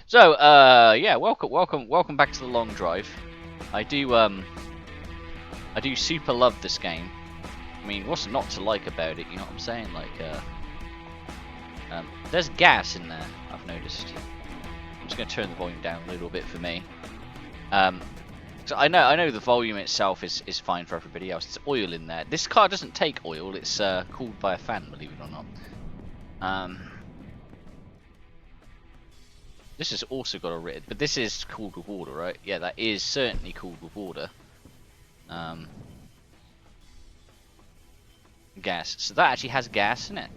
So, yeah, welcome back to the long drive. I do super love this game. I mean, what's not to like about it? You know what I'm saying? Like, there's gas in there. I've noticed. I'm just gonna turn the volume down a little bit for me. So I know the volume itself is fine for everybody else. It's oil in there. This car doesn't take oil. It's cooled by a fan, believe it or not. This has also got a lid, but this is cooled with water, right? Yeah, that is certainly cooled with water. Gas. So that actually has gas in it.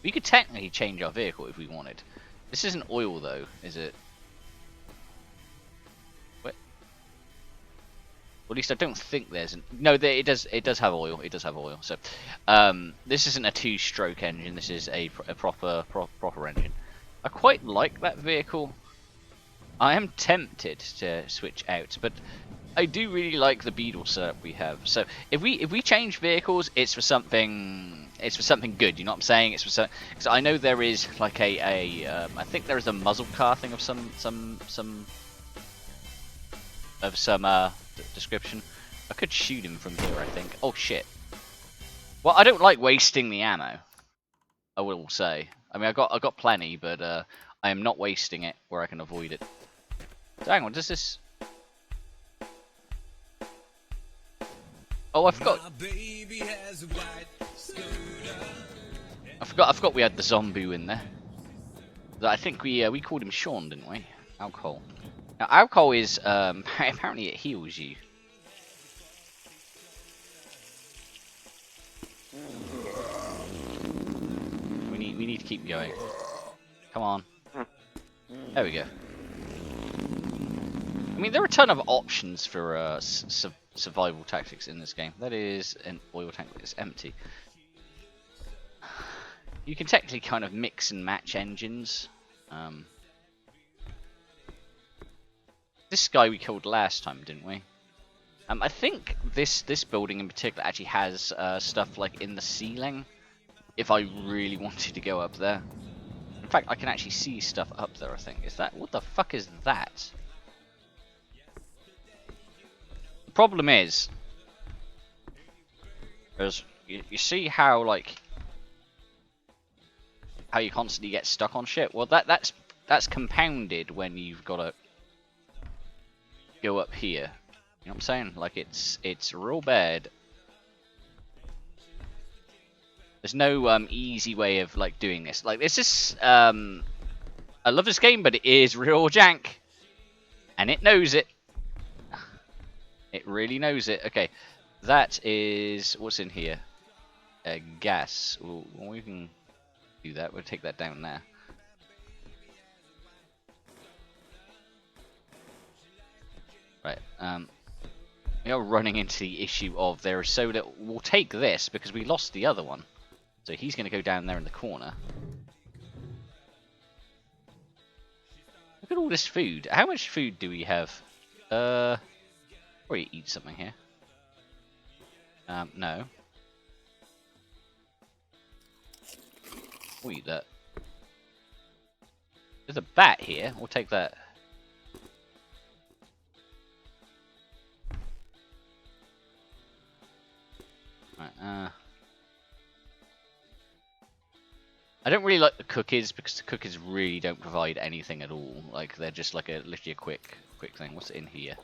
We could technically change our vehicle if we wanted. This isn't oil though, is it? What? Well, at least I don't think there's no. It does have oil. It does have oil. So, this isn't a two-stroke engine. This is a proper engine. I quite like that vehicle. I am tempted to switch out, but I do really like the Beetle setup we have. So if we change vehicles, it's for something good. You know what I'm saying? It's for something. Because I know there is like I think there is a muzzle car thing of some description. I could shoot him from here, I think. Oh shit. Well, I don't like wasting the ammo. I will say. I mean, I got plenty, but I am not wasting it where I can avoid it. So hang on, does this? Oh, I forgot. I forgot we had the zombie in there. I think we called him Sean, didn't we? Alcohol. Now, alcohol is apparently it heals you. We need to keep going. Come on. There we go. I mean, there are a ton of options for survival tactics in this game. That is an oil tank that is empty. You can technically kind of mix and match engines. This guy we killed last time, didn't we? I think this building in particular actually has stuff like in the ceiling. If I really wanted to go up there. In fact, I can actually see stuff up there, I think. Is that... What the fuck is that? The problem is... You see how, like... How you constantly get stuck on shit? Well, that's compounded when you've got to... go up here. You know what I'm saying? Like, it's real bad. There's no easy way of like doing this. Like this is I love this game, but it is real jank, and it knows it. It really knows it. Okay, that is what's in here. Gas. Ooh, well, we can do that. We'll take that down there. Right. We are running into the issue of there is so little. We'll take this because we lost the other one. So he's going to go down there in the corner. Look at all this food. How much food do we have? Probably eat something here. No. We'll eat that. There's a bat here. We'll take that. Right, I don't really like the cookies because the cookies really don't provide anything at all. Like they're just like literally a quick thing. What's in here?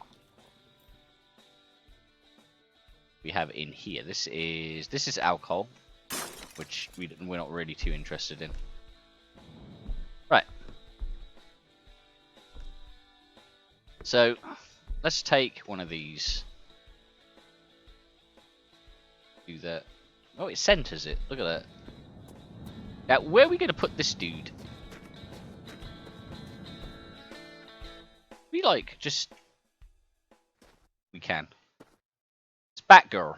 We have in here. This is alcohol, which we're not really too interested in. Right. So let's take one of these. Do that. Oh, it centers it. Look at that. Now, where are we going to put this dude? We like just... We can. It's Batgirl.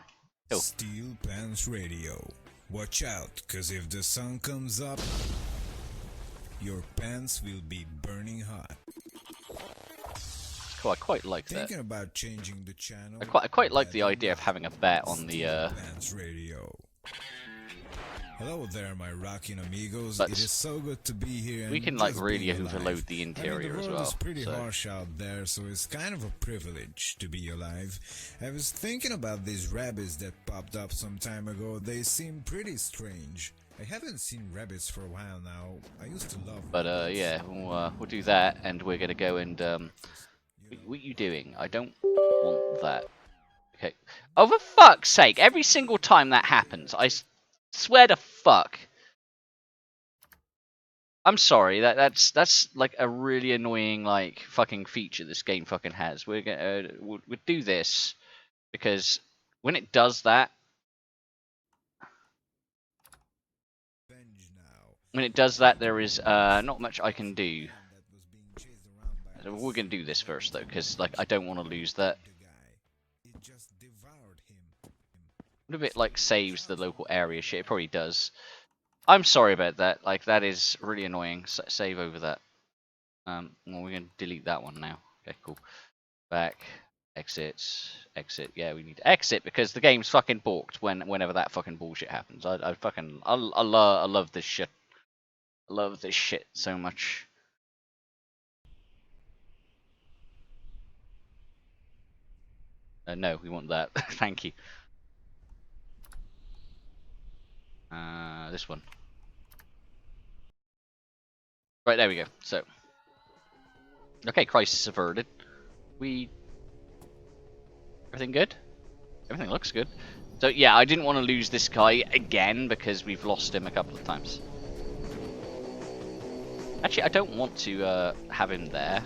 Oh. Steel Pants Radio. Watch out, cause if the sun comes up, your pants will be burning hot. Cool, I quite like that. Thinking about changing the channel? I quite like the idea of having a bat on the Pants Radio. Hello there, my rocking amigos. But it is so good to be here. we And can like just really being overload alive. the I mean, interior the as world well. is pretty So. harsh out there, so it's kind of a privilege to be alive. I was thinking about these rabbits that popped up some time ago. They seem pretty strange. I haven't seen rabbits for a while now. I used to love But rabbits. yeah, we'll do that, and we're gonna go and what are you doing? I don't want that. Okay. Oh, for fuck's sake! Every single time that happens, swear to fuck. I'm sorry. That's like a really annoying like fucking feature this game fucking has. We're gonna we'll do this because when it does that, Revenge now. there is not much I can do. That was being chased around by So this we're gonna do this first though, because like I don't want to lose that. the guy. It just devoured him. What if it like saves the local area shit? It probably does. I'm sorry about that. Like that is really annoying. Save over that. Well, we're gonna delete that one now. Okay, cool. Back. Exit. Exit. Yeah, we need to exit because the game's fucking balked whenever that fucking bullshit happens. I fucking I love this shit. I love this shit so much. No, we want that. Thank you. This one. Right, there we go. So, okay, crisis averted. Everything good? Everything looks good. So yeah, I didn't want to lose this guy again because we've lost him a couple of times. Actually, I don't want to have him there.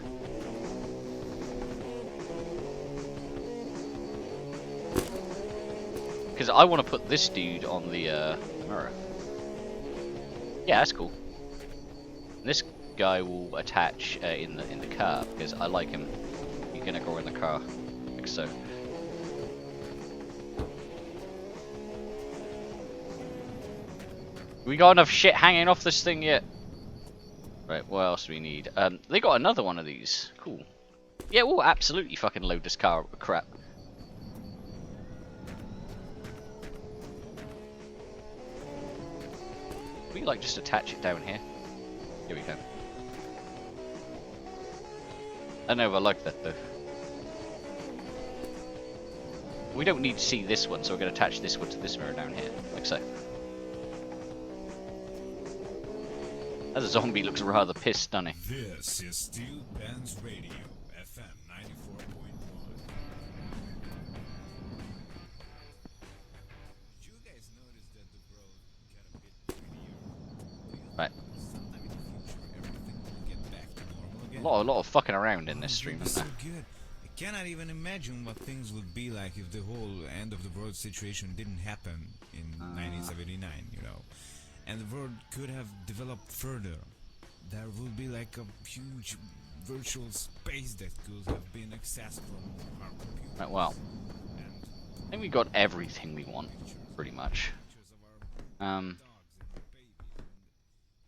Because I want to put this dude on the mirror. Yeah, that's cool. And this guy will attach in the car because I like him. He's gonna go in the car, like so. We got enough shit hanging off this thing yet? Right, what else do we need? They got another one of these. Cool. Yeah, we'll absolutely fucking load this car with crap. We like just attach it down here. Here we go. I know, I like that though. We don't need to see this one, so we're going to attach this one to this mirror down here, like so. As a zombie looks rather pissed, doesn't he? This is Steel Pens Radio, FM 94.1. Did you guys notice that the world got a bit prettier? Right. Sometime in the future, everything will get back to normal again. A lot of fucking around in this stream, It's isn't so there? good. I cannot even imagine what things would be like if the whole end of the world situation didn't happen in 1979, you know. And the world could have developed further. There would be like a huge virtual space that could have been accessed from our computers. Right, well, And I think we got everything we want, pretty much. pictures of our Um, dogs and our babies, and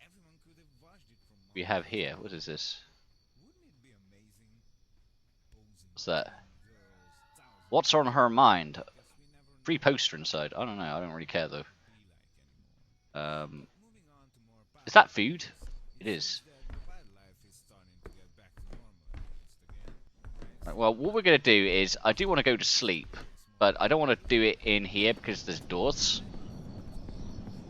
everyone could have watched it from we have here, what is this? Wouldn't it be amazing? Posing What's that? girls, thousands What's on her mind? because we never knew Free poster inside. I don't know, I don't really care though. what it would be like anymore. Moving on to more Is that food? It is. that the wildlife is starting to get back to normal at least again. Right, well, what we're going to do is, I do want to go to sleep, but I don't want to do it in here because there's doors.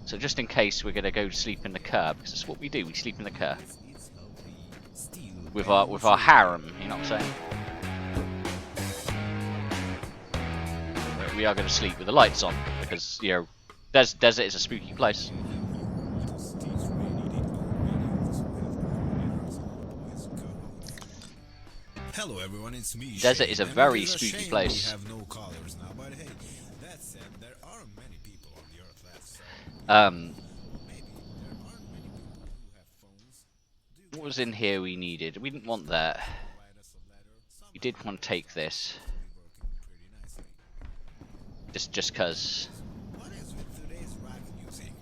So just in case, we're going to go to sleep in the car, because that's what we do, we sleep in the car. It's healthy. Steel With our harem, you know what I'm saying? Right, we are going to sleep with the lights on, because, you know, desert is a spooky place. Hello everyone, it's me. Desert Shane, is a and very it is a spooky shame place. We have no colors now, but hey, that said, there are many people on the earth left, so maybe there aren't many people who have phones. Do you What was in here we needed? We didn't want that. write us a letter? We did want to take this, Be working pretty nicely. just cause. What is with today's rock music?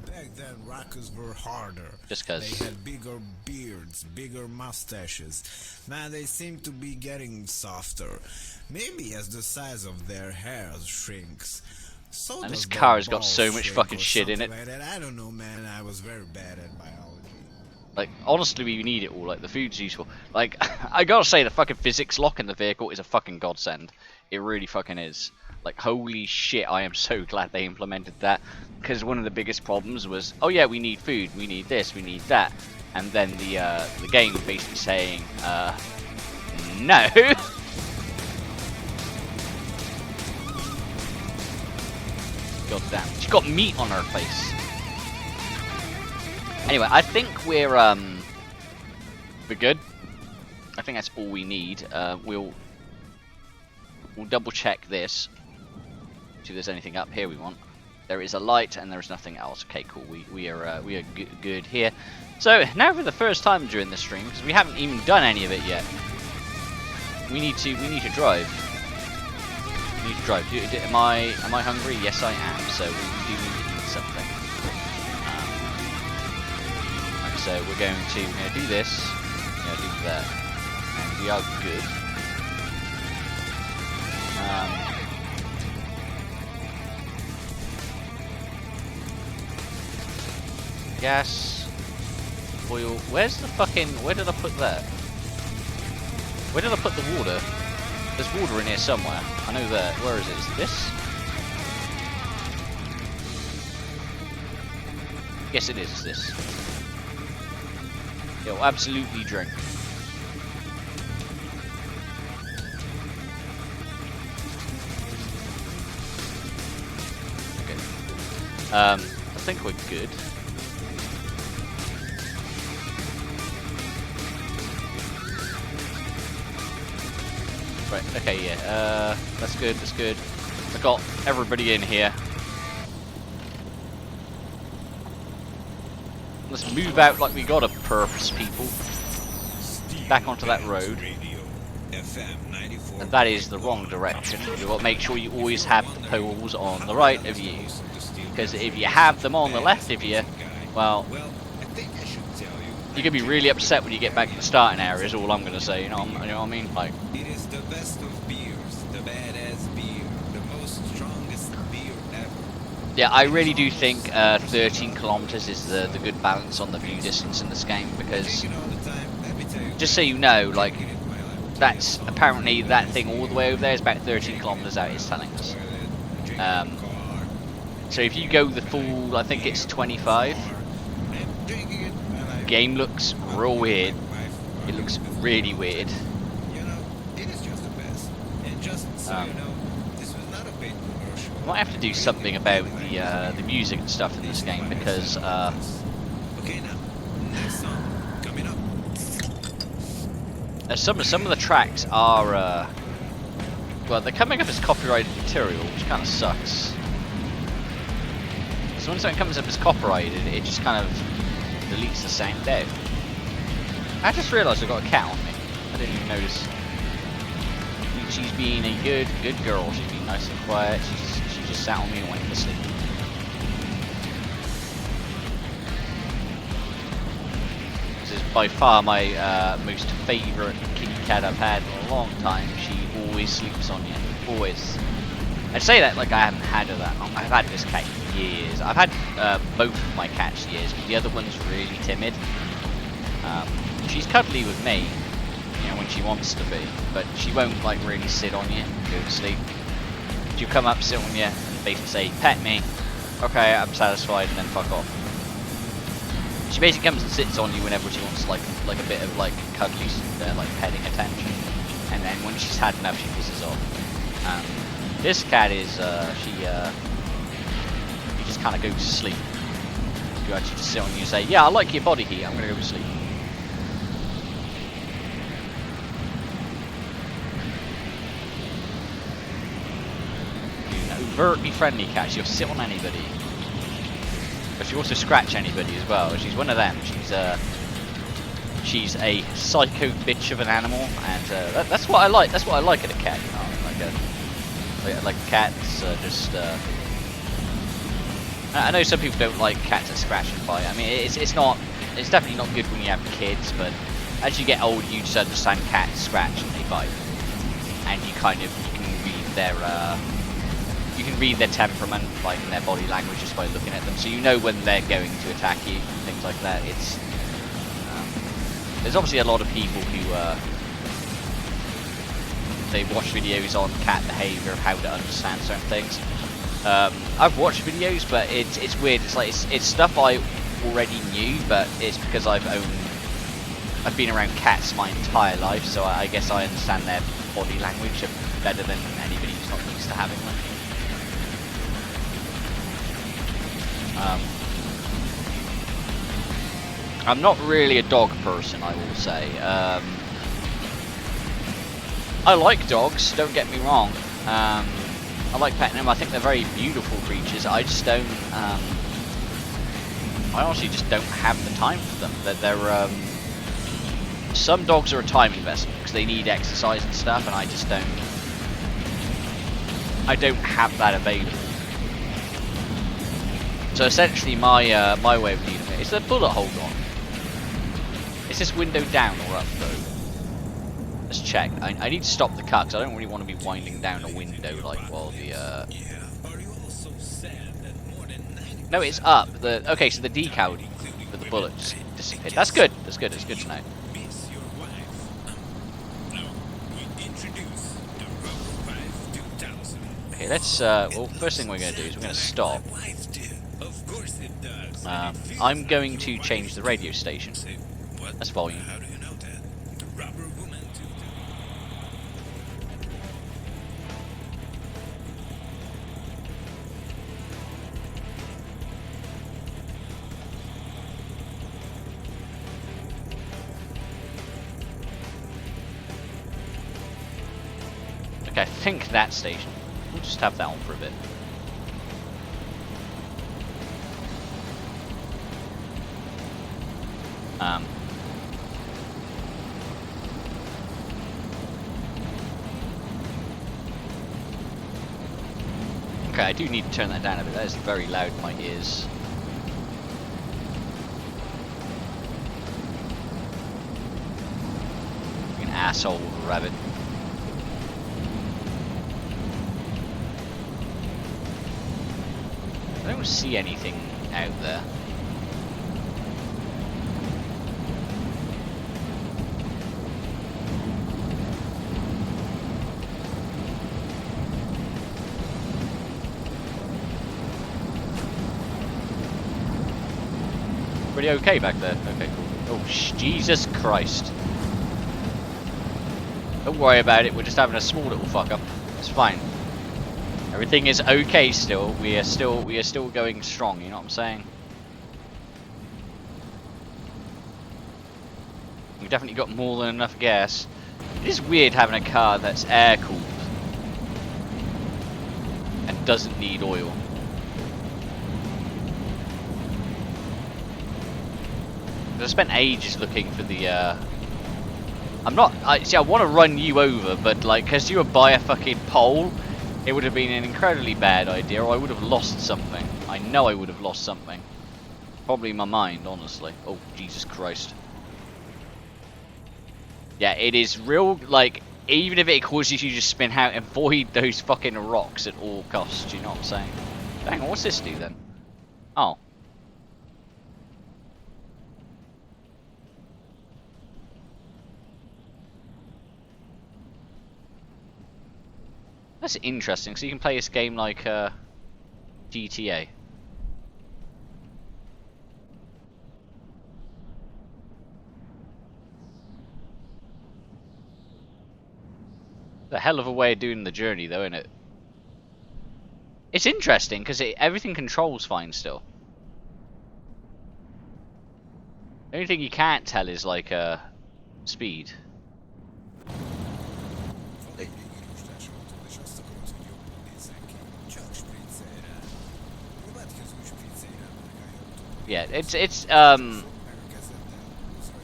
Back then, rockers were harder. Just 'cause. They had bigger beards, bigger mustaches. Now they seem to be getting softer. Maybe as the size of their hair shrinks. So And this does car that has got ball so much shrink fucking or shit in it. something like that. I don't know, man. I was very bad at biology. Like, honestly, we need it all. Like, the food's useful. Like, I gotta say, the fucking physics lock in the vehicle is a fucking godsend. It really fucking is. Like, holy shit, I am so glad they implemented that. Because one of the biggest problems was, oh yeah, we need food, we need this, we need that. And then the game basically saying, no. God damn, she's got meat on her face. Anyway, I think we're good. I think that's all we need. We'll double check this. See if there's anything up here we want. There is a light and there is nothing else. Okay, cool. We are good here. So now for the first time during the stream, because we haven't even done any of it yet, we need to drive. We need to drive. Am I hungry? Yes, I am. So we do need to eat something. So we're going to do this, do that, and we are good. Gas, oil. Where's the fucking? Where did I put that? Where did I put the water? There's water in here somewhere. I know that. Where is it? Is it this? Yes, it is. It's this. It'll absolutely drink. Okay. I think we're good. Right, okay, yeah. That's good, that's good. I got everybody in here. Let's move out like we got a purpose, people. Back onto that road. And that is the wrong direction. You've got to make sure you always have the poles on the right of you. Because if you have them on the left of you, well, you're going to be really upset when you get back to the starting area, is all I'm going to say. You know what I mean? Like, it is the best of beers, the badass beer, the most strongest beer ever. Yeah, I really do think 13 kilometers is the good balance on the view distance in this game, because just so you know, like, that's apparently that thing all the way over there is about 13 kilometers out, it's telling us. So if you go the full, I think it's 25, game looks real weird. It looks really weird. I might have to do something about the music and stuff in this game, because some of the tracks are well, they're coming up as copyrighted material, which kind of sucks. So when something comes up as copyrighted, it just kind of deletes the sound out. I just realised I got a cat on me. I didn't even notice. She's being a good girl. She's being nice and quiet. She just sat on me and went to sleep. This is by far my most favourite kitty cat I've had in a long time. She always sleeps on you. Always. I'd say that like I haven't had her that long. I've had this cat years. I've had both of my cats years, but the other one's really timid. She's cuddly with me, you know, when she wants to be, but she won't like really sit on you and go to sleep. She'll come up, sit on you, and basically say, "Pet me." Okay, I'm satisfied, and then fuck off. She basically comes and sits on you whenever she wants like a bit of like cuddly, like petting attention, and then when she's had enough, she pisses off. This cat is she just kind of goes to sleep. You actually just sit on you and say, "Yeah, I like your body heat. I'm gonna go to sleep." Overtly friendly cat. She'll sit on anybody, but she'll also scratch anybody as well. She's one of them. She's a psycho bitch of an animal, and that's what I like. That's what I like in a cat. You know, like a cat that's just. I know some people don't like cats that scratch and bite. I mean, it's definitely not good when you have kids, but as you get older, you just understand cats scratch and they bite, and you can read their you can read their temperament, like in their body language, just by looking at them. So you know when they're going to attack you, things like that. It's there's obviously a lot of people who they watch videos on cat behavior, of how to understand certain things. I've watched videos, but it's weird. It's like it's stuff I already knew, but it's because I've been around cats my entire life, so I guess I understand their body language better than anybody who's not used to having them. I'm not really a dog person, I will say. I like dogs, don't get me wrong. I like petting them. I think they're very beautiful creatures. I just don't. I honestly just don't have the time for them. They're some dogs are a time investment because they need exercise and stuff, and I just don't. I don't have that available. So essentially, my way of dealing with it is the bullet hold on. Is this window down or up though? Let's check. I need to stop the cut because I don't really want to be winding down a window like while the. No, it's up. Okay, so the decal for the bullets disappeared. That's good. That's good. It's good to know. Okay, let's. Well, first thing we're going to do is we're going to stop. I'm going to change the radio station. That's volume. Okay, I think that station. We'll just have that on for a bit. Okay, I do need to turn that down a bit. That is very loud in my ears. Like an asshole rabbit. I don't see anything out there. Pretty okay back there. Okay, cool. Oh, Jesus Christ. Don't worry about it. We're just having a small little fuck up. It's fine. Everything is okay still. We are still going strong. You know what I'm saying? We've definitely got more than enough gas. It is weird having a car that's air cooled and doesn't need oil. I spent ages looking for the. I want to run you over, but like, because you were by a fucking pole, it would have been an incredibly bad idea, or I would have lost something. I know I would have lost something. Probably my mind, honestly. Oh, Jesus Christ. Yeah, it is real, like, even if it causes you to spin out, avoid those fucking rocks at all costs, you know what I'm saying? Hang on, what's this do then? Oh. That's interesting, so you can play this game like GTA. A hell of a way of doing the journey though, isn't it? It's interesting because everything controls fine still. The only thing you can't tell is like speed. Yeah, it's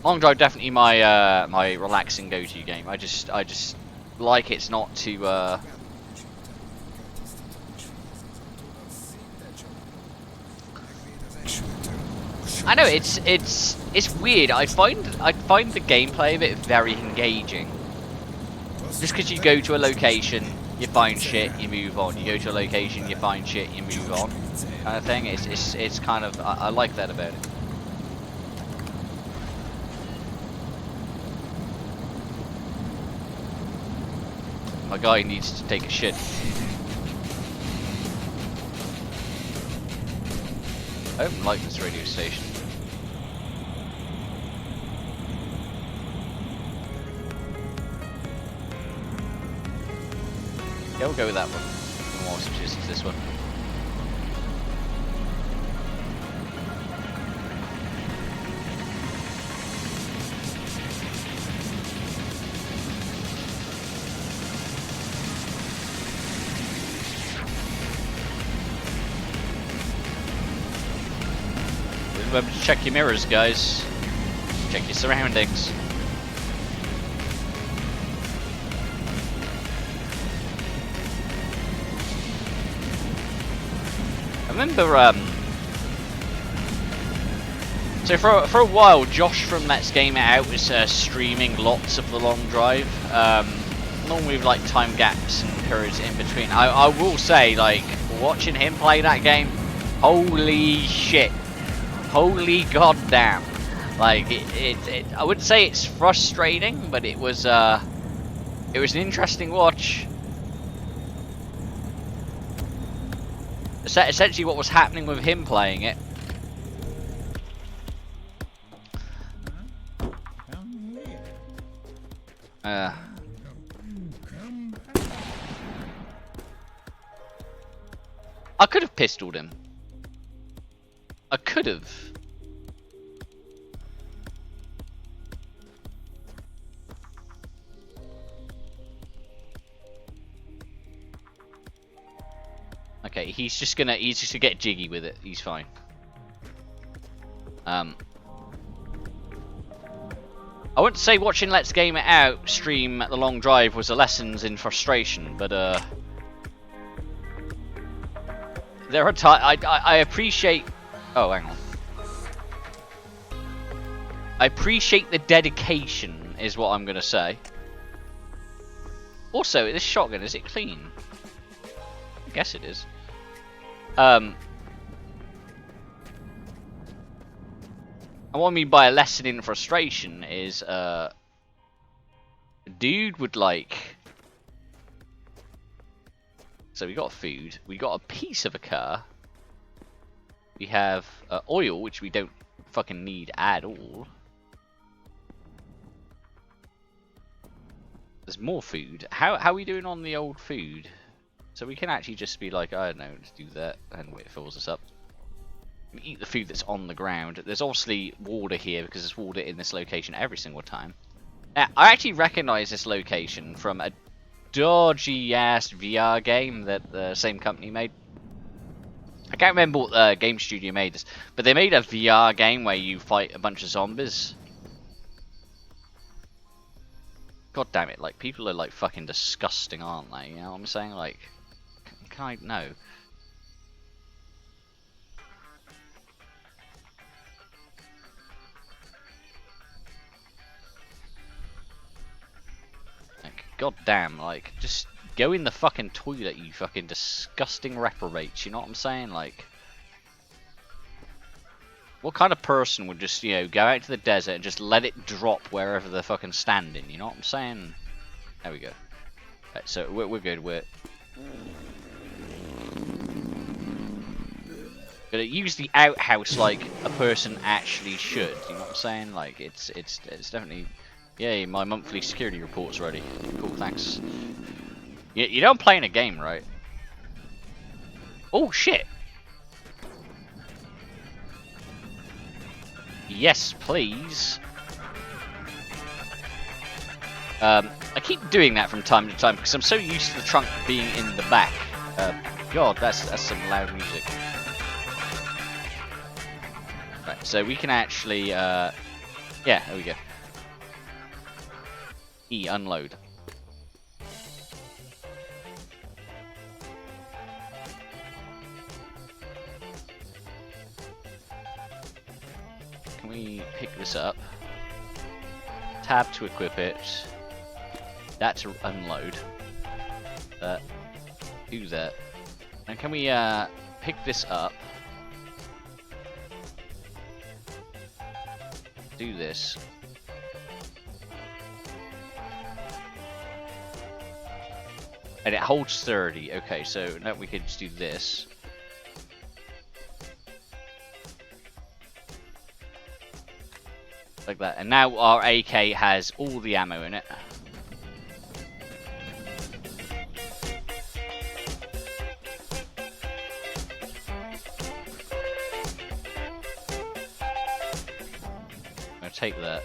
Long Drive definitely my my relaxing go-to game. I just like it's not too I know it's weird. I find the gameplay of it very engaging. Just because you go to a location, you find shit, you move on. You go to a location, you find shit, you move on, kind of thing. It's kind of I like that about it. My guy needs to take a shit. I don't like this radio station. Yeah, we'll go with that one. More switches to this one. Remember to check your mirrors, guys. Check your surroundings. I remember, so for a while, Josh from Let's Game It Out was streaming lots of The Long Drive, normally with like time gaps and periods in between. I will say, like, watching him play that game, holy shit, holy goddamn, like I wouldn't say it's frustrating, but it was an interesting watch. Essentially what was happening with him playing it. I could have pistoled him. I could have. Okay, he's just gonna get jiggy with it. He's fine. I wouldn't say watching Let's Game It Out stream The Long Drive was a lessons in frustration, but there are times I appreciate. Oh, hang on. I appreciate the dedication, is what I'm gonna say. Also, this shotgun, is it clean? I guess it is. And what I mean by a lesson in frustration is, dude would like. So we got food, we got a piece of a car, we have oil, which we don't fucking need at all. There's more food. How are we doing on the old food? So we can actually just be like, I don't know, let's do that, and it fills us up. We eat the food that's on the ground. There's obviously water here, because there's water in this location every single time. Now, I actually recognise this location from a dodgy-ass VR game that the same company made. I can't remember what game studio made this, but they made a VR game where you fight a bunch of zombies. God damn it, like, people are, like, fucking disgusting, aren't they? You know what I'm saying? Like, can I... No. Like, god damn, like, just go in the fucking toilet, you fucking disgusting reprobates, you know what I'm saying? Like... What kind of person would just, you know, go out to the desert and just let it drop wherever they're fucking standing? You know what I'm saying? There we go. Right, so we're good. We're gonna use the outhouse like a person actually should. You know what I'm saying? Like it's definitely. Yay! My monthly security report's ready. Cool, thanks. You know I'm playing a game, right? Oh shit! Yes, please. I keep doing that from time to time because I'm so used to the trunk being in the back. God, that's some loud music. Right, so we can actually, yeah, there we go. E, unload. Can we pick this up? Tab to equip it. That to unload. Do that. And can we pick this up? Do this. And it holds 30. Okay, so now we could just do this. Like that. And now our AK has all the ammo in it. I'm gonna take that.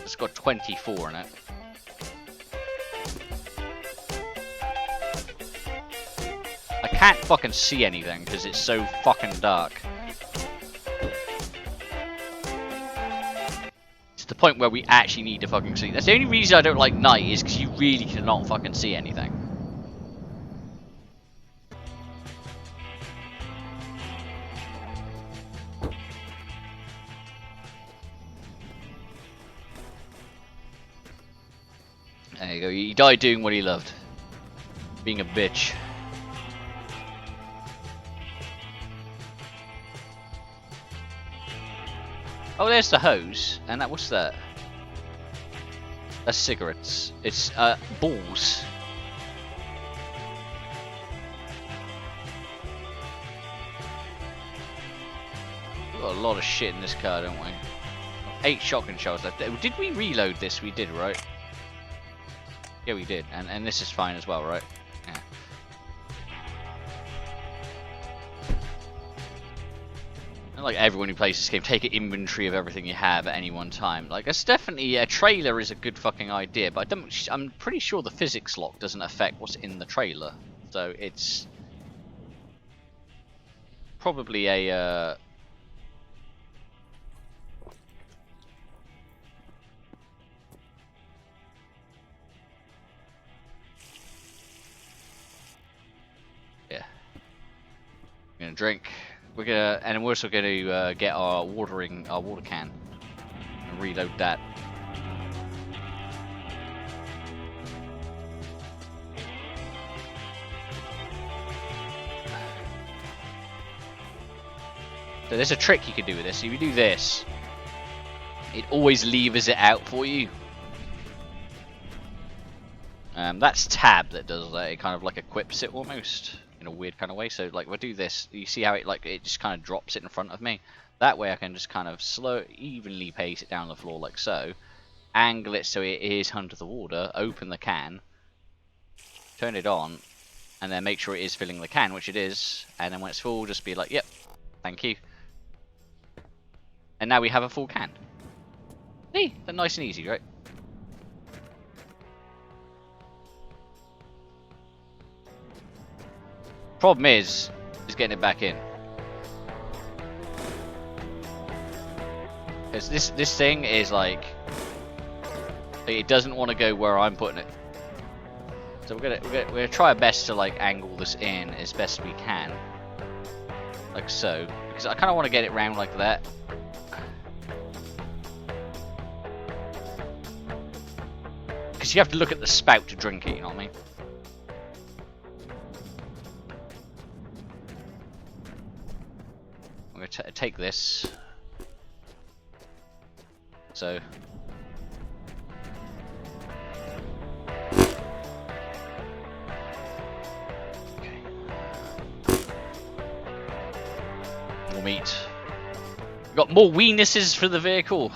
It's got 24 in it. I can't fucking see anything because it's so fucking dark. It's the point where we actually need to fucking see. That's the only reason I don't like night, is because you really cannot fucking see anything. There you go, he died doing what he loved. Being a bitch. Oh, there's the hose. And that, what's that? That's cigarettes. It's, balls. We've got a lot of shit in this car, don't we? 8 shotgun shells left. Did we reload this? We did, right? Yeah, we did. And this is fine as well, right? Yeah. And like everyone who plays this game, take an inventory of everything you have at any one time. Like, it's definitely, a trailer is a good fucking idea, but I'm pretty sure the physics lock doesn't affect what's in the trailer. So it's probably a yeah. We're gonna drink. We're gonna, and we're also gonna get our water can and reload that. So there's a trick you can do with this. If you do this, it always levers it out for you. That's tab that does that. It kind of like equips it almost in a weird kind of way. So like, if I do this, you see how it just kind of drops it in front of me. That way I can just kind of evenly pace it down the floor like so, angle it so it is under the water, open the can, turn it on, and then make sure it is filling the can, which it is. And then when it's full, just be like, yep, thank you. And now we have a full can. See, they're nice and easy, right? Problem is getting it back in. Because this thing is like, it doesn't want to go where I'm putting it. So we're gonna try our best to like angle this in as best we can, like so. Because I kind of want to get it round like that. Because you have to look at the spout to drink it, you know what I mean? I'm going to take this. So. Okay. More meat. We've got more weenuses for the vehicle.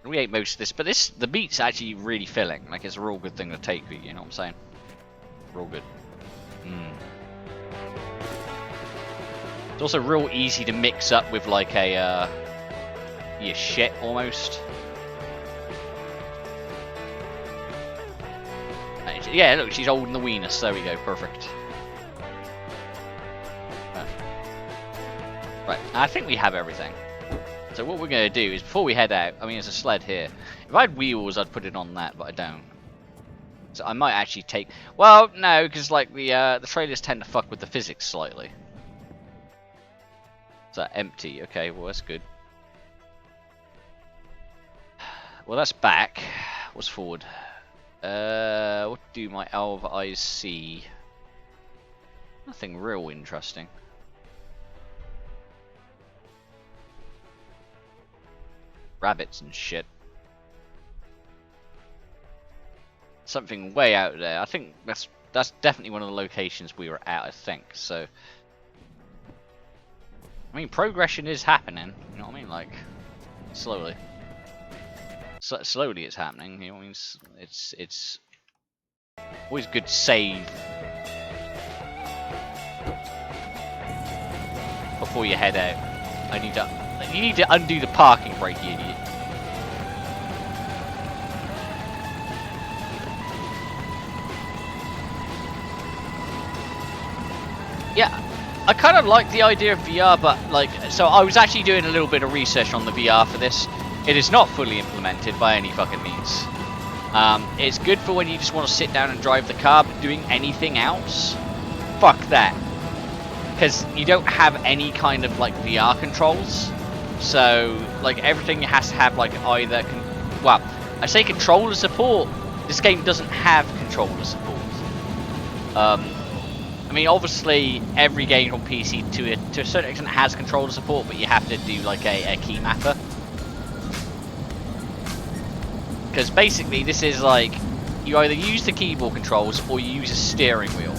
We ate most of this, but the meat's actually really filling. Like, it's a real good thing to take, you know what I'm saying? Real good. It's also real easy to mix up with like a your shit almost. Yeah, look, she's holding the weenus. There we go, perfect. Right, I think we have everything. So what we're going to do is, before we head out, I mean, there's a sled here. If I had wheels, I'd put it on that, but I don't. So I might actually take... Well, no, because like the trailers tend to fuck with the physics slightly. So empty, okay, well that's good. Well, that's back. What's forward? What do my elf eyes see? Nothing real interesting. Rabbits and shit. Something way out there. I think that's definitely one of the locations we were at, I think. So, I mean, progression is happening. You know what I mean? Like, slowly. Slowly it's happening. You know what I mean? It's always good to save before you head out. You need to undo the parking brake, you idiot. Yeah, I kind of like the idea of VR, but like, so I was actually doing a little bit of research on the VR for this. It is not fully implemented by any fucking means. It's good for when you just want to sit down and drive the car, but doing anything else, fuck that. Because you don't have any kind of like VR controls. So like everything has to have like either, well, I say controller support. This game doesn't have controller support. I mean, obviously, every game on PC to a certain extent has controller support, but you have to do like a key mapper. Because basically, this is like you either use the keyboard controls or you use a steering wheel,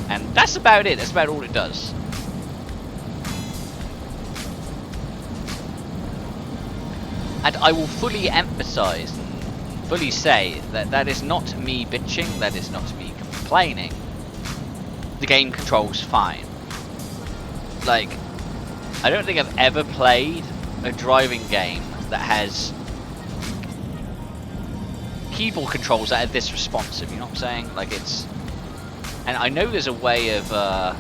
and that's about it. That's about all it does. And I will fully emphasize, fully say that that is not me bitching. That is not me complaining. The game controls fine. Like, I don't think I've ever played a driving game that has keyboard controls that are this responsive, you know what I'm saying? Like, it's... And I know there's a way of, I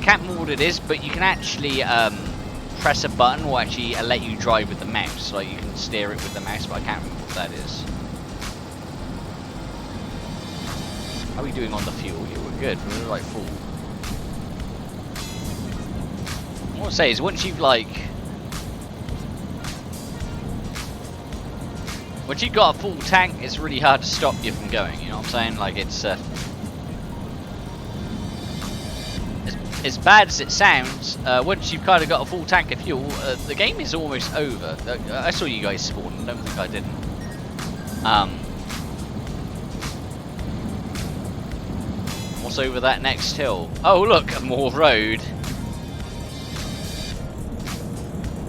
can't remember what it is, but you can actually, press a button or actually let you drive with the mouse. Like, you can steer it with the mouse, but I can't remember what that is. How are we doing on the fuel? Yeah, we're good. We're like full. What I want to say is once you've got a full tank, it's really hard to stop you from going. You know what I'm saying? Like it's as bad as it sounds. Once you've kind of got a full tank of fuel, the game is almost over. I saw you guys spawn. I don't think I didn't. What's over that next hill? Oh look, more road.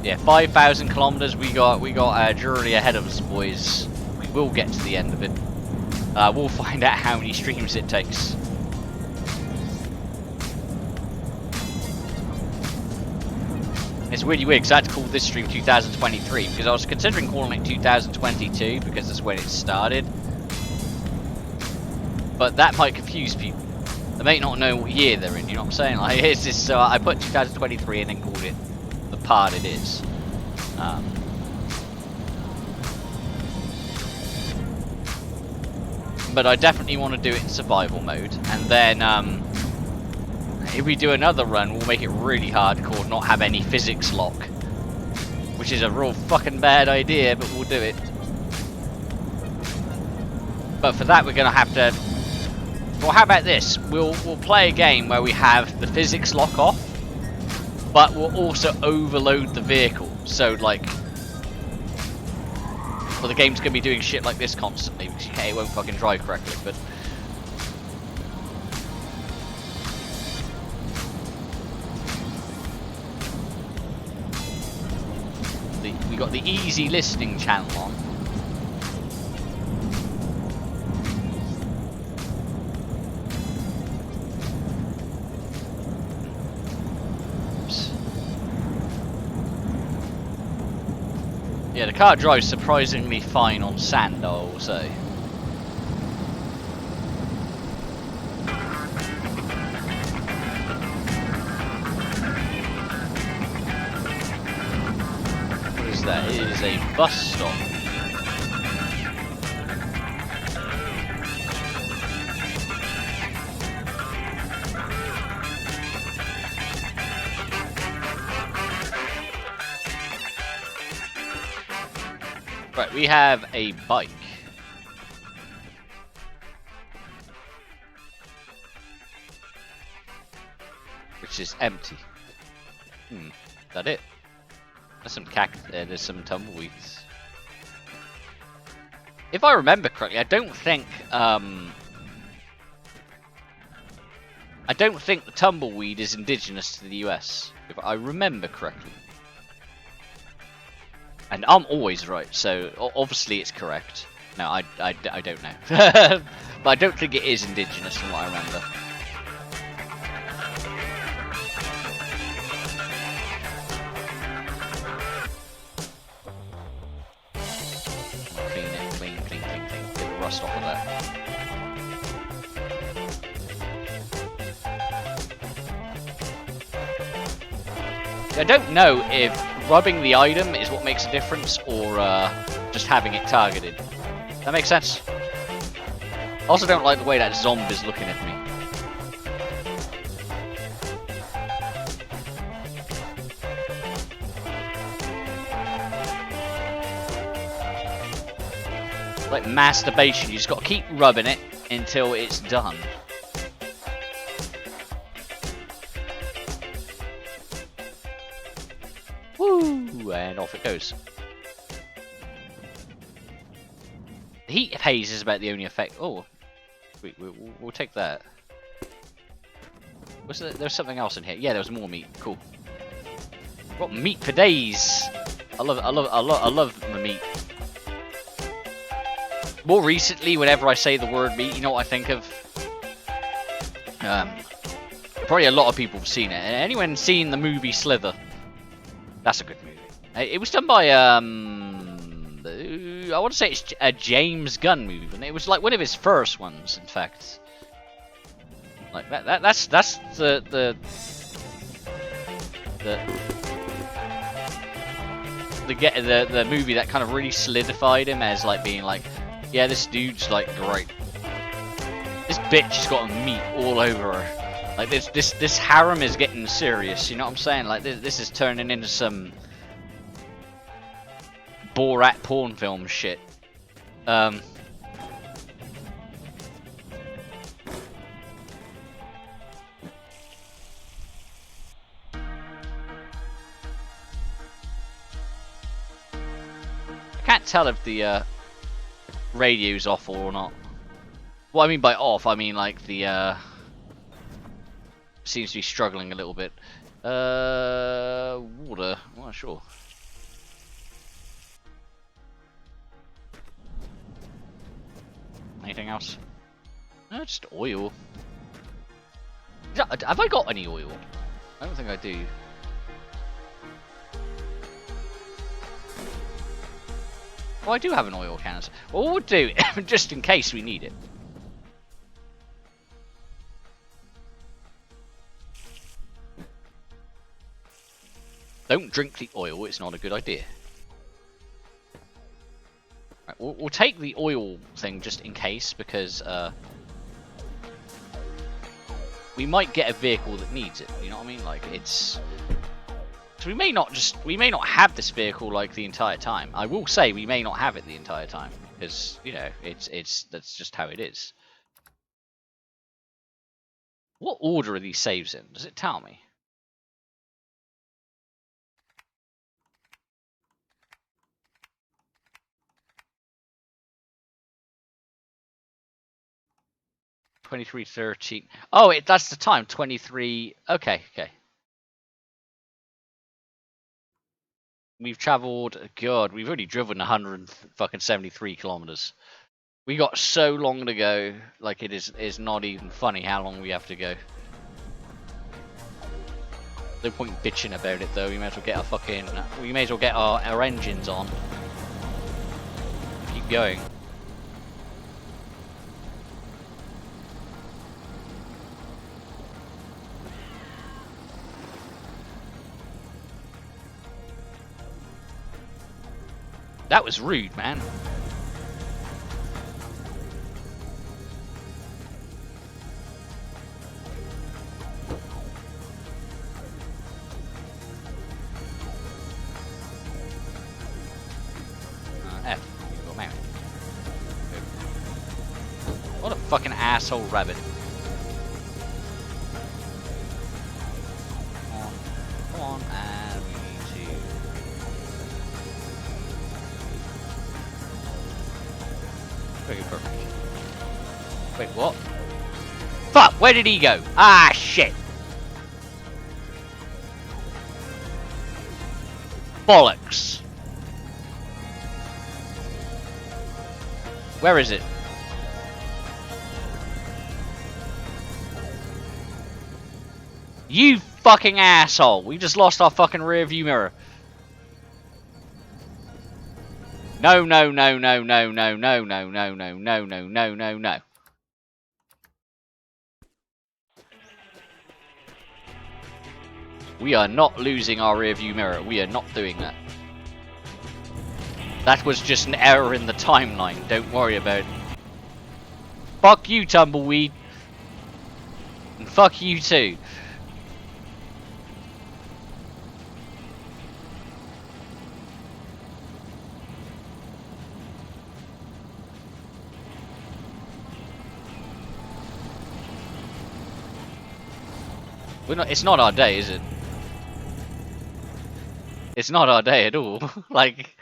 Yeah, 5,000 kilometers. We got our journey ahead of us, boys. We will get to the end of it. We'll find out how many streams it takes. It's really weird because I had to call this stream 2023 because I was considering calling it 2022 because that's when it started. But that might confuse people. They may not know what year they're in, you know what I'm saying? Like, it's just, so I put 2023 and then called it the part it is. But I definitely want to do it in survival mode, and then if we do another run, we'll make it really hardcore, not have any physics lock, which is a real fucking bad idea, but we'll do it. But for that, we're gonna have to. Well, how about this? We'll play a game where we have the physics lock off, but we'll also overload the vehicle. So like, well, the game's gonna be doing shit like this constantly because it won't fucking drive correctly. But we got the easy listening channel on. Yeah, the car drives surprisingly fine on sand, I will say. What is that? It is a bus stop. Right, we have a bike. Which is empty. Is that it? There's some there's some tumbleweeds. If I remember correctly, I don't think the tumbleweed is indigenous to the US, if I remember correctly. And I'm always right, so obviously it's correct. No, I don't know. But I don't think it is indigenous from what I remember. Clean it, clean. Get the rust off of that. I don't know if rubbing the item is what makes a difference, or just having it targeted. That makes sense? I also don't like the way that zombie's looking at me. Like masturbation, you just gotta keep rubbing it until it's done. Woo! And off it goes. The heat haze is about the only effect. Oh, we'll take that. There's something else in here. Yeah, there was more meat. Cool. Got meat for days. I love my meat. More recently, whenever I say the word meat, you know what I think of? Probably a lot of people have seen it. Anyone seen the movie Slither? That's a good movie. It was done by I want to say it's a James Gunn movie, but it was like one of his first ones, in fact. Like that's the movie that kind of really solidified him as like being like, yeah, this dude's like great. This bitch has got meat all over her. Like this harem is getting serious. You know what I'm saying? Like this is turning into some Borat porn film shit. I can't tell if the radio's off or not. What I mean by off, I mean like the seems to be struggling a little bit. Water. I'm not sure. Anything else? No, just oil. Have I got any oil? I don't think I do. Oh, I do have an oil canister. Well, we'll do it, just in case we need it. Don't drink the oil, it's not a good idea. Right, we'll take the oil thing just in case, because we might get a vehicle that needs it, you know what I mean? Like, it's... So we may not have this vehicle like the entire time. I will say we may not have it the entire time, because, you know, that's just how it is. What order are these saves in? Does it tell me? $23:13. Oh, that's the time. 23. Okay. We've traveled. God, we've already driven 173 kilometers. We got so long to go. Like it is not even funny how long we have to go. No point bitching about it though. We may as well get our engines on. Keep going. That was rude, man. F. asshole rabbit. Come on, and we need to... Okay, perfect. Wait, what? Fuck, where did he go? Ah, shit. Bollocks. Where is it? You fucking asshole. We just lost our fucking rear view mirror. No, no, no, no, no, no, no, no, no, no, no, no, no, no, no. We are not losing our rear view mirror. We are not doing that. That was just an error in the timeline. Don't worry about it. Fuck you, Tumbleweed. And fuck you too. We're not, it's not our day, is it? It's not our day at all. Like,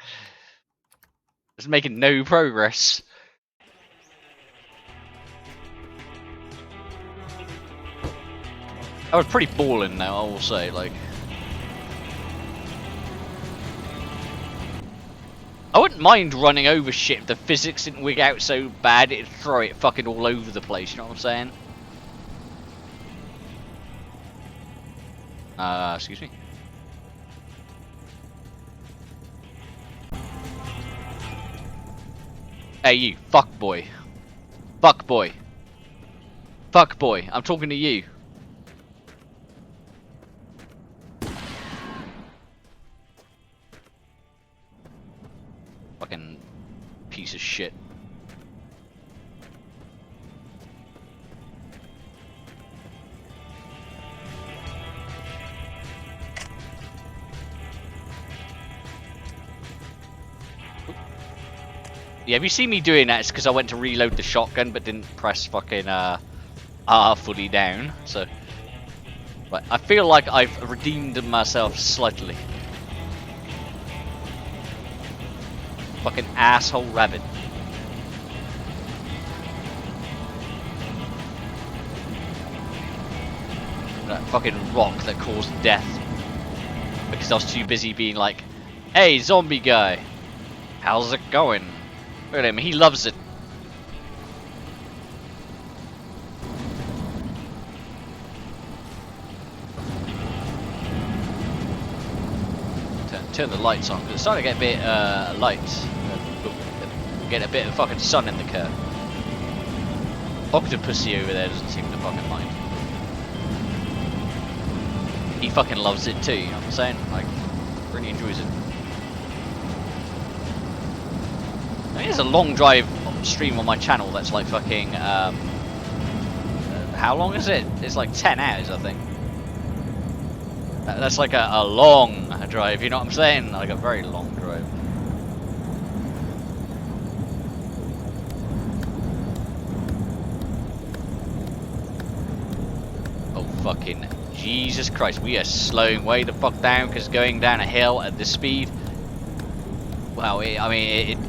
it's making no progress. I was pretty balling now, I will say, like. I wouldn't mind running over shit if the physics didn't wig out so bad it'd throw it fucking all over the place, you know what I'm saying? Excuse me? Hey you, fuck boy. Fuck boy. Fuck boy, I'm talking to you. Fucking piece of shit. Yeah, if you see me doing that, it's because I went to reload the shotgun but didn't press fucking R fully down. So, but I feel like I've redeemed myself slightly. Fucking asshole rabbit. That fucking rock that caused death because I was too busy being like, "Hey, zombie guy, how's it going?" Look at him, he loves it. Turn the lights on, because it's starting to get a bit light. Get a bit of fucking sun in the curve. Octopussy over there doesn't seem to fucking mind. He fucking loves it too, you know what I'm saying? Like, really enjoys it. I mean, there's a long drive stream on my channel that's like fucking, how long is it? It's like 10 hours, I think. That's like a long drive, you know what I'm saying? Like a very long drive. Oh, fucking Jesus Christ. We are slowing way the fuck down because going down a hill at this speed. Well, I mean,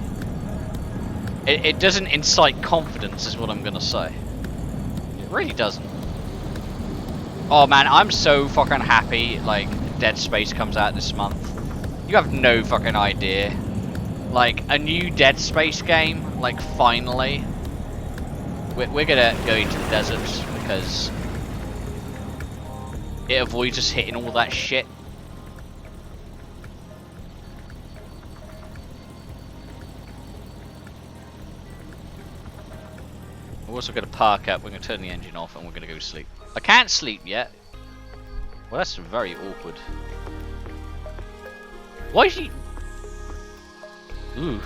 it doesn't incite confidence is what I'm gonna say. It really doesn't. Oh man, I'm so fucking happy like Dead Space comes out this month. You have no fucking idea. Like a new Dead Space game, like finally. We're gonna go into the deserts because it avoids us hitting all that shit. We're also going to park up, we're going to turn the engine off and we're going to go to sleep. I can't sleep yet. Well, that's very awkward. Why is he... Ooh.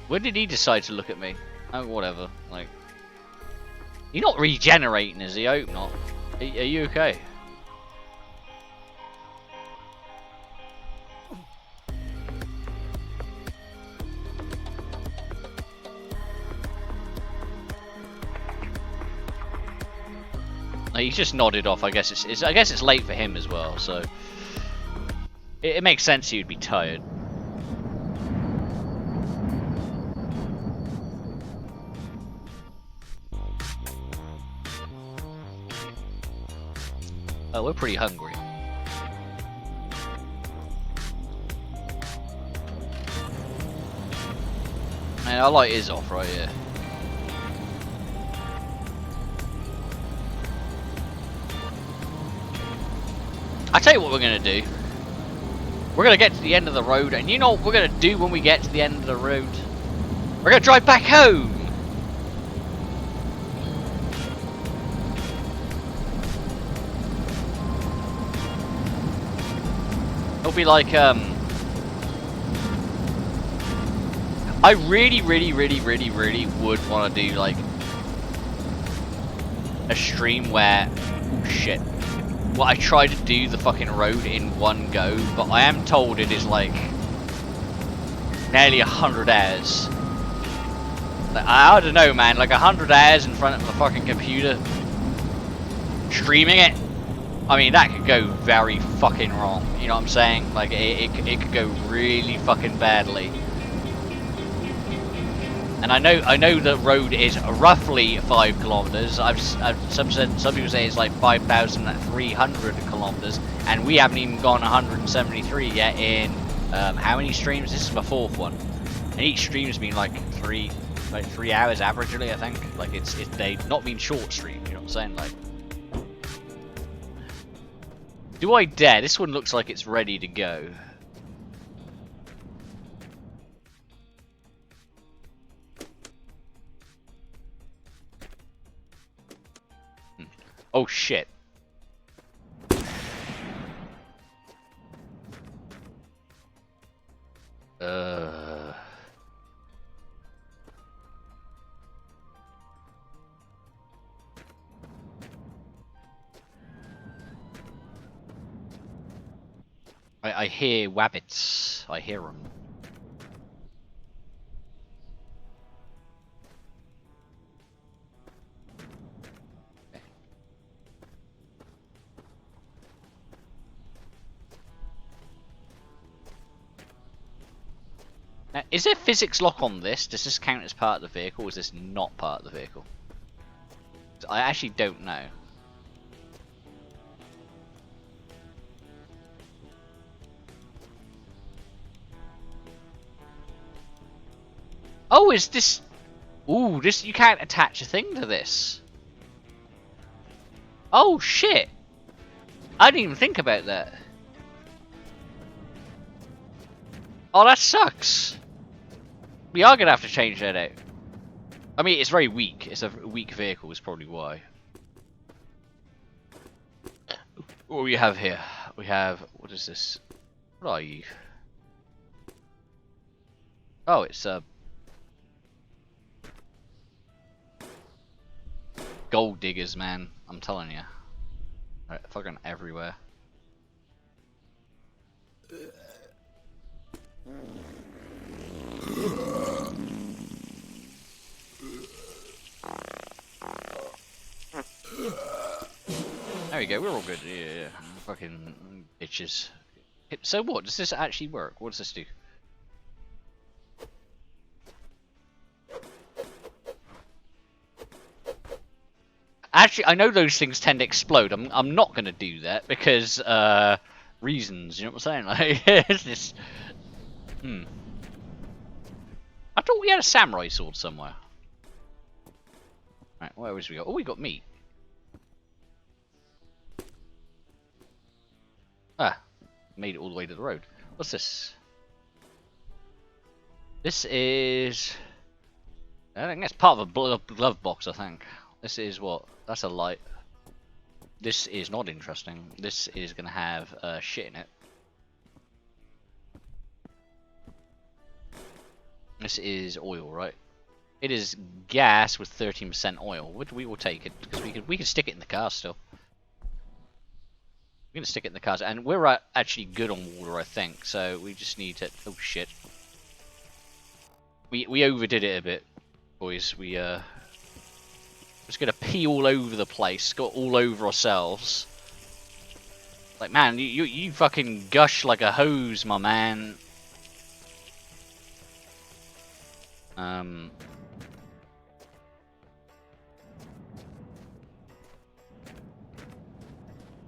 When did he decide to look at me? Oh, whatever. Like... You're not regenerating, is he? I hope not. Are you okay? He's just nodded off. I guess I guess it's late for him as well, so it makes sense he would be tired. Oh, we're pretty hungry. Man, our light is off right here. I tell you what we're gonna do. We're gonna get to the end of the road, and you know what we're gonna do when we get to the end of the road? We're gonna drive back home. It'll be like I really would want to do like a stream where, oh shit. Well, I tried to do the fucking road in one go, but I am told it is like nearly 100 hours. Like, I don't know, man. Like 100 hours in front of a fucking computer, streaming it. I mean, that could go very fucking wrong. You know what I'm saying? Like it could go really fucking badly. And I know the road is roughly 5 kilometers. Some people say it's like 5,300 kilometers, and we haven't even gone 173 yet in how many streams? This is my 4th one, and each stream's been like 3 hours averagely, I think. Like they've not been short streams. You know what I'm saying? Like, do I dare? This one looks like it's ready to go. Oh shit. I hear wabbits. I hear them. Now, is there physics lock on this? Does this count as part of the vehicle, or is this not part of the vehicle? I actually don't know. Oh, is this... Ooh, this... You can't attach a thing to this. Oh, shit. I didn't even think about that. Oh, that sucks. We are going to have to change that out. I mean, it's very weak. It's a weak vehicle is probably why. What do we have here? We have... What is this? What are you? Oh, it's gold diggers, man. I'm telling you. Right, fucking everywhere. There we go, we're all good. Yeah. Fucking bitches. So what? Does this actually work? What does this do? Actually, I know those things tend to explode. I'm not gonna do that because reasons. You know what I'm saying? Like, it's this. I thought we had a samurai sword somewhere. Right, where was we got? Oh, we got meat. Ah, made it all the way to the road. What's this? This is... I think that's part of a glove box, I think. This is what? That's a light. This is not interesting. This is going to have shit in it. This is oil, right? It is gas with 13% oil. We will take it because we can stick it in the car still. We're gonna stick it in the car, and we're actually good on water, I think. So we just need to. Oh shit! We overdid it a bit, boys. We Just gonna pee all over the place, got all over ourselves. Like, man, you fucking gush like a hose, my man.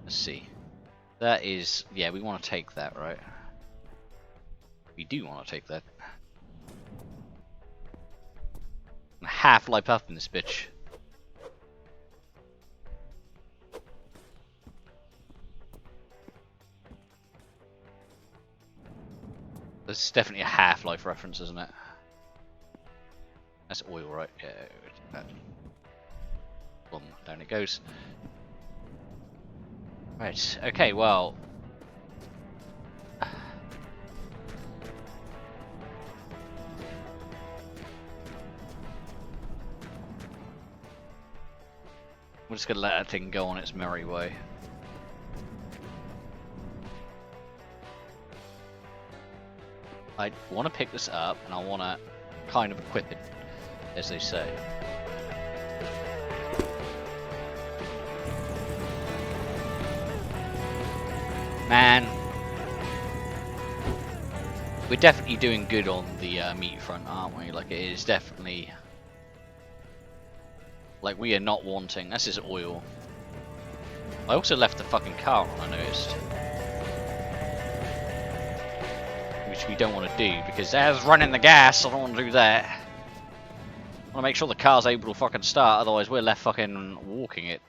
Let's see. That is, yeah, we want to take that, right? We do want to take that. Half-life up in this bitch. This is definitely a Half-Life reference, isn't it? That's oil, right? Yeah. Boom, down it goes. Right, okay, well... We're just gonna let that thing go on its merry way. I want to pick this up, and I want to kind of equip it, as they say. Man, we're definitely doing good on the meat front, aren't we? Like, it is definitely... Like, we are not wanting... This is oil. I also left the fucking car on, I noticed. Which we don't want to do, because there's running the gas, I don't want to do that. I want to make sure the car's able to fucking start, otherwise we're left fucking walking it.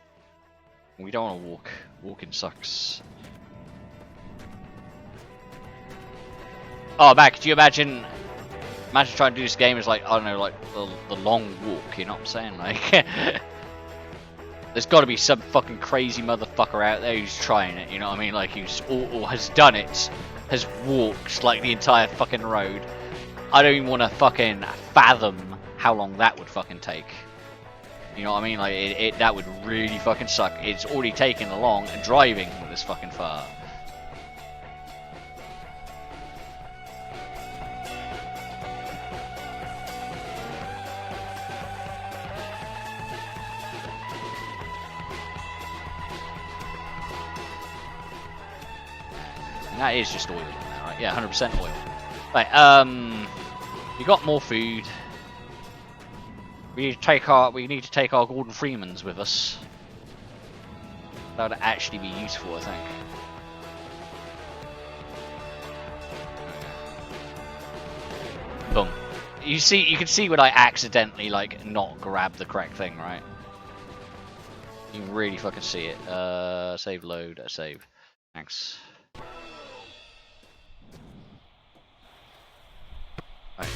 We don't want to walk. Walking sucks. Oh, man, could you imagine... Imagine trying to do this game as like, I don't know, like the long walk, you know what I'm saying? Like, there's got to be some fucking crazy motherfucker out there who's trying it, you know what I mean? Like, who's or has done it, has walked like the entire fucking road. I don't even want to fucking fathom how long that would fucking take. You know what I mean? Like, that would really fucking suck. It's already taken along driving this fucking far. And that is just oil, right? Yeah, 100% oil. Right, we got more food. We need to take our Gordon Freemans with us. That would actually be useful, I think. Boom. You can see when I accidentally like not grab the correct thing, right? You can really fucking see it. Save load, save. Thanks. Right.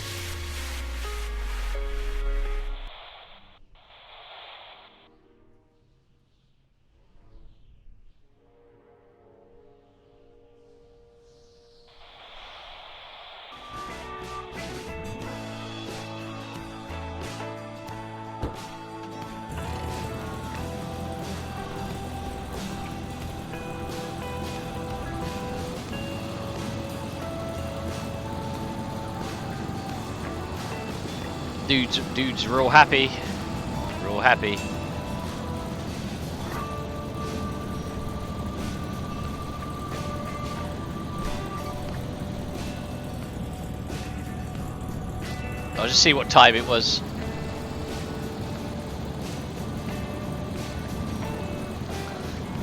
Dude's real happy. Real happy. I'll just see what time it was.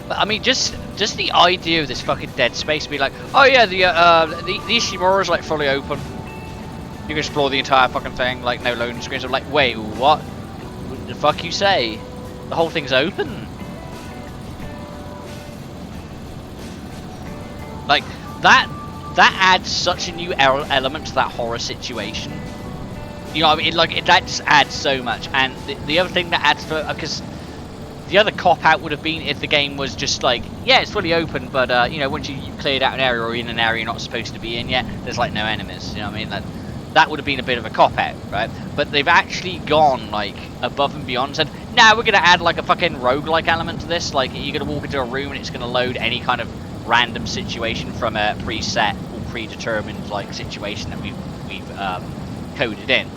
But I mean, just the idea of this fucking Dead Space be like, oh yeah, the Ishimura is like fully open. You can explore the entire fucking thing, like no loading screens. I'm like, wait, what? What the fuck you say? The whole thing's open. Like that adds such a new element to that horror situation. You know what I mean? That just adds so much. And the other thing that adds to it, because the other cop out would have been if the game was just like, yeah, it's fully open, but you know, once you cleared out an area or in an area you're not supposed to be in yet, there's like no enemies. You know what I mean? That would have been a bit of a cop-out, right? But they've actually gone, like, above and beyond, said, now we're going to add, like, a fucking roguelike element to this. Like, you're going to walk into a room and it's going to load any kind of random situation from a preset or predetermined, like, situation that we've coded in.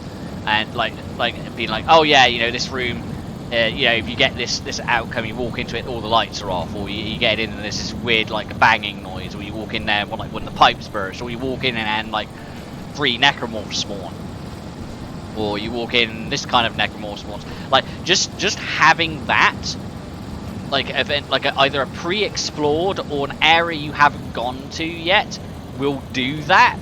And, like being like, oh, yeah, you know, this room, you know, if you get this outcome, you walk into it, all the lights are off, or you get in and there's this weird like banging noise, or you walk in there when, like when the pipes burst, or you walk in and like 3 necromorphs spawn, or you walk in this kind of necromorph spawns. Like just having that like event, like either a pre-explored or an area you haven't gone to yet, will do that.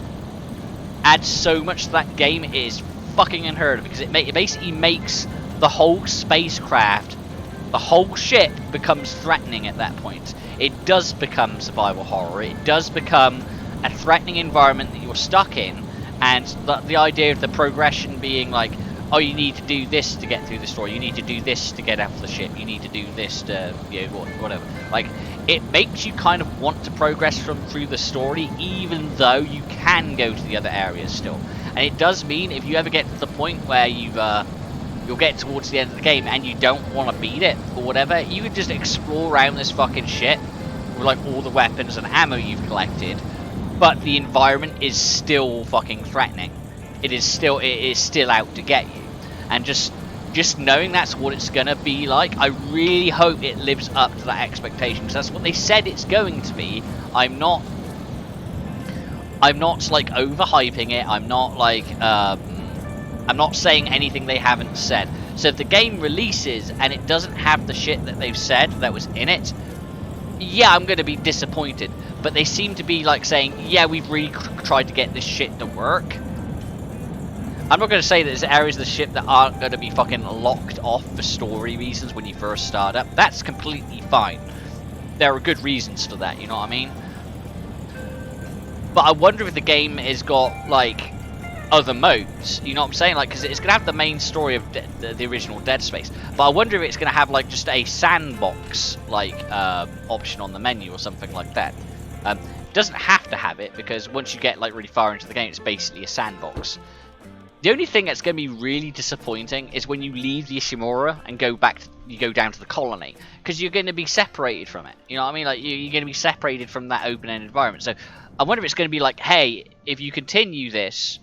Adds so much to that game. It is fucking unheard of, because it basically makes the whole spacecraft, the whole ship becomes threatening at that point. It does become survival horror. It does become a threatening environment that you're stuck in, and the idea of the progression being like, oh, you need to do this to get through the story, you need to do this to get off the ship, you need to do this to, you know, whatever. Like, it makes you kind of want to progress through the story, even though you can go to the other areas still. And it does mean if you ever get to the point where you'll get towards the end of the game and you don't want to beat it or whatever, you can just explore around this fucking shit with like all the weapons and ammo you've collected, but the environment is still fucking threatening. It is still out to get you. And just knowing that's what it's gonna be like, I really hope it lives up to that expectation, because that's what they said it's going to be. I'm not like overhyping it. I'm not like I'm not saying anything they haven't said. So if the game releases and it doesn't have the shit that they've said that was in it, yeah, I'm gonna be disappointed. But they seem to be like saying, yeah, we've really tried to get this shit to work. I'm not going to say that there's areas of the ship that aren't going to be fucking locked off for story reasons when you first start up. That's completely fine. There are good reasons for that, you know what I mean? But I wonder if the game has got, like, other modes, you know what I'm saying? Like, because it's going to have the main story of the original Dead Space. But I wonder if it's going to have, like, just a sandbox, like, option on the menu or something like that. It doesn't have to have it, because once you get, like, really far into the game, it's basically a sandbox. The only thing that's going to be really disappointing is when you leave the Ishimura and go down to the colony, because you're going to be separated from it. You know what I mean? Like, you're going to be separated from that open-end environment. So I wonder if it's going to be like, hey, if you continue this,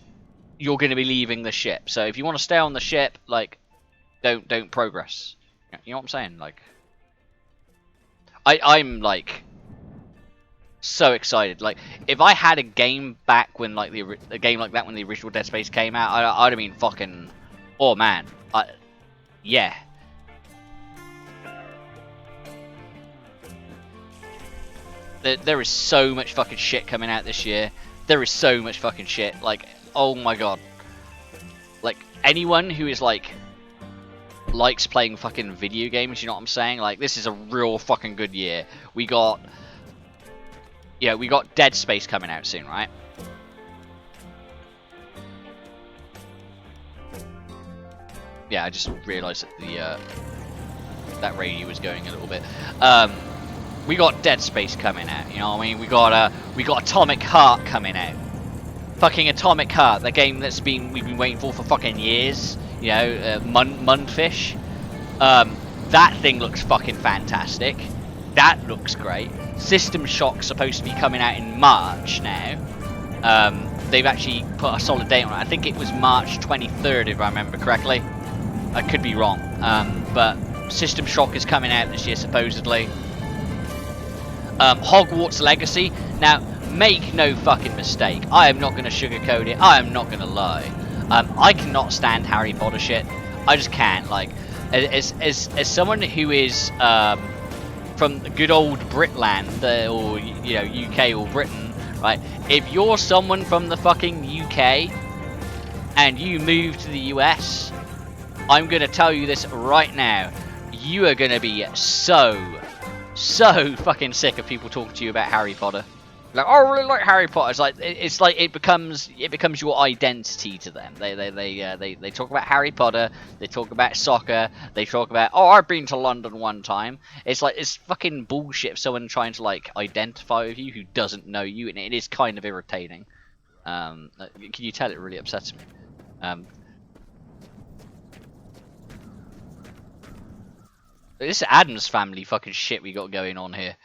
you're going to be leaving the ship. So if you want to stay on the ship, like, don't progress. You know what I'm saying? Like, I'm like so excited. Like, if I had a game back when, like, a game like that when the original Dead Space came out, I'd have been fucking, oh man, yeah. There is so much fucking shit coming out this year. There is so much fucking shit. Like, oh my god. Like, anyone who is like likes playing fucking video games, you know what I'm saying? Like, this is a real fucking good year. We got Dead Space coming out soon, right? Yeah, I just realised that that radio was going a little bit. We got Dead Space coming out, you know what I mean? We got Atomic Heart coming out. Fucking Atomic Heart, the game that's we've been waiting for fucking years. You know, Mundfish. That thing looks fucking fantastic. That looks great. System Shock's supposed to be coming out in March now. They've actually put a solid date on it. I think it was March 23rd, if I remember correctly. I could be wrong. But System Shock is coming out this year, supposedly. Hogwarts Legacy. Now, make no fucking mistake. I am not going to sugarcoat it. I am not going to lie. I cannot stand Harry Potter shit. I just can't. Like, as someone who is from good old Britland, or you know, UK or Britain, right? If you're someone from the fucking UK and you move to the US, I'm gonna tell you this right now: you are gonna be so fucking sick of people talking to you about Harry Potter. Like, oh, I really like Harry Potter. It's like it becomes your identity to them. They talk about Harry Potter. They talk about soccer. They talk about, oh, I've been to London one time. It's like, it's fucking bullshit. Someone trying to like identify with you who doesn't know you, and it is kind of irritating. Can you tell it really upsets me? This Addams Family fucking shit we got going on here.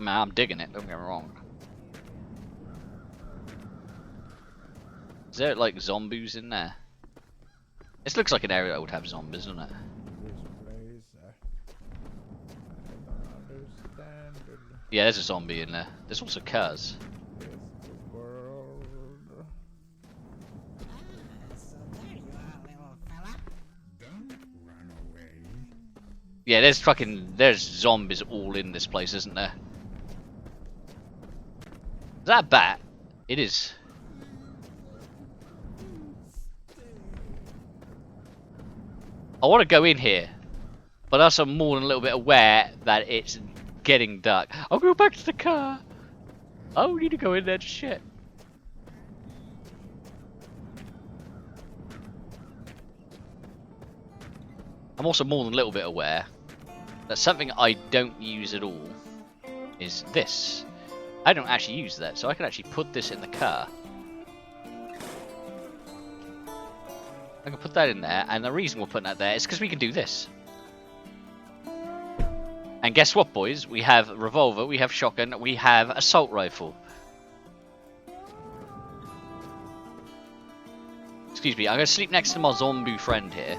Man, I'm digging it, don't get me wrong. Is there like zombies in there? This looks like an area that would have zombies, doesn't it? This place, I don't understand it. Yeah, there's a zombie in there. There's also cars. This world. So there you are, little fella. Don't run away. Yeah, there's zombies all in this place, isn't there? Is that a bat? It is. I want to go in here, but also I'm more than a little bit aware that it's getting dark. I'll go back to the car. I don't need to go in there, just shit. I'm also more than a little bit aware that something I don't use at all is this. I don't actually use that, so I can actually put this in the car. I can put that in there, and the reason we're putting that there is because we can do this. And guess what, boys? We have a revolver, we have shotgun, we have assault rifle. Excuse me, I'm going to sleep next to my zombie friend here.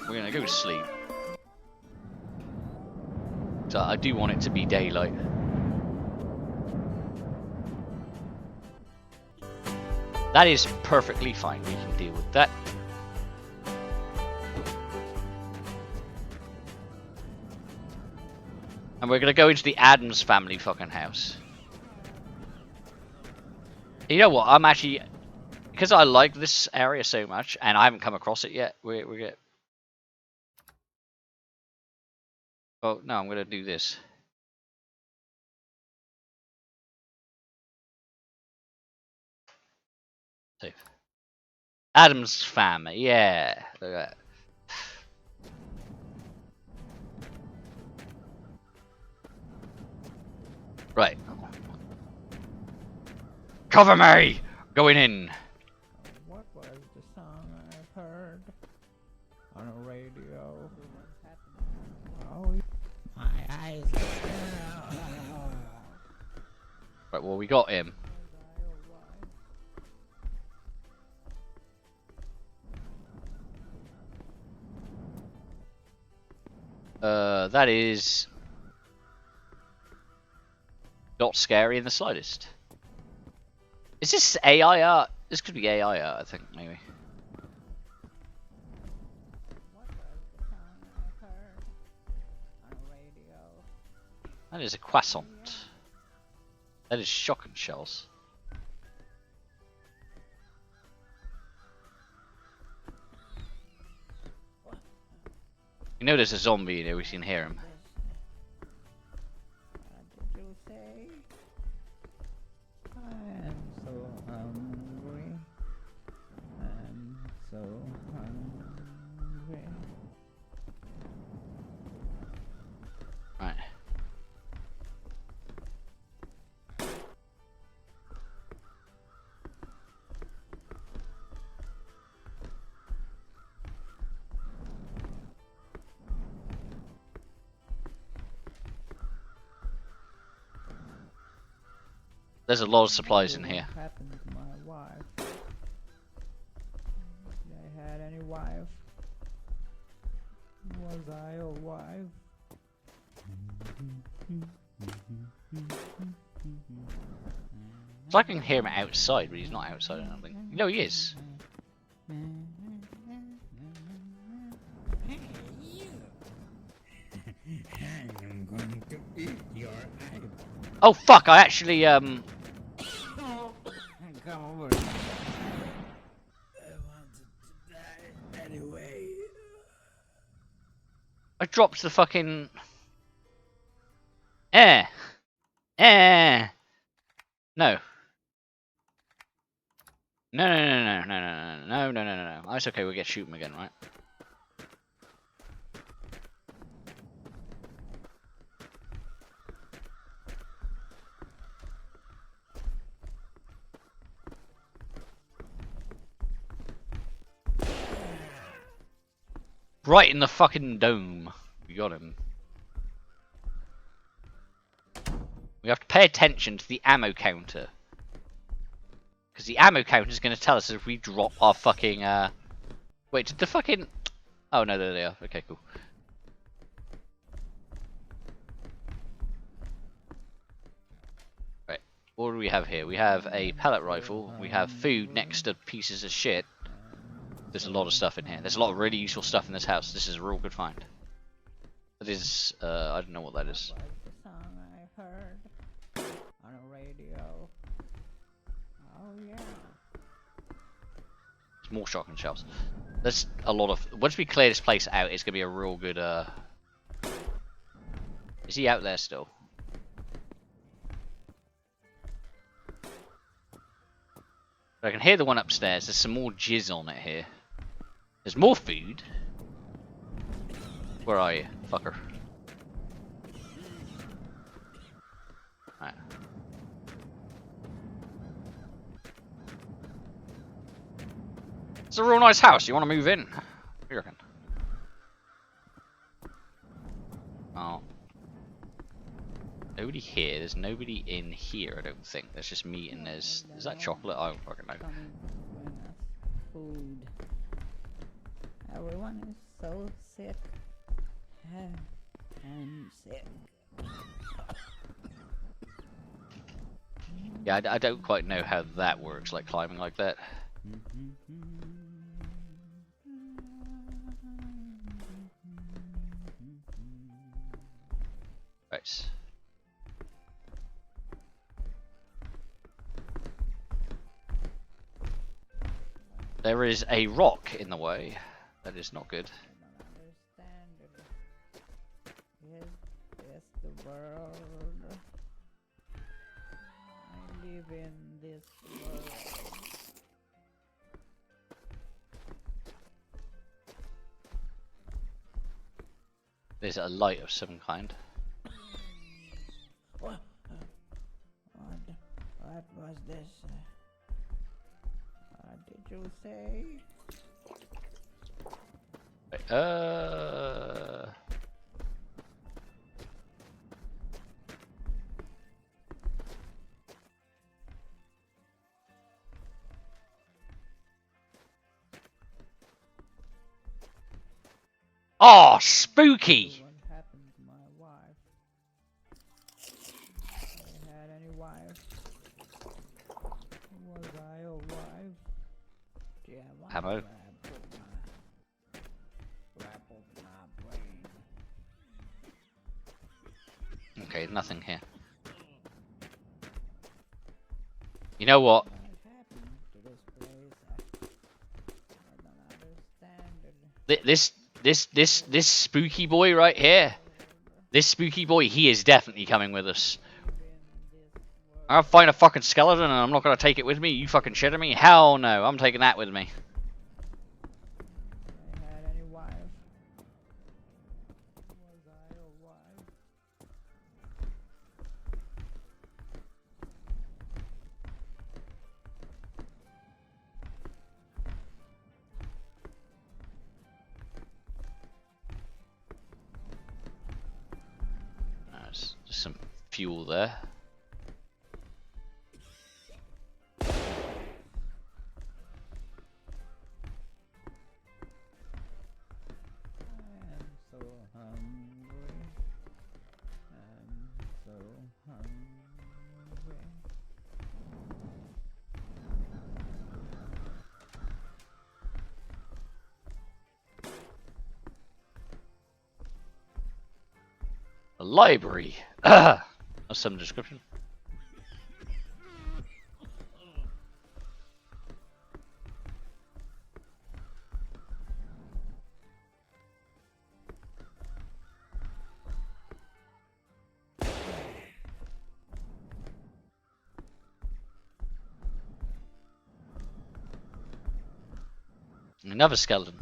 We're going to go to sleep. So I do want it to be daylight. That is perfectly fine, we can deal with that. And we're gonna go into the Addams family fucking house. You know what, I'm actually, because I like this area so much, and I haven't come across it yet, we're gonna... Oh, no, I'm gonna do this. Save. Addams family, yeah. Look at that. Right. Cover me! Going in. What was the song I heard on a radio? Oh, My eyes. Right, well, we got him. That is not scary in the slightest. Is this AI art? This could be AI art, I think, maybe. what was the song I heard on a radio? That is a croissant. That is shotgun shells. You know there's a zombie in here, we can hear him. What did you say? I am so hungry. I'm so hungry. Right. There's a lot of supplies in here. What happened to my wife? Did I had any wife? Was I a wife? So I can hear him outside, but he's not outside, I don't think. No, he is. Hey, you. I'm going to eat your eye. Oh fuck, I actually, Come over. I wanted to die anyway. I dropped the fucking... Eh. No. No, no, no, no, no, no, no, no, no, no, no, no. It's okay, we'll get shoot him again, right? Right in the fucking dome. We got him. We have to pay attention to the ammo counter. Because the ammo count is going to tell us if we drop our fucking, Wait, did the fucking... Oh, no, there they are. Okay, cool. Right, what do we have here? We have a pellet rifle. We have food next to pieces of shit. There's a lot of stuff in here. There's a lot of really useful stuff in this house. This is a real good find. That is, I don't know what that is. Like the song I heard on a radio. Oh yeah. There's more shotgun shells. There's a lot of... Once we clear this place out, it's going to be a real good, Is he out there still? I can hear the one upstairs. There's some more jizz on it here. There's more food. Where are you, fucker? Right. It's a real nice house. You want to move in? What do you reckon? Oh. Nobody here. There's nobody in here, I don't think. There's just me and there's... Is that chocolate? I don't fucking know. Coming to bring us food. Everyone is so sick. I'm sick. Yeah, I don't quite know how that works, like climbing like that. Right. There is a rock in the way. That is not good. I don't understand it. Is this the world? I live in this world. There's a light of some kind. What was this? What did you say? Right, Oh, spooky! What happened to my wife? I had any wife? Was I a wife? Yeah, my Ammo. grappled my brain. Okay, nothing here. You know what? What happened to this place? I don't understand it. This spooky boy right here. This spooky boy, he is definitely coming with us. I'll find a fucking skeleton and I'm not gonna take it with me. You fucking shitting me? Hell no, I'm taking that with me. I had any wife? Was I a wife? There's just some fuel there. I am so hungry. I'm so hungry. A library. That's some description. Another skeleton.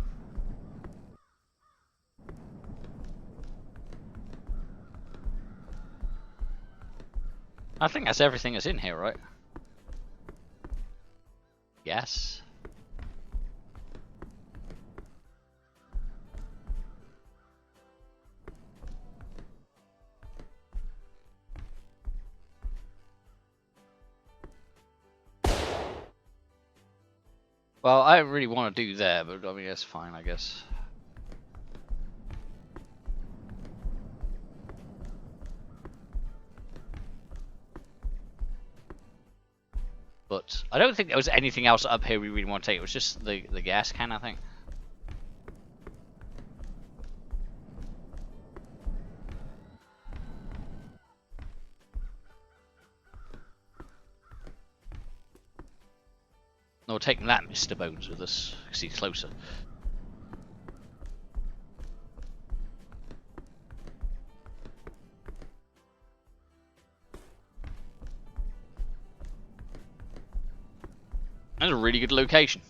I think that's everything that's in here, right? Yes. Well, I don't really want to do there, but I mean that's fine, I guess. But I don't think there was anything else up here we really want to take. It was just the gas can, I think. No, we're taking that Mr. Bones with us, because he's closer. That's a really good location.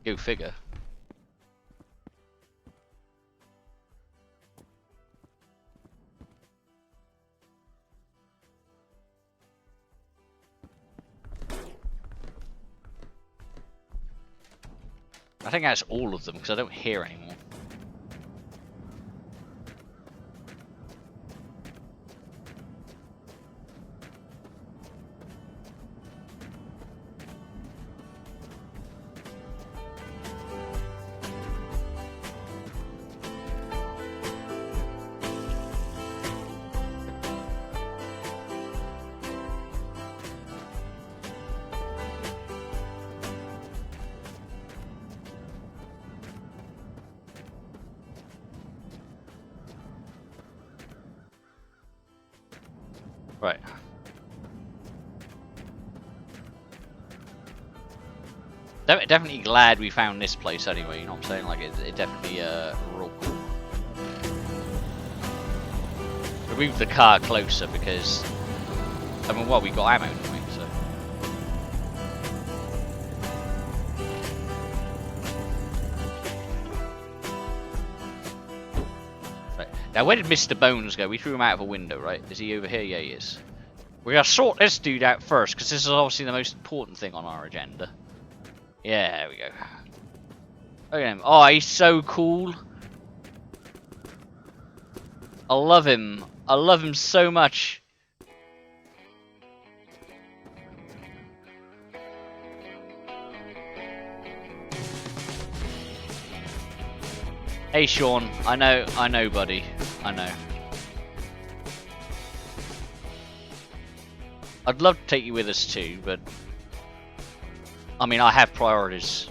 Go figure. I think that's all of them, because I don't hear anymore. Right. Definitely glad we found this place anyway, you know what I'm saying? Like, it definitely, real cool. We moved the car closer because, I mean, well, we got ammo, didn't we? So. Right. Now, where did Mr. Bones go? We threw him out of a window, right? Is he over here? Yeah, he is. We gotta sort this dude out first, because this is obviously the most important thing on our agenda. Yeah, there we go. Look at him. Oh, he's so cool. I love him. I love him so much. Hey, Sean. I know, buddy. I know. I'd love to take you with us too, but I mean, I have priorities.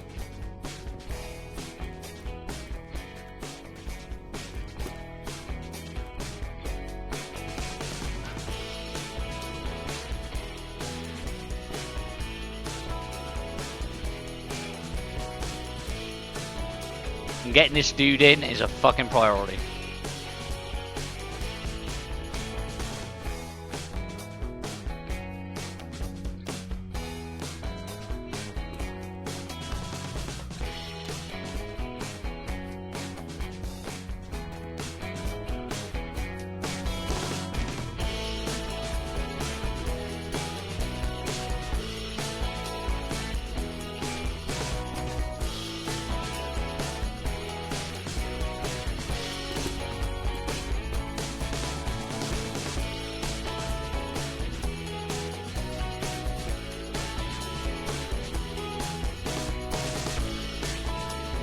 And getting this dude in is a fucking priority.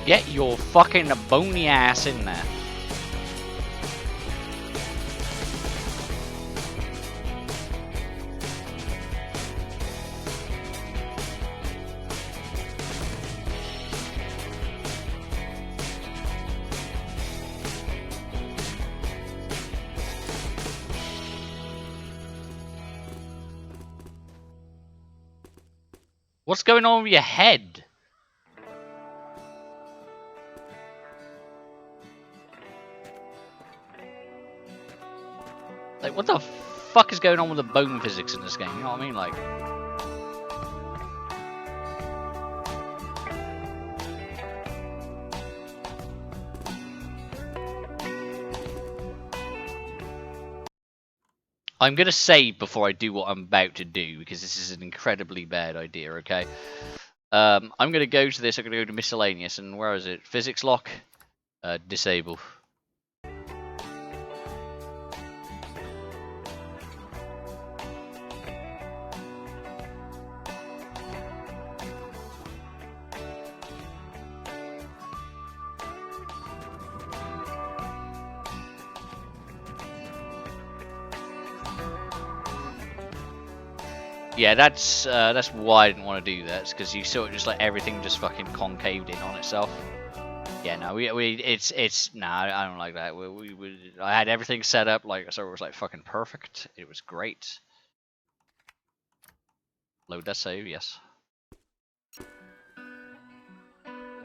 Get your fucking bony ass in there. What's going on with your head? Like, what the fuck is going on with the bone physics in this game? You know what I mean? Like, I'm gonna save before I do what I'm about to do, because this is an incredibly bad idea, okay? I'm gonna go to this, I'm gonna go to miscellaneous, and where is it? Physics lock? Disable. Yeah, that's why I didn't want to do that, because you saw it just like everything just fucking concaved in on itself. Yeah, no, it's nah, I don't like that. I had everything set up like so it was like fucking perfect. It was great. Load that save, yes.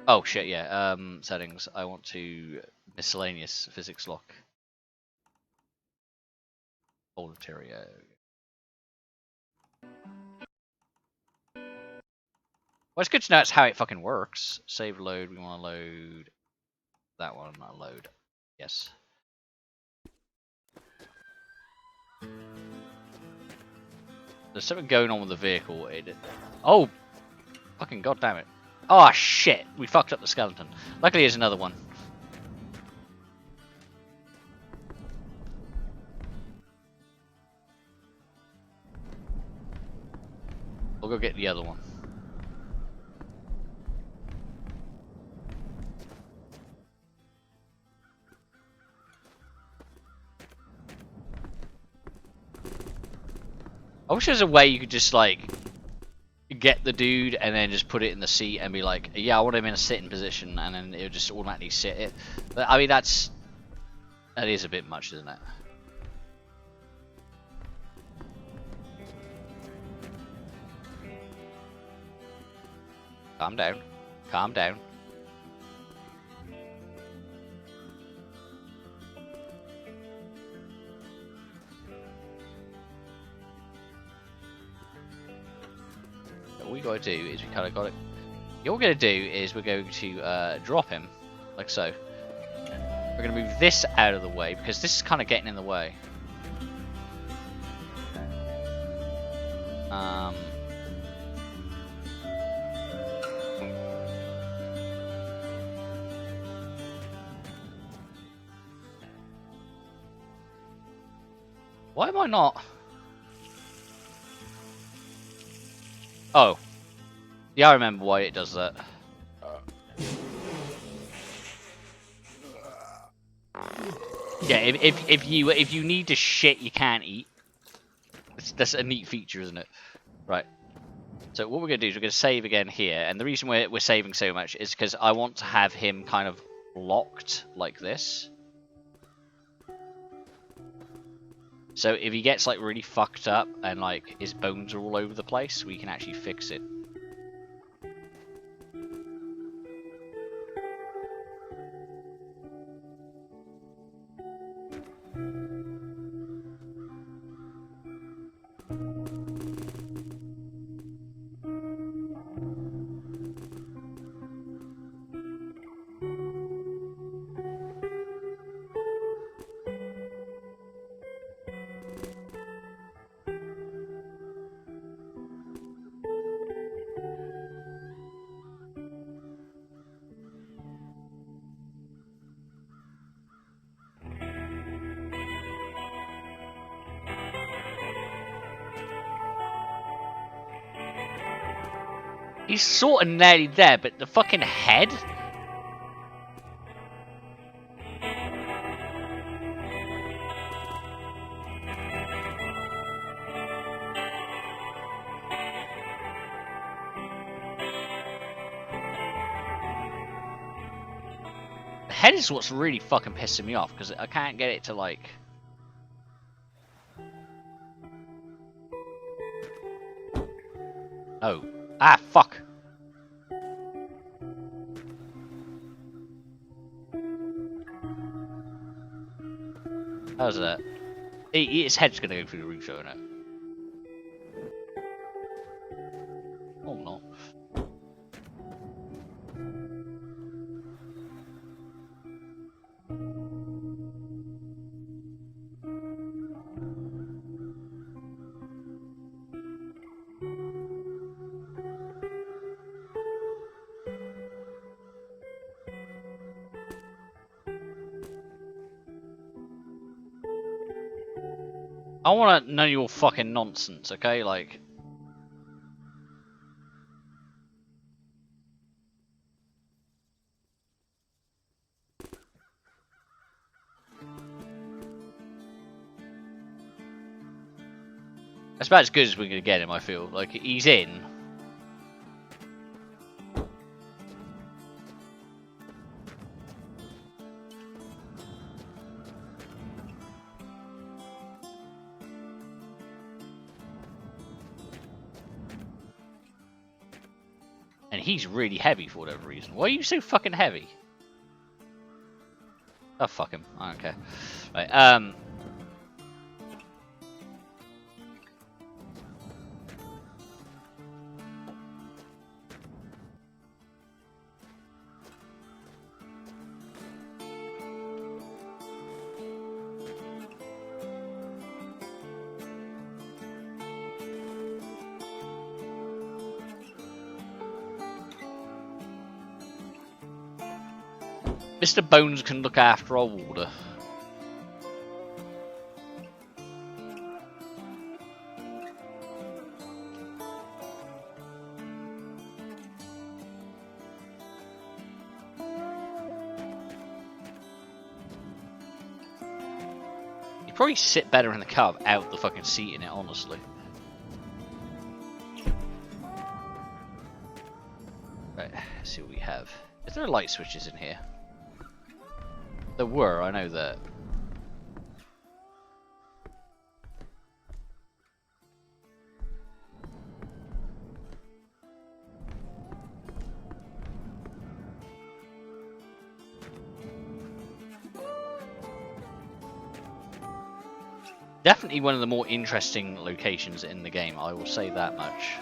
Oh shit, yeah. Settings. I want to miscellaneous physics lock. Auditorio. Well, it's good to know it's how it fucking works. Save load. We want to load that one. Not load. Yes. There's something going on with the vehicle. Oh, fucking goddamn it! Oh shit! We fucked up the skeleton. Luckily, there's another one. We'll go get the other one. I wish there's a way you could just like get the dude and then just put it in the seat and be like, yeah, I want him in a sitting position, and then it would just automatically sit it. But I mean, that is a bit much, isn't it? Calm down. Calm down. What we gotta do is we kind of got it. What we're gonna do is we're going to drop him, like so. We're gonna move this out of the way because this is kind of getting in the way. Why am I not? Oh. Yeah, I remember why it does that. Yeah, if you need to shit, you can't eat. That's a neat feature, isn't it? Right. So what we're gonna do is we're gonna save again here, and the reason we're saving so much is because I want to have him kind of locked like this. So if he gets like really fucked up and like his bones are all over the place, we can actually fix it. He's sort of nearly there, but the fucking head? The head is what's really fucking pissing me off, because I can't get it to like... Oh. Ah, fuck. How's that? His head's gonna go through the roof, isn't it? Oh, no. I want to know your fucking nonsense, okay? Like... That's about as good as we're gonna get him. I feel like he's in. And he's really heavy for whatever reason. Why are you so fucking heavy? Oh, fuck him. I don't care. Right, Mr. Bones can look after our water. You'd probably sit better in the car without the fucking seat in it, honestly. Right, let's see what we have. Is there light switches in here? There were, I know that. Definitely one of the more interesting locations in the game, I will say that much.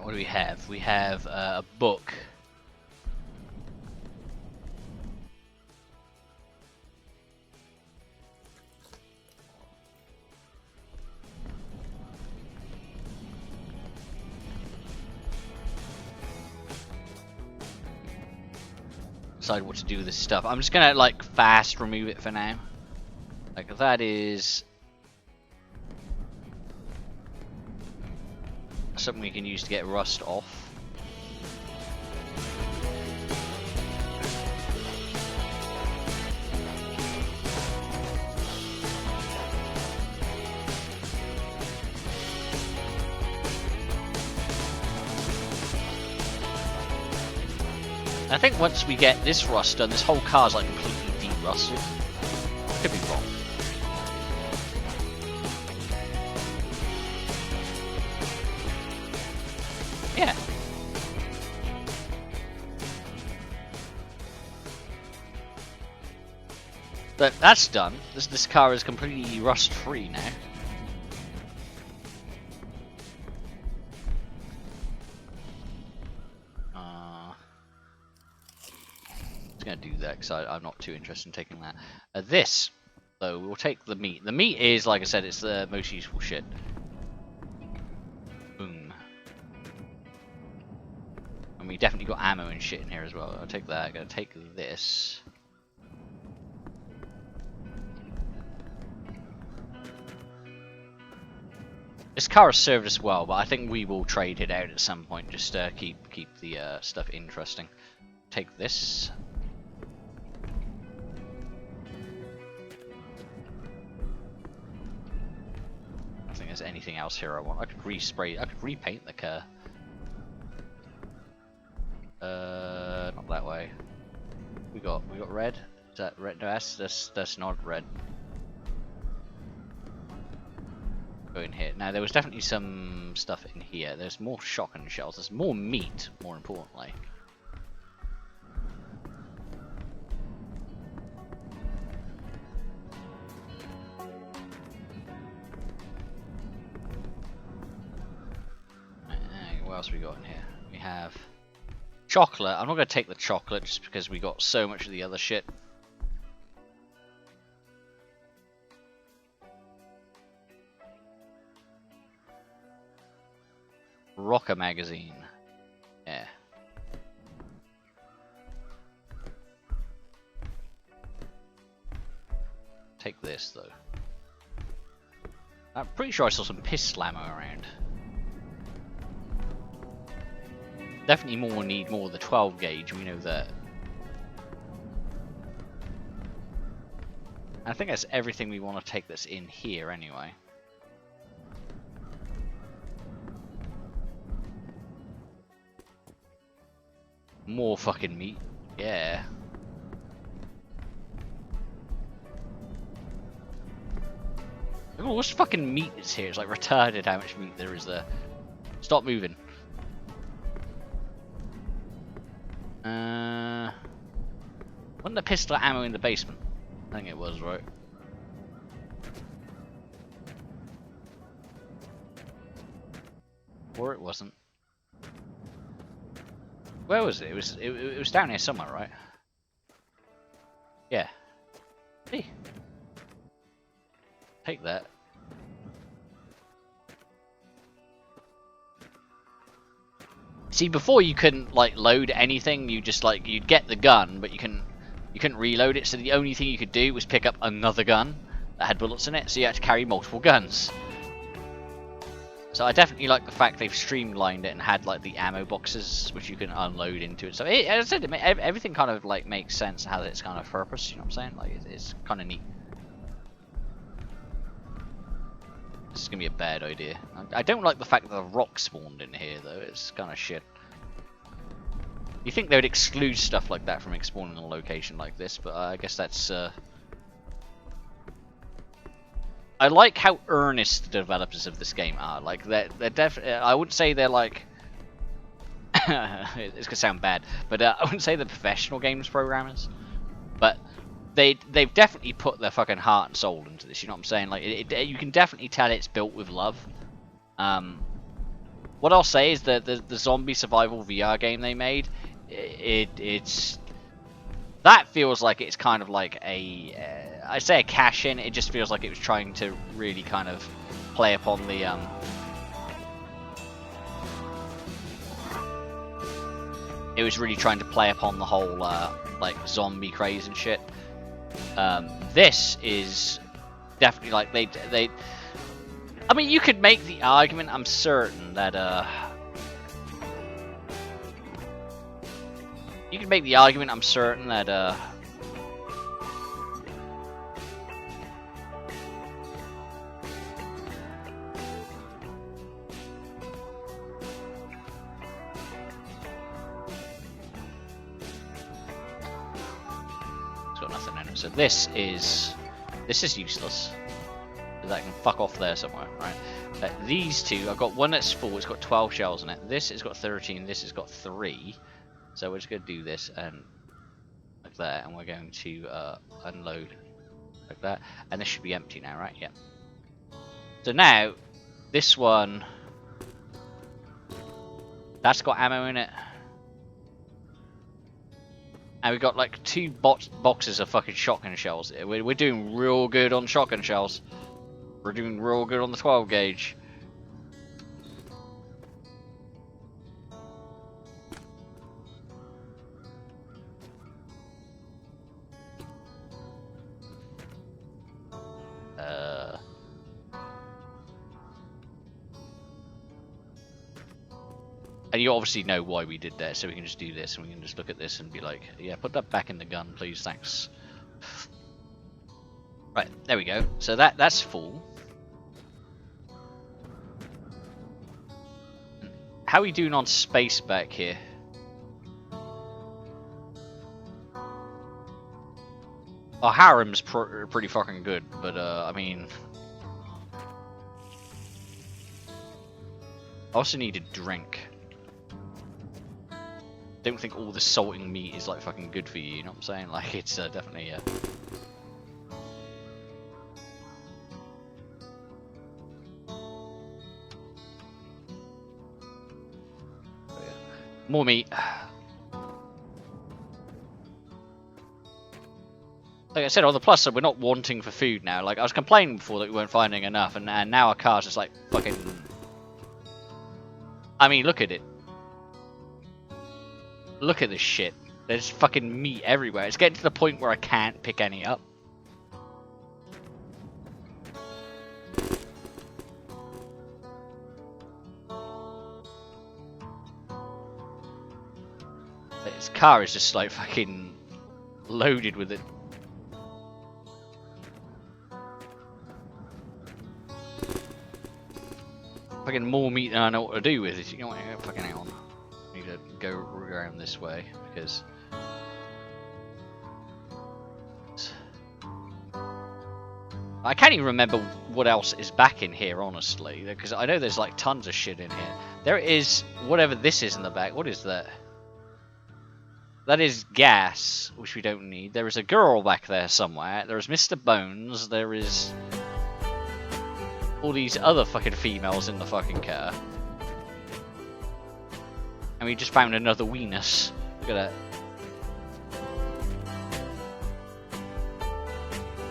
What do we have? We have a book. Decide what to do with this stuff. I'm just gonna like fast remove it for now. Like that is something we can use to get rust off. I think once we get this rust done, this whole car's like completely de-rusted. Could be wrong. Yeah. But that's done. This car is completely rust free now. Gonna do that because I'm not too interested in taking that. This, though, we'll take the meat. The meat is, like I said, it's the most useful shit. Boom. And we definitely got ammo and shit in here as well. I'll take that. I'm gonna take this. This car has served us well, but I think we will trade it out at some point just to keep the stuff interesting. Take this. I don't think there's anything else here I want. I could respray. I could repaint the car. Not that way. We got red. Is that red? No, that's not red. Go in here. Now there was definitely some stuff in here. There's more shotgun shells. There's more meat, more importantly. What else we got in here? We have chocolate. I'm not going to take the chocolate just because we got so much of the other shit. Rocker magazine. this though. I'm pretty sure I saw some pistol ammo around. Definitely need more of the 12 gauge, we know that. I think that's everything we want to take that's in here anyway. More fucking meat. Yeah. Look at all this fucking meat that's here. It's like retarded how much meat there is there. Stop moving. Wasn't the pistol ammo in the basement? I think it was, right? Or it wasn't. Where was it? It was down here somewhere, right? Yeah. Hey. Take that. See, before you couldn't like load anything. You just like you'd get the gun, but you couldn't reload it. So the only thing you could do was pick up another gun that had bullets in it. So you had to carry multiple guns. So I definitely like the fact they've streamlined it and had like the ammo boxes which you can unload into it. So as I said, everything kind of like makes sense how it's kind of purpose. You know what I'm saying? Like it's kind of neat. This is gonna be a bad idea. I don't like the fact that the rock spawned in here though. It's kind of shit. You think they would exclude stuff like that from spawning in a location like this, but I guess that's. I like how earnest the developers of this game are. Like they're definitely. I wouldn't say they're like. It's gonna sound bad, but I wouldn't say they're professional games programmers. But they've definitely put their fucking heart and soul into this. You know what I'm saying? Like you can definitely tell it's built with love. What I'll say is that the zombie survival VR game they made, it's that feels like it's kind of like a I say a cash in. It just feels like it was trying to really kind of play upon the it was really trying to play upon the whole like zombie craze and shit. This is definitely like they I mean, you could make the argument, I'm certain, that you could make the argument, I'm certain, that it's got nothing in it. So this is useless. That can fuck off there somewhere, right? These two, I've got one that's full, it's got 12 shells in it. This has got 13, this has got 3. So we're just going to do this and like that, and we're going to unload like that. And this should be empty now, right? Yeah. So now, this one, that's got ammo in it. And we've got like 2 boxes of fucking shotgun shells. We're doing real good on shotgun shells. We're doing real good on the 12 gauge. And you obviously know why we did that, so we can just do this and we can just look at this and be like, yeah, put that back in the gun, please, thanks. Right, there we go. So that's full. How are we doing on space back here? Our harem's pretty fucking good, but I mean, I also need a drink. Don't think all the salting meat is like fucking good for you. You know what I'm saying? Like it's definitely. More meat. Like I said, on the plus side, we're not wanting for food now. Like I was complaining before that we weren't finding enough, and now our car's just like fucking. I mean, look at it. Look at this shit. There's fucking meat everywhere. It's getting to the point where I can't pick any up. His car is just like fucking loaded with it. Fucking more meat than I know what to do with it. You know what? Fucking hang on. I need to go around this way because. I can't even remember what else is back in here, honestly, because I know there's like tons of shit in here. There is whatever this is in the back. What is that? That is gas, which we don't need. There is a girl back there somewhere. There is Mr. Bones. There is all these other fucking females in the fucking car. And we just found another weenus. Look at that.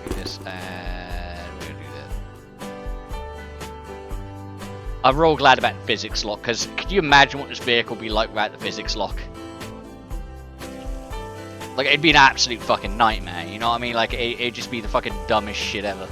Do this, and we're gonna do that. I'm real glad about the physics lock, because could you imagine what this vehicle would be like without the physics lock? Like, it'd be an absolute fucking nightmare, you know what I mean? Like, it'd just be the fucking dumbest shit ever.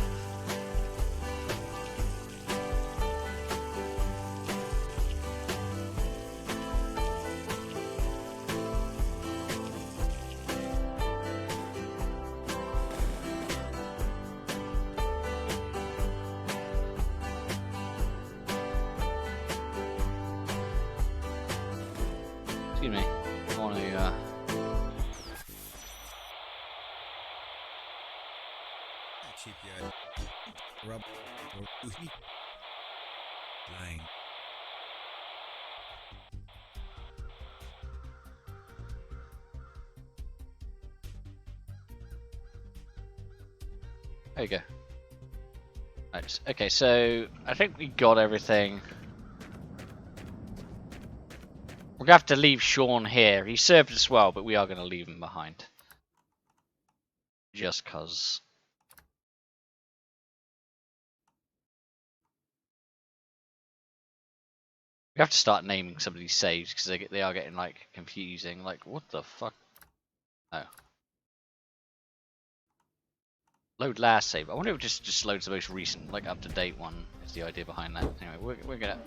Excuse me. I want to, Cheap guy. Rub. Lying. There you go. Right, okay, so I think we got everything. We're gonna have to leave Sean here. He served us well, but we are gonna leave him behind. Just cause. We have to start naming some of these saves because they are getting like confusing. Like, what the fuck? Oh. Load last save. I wonder if it just loads the most recent, like up to date one. Is the idea behind that? Anyway, we're gonna.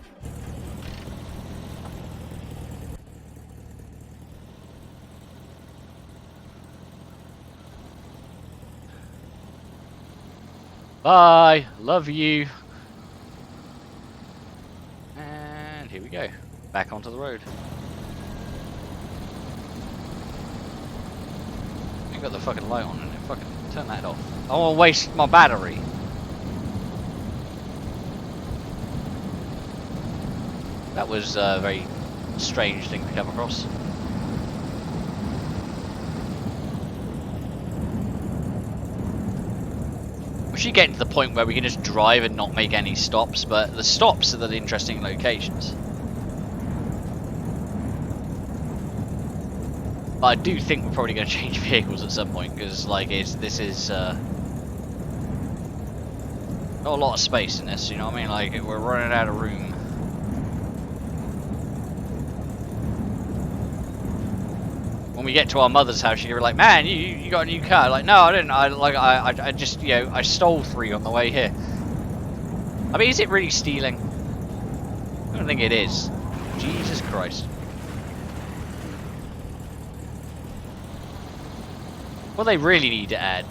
Bye. Love you. And here we go. Back onto the road. Ain't got the fucking light on in it. Fucking turn that off. I don't want to waste my battery. That was a very strange thing to come across. We should get to the point where we can just drive and not make any stops, but the stops are the interesting locations. But I do think we're probably going to change vehicles at some point, because like this is not a lot of space in this, you know what I mean? Like, we're running out of room. When we get to our mother's house, you're like, man, you got a new car. Like, no, I didn't. I just, you know, I stole 3 on the way here. I mean, is it really stealing? I don't think it is. Jesus Christ. What they really need to add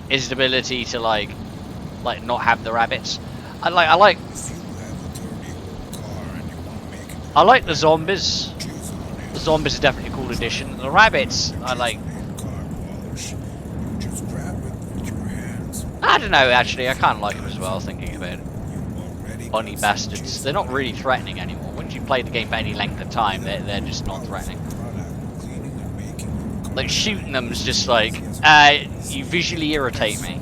is the ability to like not have the rabbits. I like the zombies. The zombies are definitely a cool addition. The rabbits, I like. I don't know, actually, I kind of like them as well, thinking about it. Bunny bastards. They're not really threatening anymore. Once you play the game for any length of time, they're just not threatening. Like, shooting them is just like, you visually irritate me.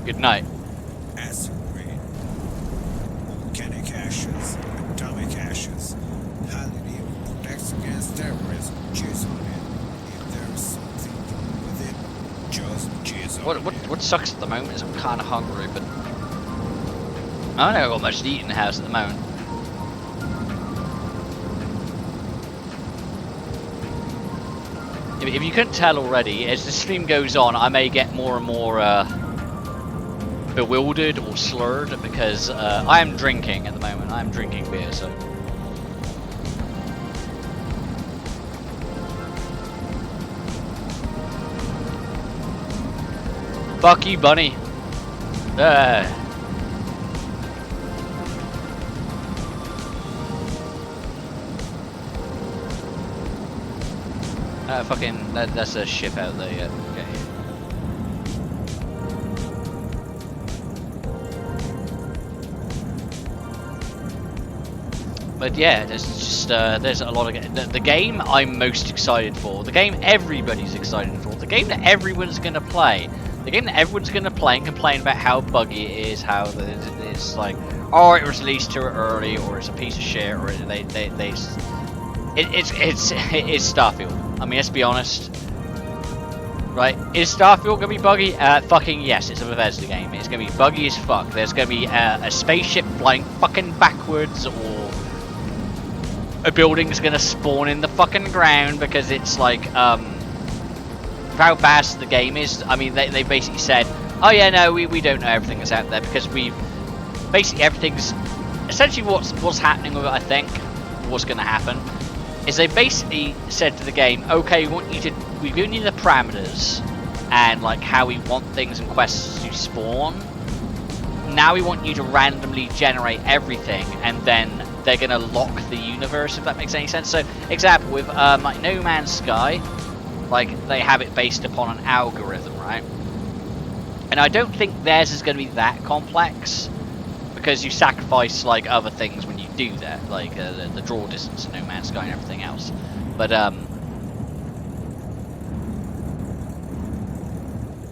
Good night. Volcanic ashes, atomic ashes. Holiday protects against terrorism. Jizz on it. If there is something wrong with it, just jizz on it. What sucks at the moment is I'm kind of hungry, but I don't think I've got much to eat in the house at the moment. If you couldn't tell already, as the stream goes on, I may get more and more bewildered or slurred because I am drinking at the moment. I am drinking beer, so Fuck you, bunny. Fucking, that's a ship out there, yeah. Okay. But yeah, there's just, there's a lot of... The game I'm most excited for, the game everybody's excited for, the game that everyone's going to play, the game that everyone's going to play and complain about how buggy it is, how it's like, oh, it was released too early, or it's a piece of shit, or it's Starfield. I mean, let's be honest. Right, is Starfield gonna be buggy? Fucking yes, it's a Bethesda game. It's gonna be buggy as fuck. There's gonna be a spaceship flying fucking backwards, or a building's gonna spawn in the fucking ground because it's like, how fast the game is. I mean, they basically said, oh yeah, no, we don't know everything that's out there because basically everything's, essentially what's happening with it, I think, what's gonna happen, is they basically said to the game, okay, we've given you the parameters and like how we want things and quests to spawn. Now we want you to randomly generate everything, and then they're gonna lock the universe, if that makes any sense. So, example with like No Man's Sky, like they have it based upon an algorithm, right? And I don't think theirs is gonna be that complex, because you sacrifice like other things when you do that, like the draw distance in No Man's Sky and everything else. But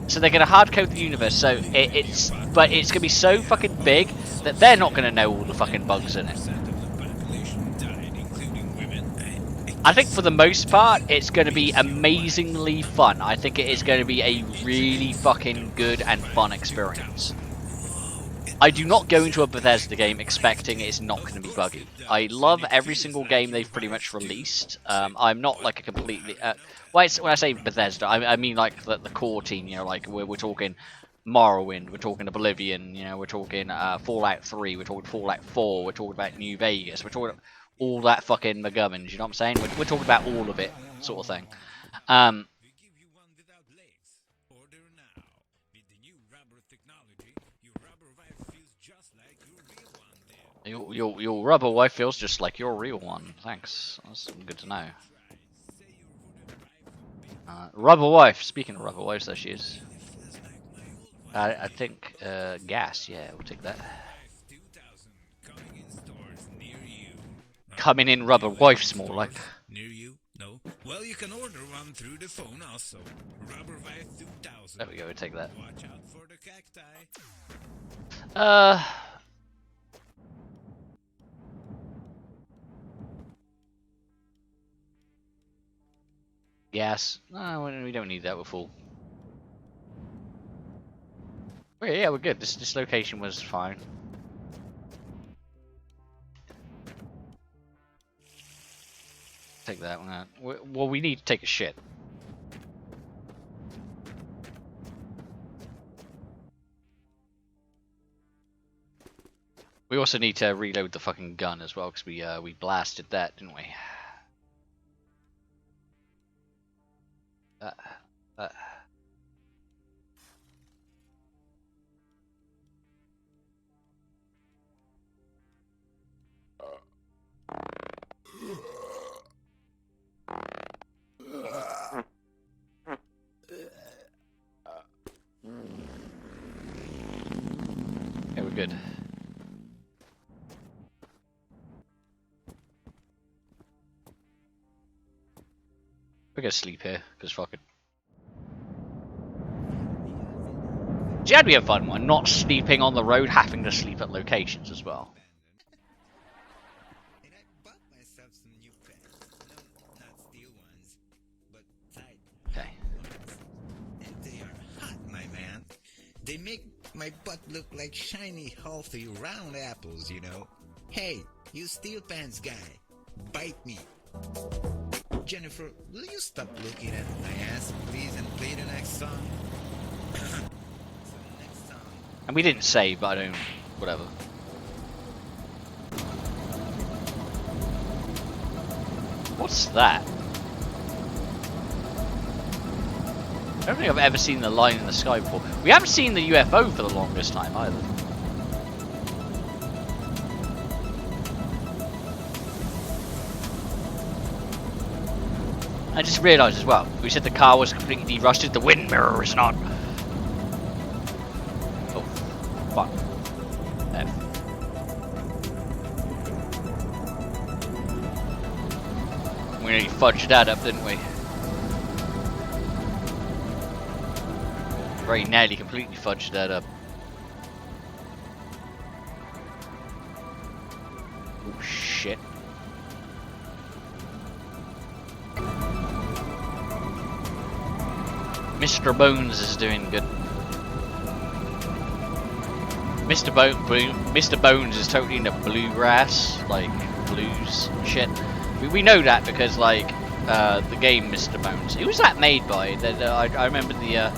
so they're gonna hard code the universe, so it's gonna be so fucking big that they're not gonna know all the fucking bugs in it. I think for the most part, it's going to be amazingly fun. I think it is going to be a really fucking good and fun experience. I do not go into a Bethesda game expecting it's not going to be buggy. I love every single game they've pretty much released. I'm not like a completely... when I say Bethesda, I mean like the core team, you know, like we're talking Morrowind, we're talking Oblivion, you know, we're talking Fallout 3, we're talking Fallout 4, we're talking about New Vegas, we're talking all that fucking McGubbins, you know what I'm saying? We're talking about all of it, sort of thing. Your rubber wife feels just like your real one. Thanks. That's good to know. Rubber wife. Speaking of rubber wives, there she is. I think gas. Yeah, we'll take that. Coming in rubber wife's more like. Near you? No. Well, you can order one through the phone also. Rubber Wife 2000. There we go. We'll take that. Watch out for the cacti. Gas. No, we don't need that. We're full. Oh, yeah, we're good. This location was fine. Take that one out. Well, we need to take a shit. We also need to reload the fucking gun as well, because we blasted that, didn't we? Okay, we're good. We're gonna sleep here, because fuck it. See, that'd be a fun one, not sleeping on the road, having to sleep at locations as well. And I bought myself some new pants. No, not steel ones, but tight Okay. ones. And they are hot, my man. They make my butt look like shiny, healthy, round apples, you know. Hey, you steel pants guy, bite me. Jennifer, will you stop looking at my ass, please, and play the next song? Next song. And we didn't save, but I don't... whatever. What's that? I don't think I've ever seen the line in the sky before. We haven't seen the UFO for the longest time either. I just realised as well, we said the car was completely rusted, the wind mirror is not. Oh, fuck. F. We nearly fudged that up, didn't we? Very nearly completely fudged that up. Oh shit. Mr. Bones is doing good. Mr. Bones is totally into bluegrass, like blues shit. We know that because like the game Mr. Bones. Who was that made by? I remember the.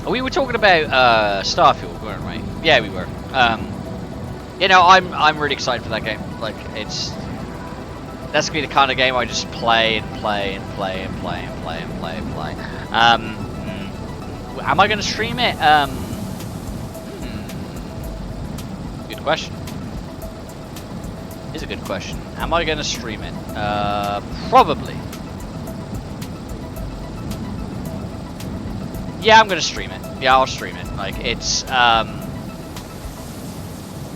We were talking about Starfield, weren't we? Yeah, we were. You know, I'm really excited for that game. Like that's gonna be the kind of game I just play and play and play and play and play and play and play. Am I gonna stream it? Good question. Is a good question. Am I gonna stream it? Probably. Yeah, I'm gonna stream it. Yeah, I'll stream it. Like it's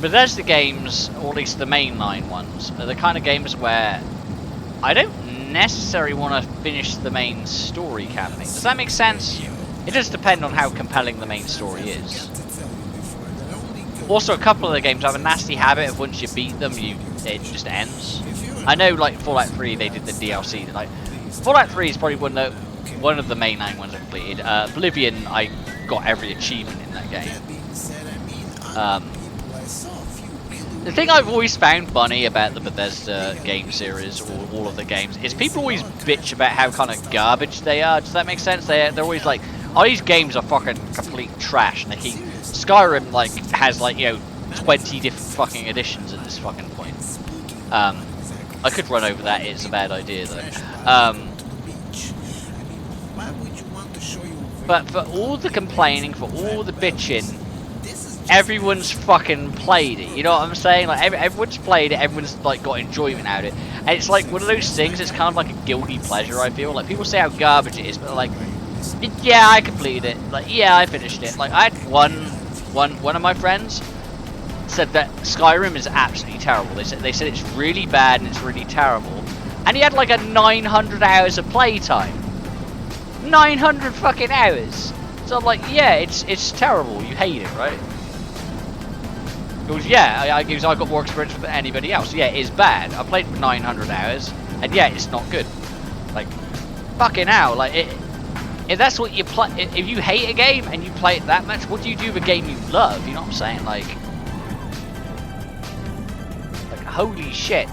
Bethesda games, or at least the mainline ones, are the kind of games where I don't necessarily want to finish the main story campaign. Does that make sense? It does depend on how compelling the main story is. Also, a couple of the games have a nasty habit of once you beat them, it just ends. I know, like Fallout 3, they did the DLC. Like Fallout 3 is probably one of the mainline ones I completed. Oblivion, I got every achievement in that game. The thing I've always found funny about the Bethesda game series, or all of the games, is people always bitch about how kind of garbage they are. Does that make sense? They're always like, oh, these games are fucking complete trash, and they keep... Skyrim, like, has, like, you know, 20 different fucking editions at this fucking point. I could run over that, it's a bad idea, though. But for all the complaining, for all the bitching, everyone's fucking played it, you know what I'm saying? Like everyone's played it, everyone's like got enjoyment out of it, and it's like one of those things. It's kind of like a guilty pleasure. I feel like people say how garbage it is, but like, yeah, I completed it. Like, yeah, I finished it. Like, I had one of my friends said that Skyrim is absolutely terrible. They said it's really bad and it's really terrible, and he had like a 900 hours of playtime. 900 fucking hours. So I'm like, yeah, it's terrible. You hate it, right? He goes, yeah, I got more experience than anybody else. Yeah, it is bad. I played for 900 hours, and yeah, it's not good. Like, fucking hell. Like, if that's what you play, if you hate a game and you play it that much, what do you do with a game you love? You know what I'm saying? Like holy shit.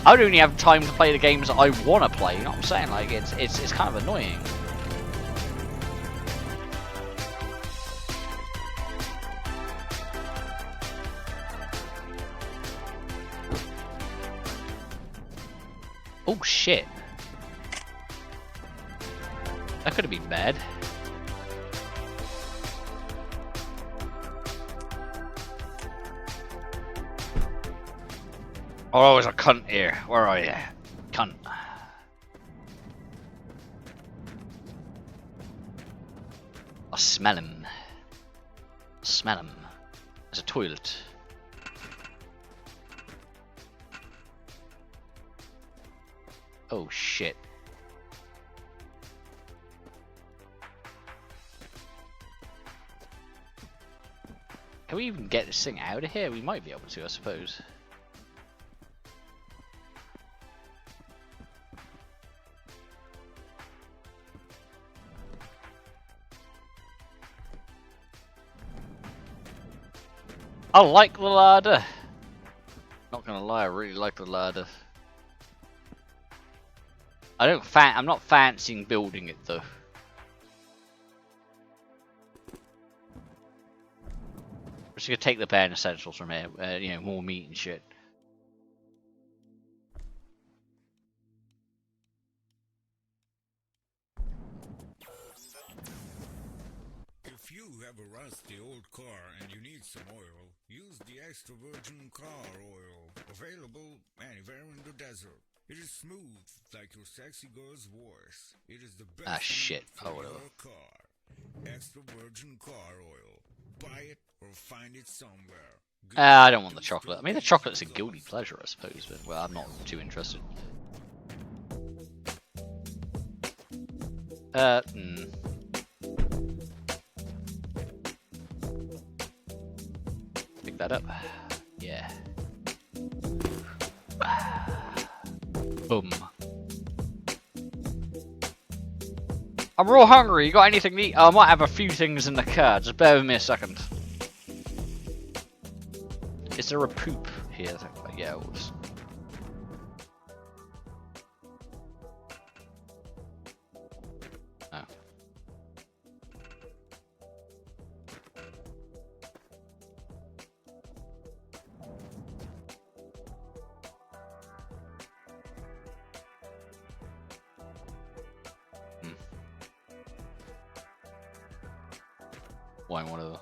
I don't even have time to play the games that I want to play. You know what I'm saying? Like, it's kind of annoying. Oh shit. That could have been bad. Oh, there's a cunt here. Where are you? Cunt. I smell him. Smell him. There's a toilet. Oh shit. Can we even get this thing out of here? We might be able to, I suppose. I like the ladder. Not gonna lie, I really like the ladder. I'm not fancying building it though. We're just gonna take the bare essentials from here. You know, more meat and shit. have a rusty old car and you need some oil, use the extra virgin car oil, available anywhere in the desert. It is smooth, like your sexy girl's voice. It is the best Ah, shit. for Oh, whatever. your car. Extra virgin car oil. Buy it or find it somewhere. I don't want the chocolate. I mean, the chocolate's a guilty pleasure, I suppose, but, well, I'm not too interested. Pick that up. Yeah. Boom. I'm real hungry. You got anything to eat? I might have a few things in the car. Just bear with me a second. Is there a poop here? Yeah, it was. Oh. Why one of the...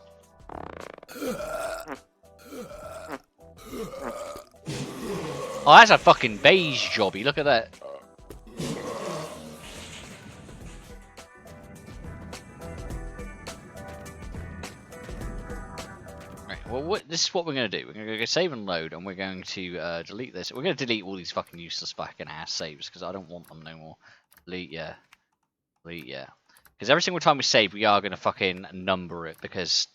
Oh, that's a fucking beige jobby. Look at that. Right. Well, this is what we're going to do. We're going to go save and load, and we're going to delete this. We're going to delete all these fucking useless fucking ass saves because I don't want them no more. Delete, yeah. Delete, yeah. Because every single time we save, we are going to fucking number it because.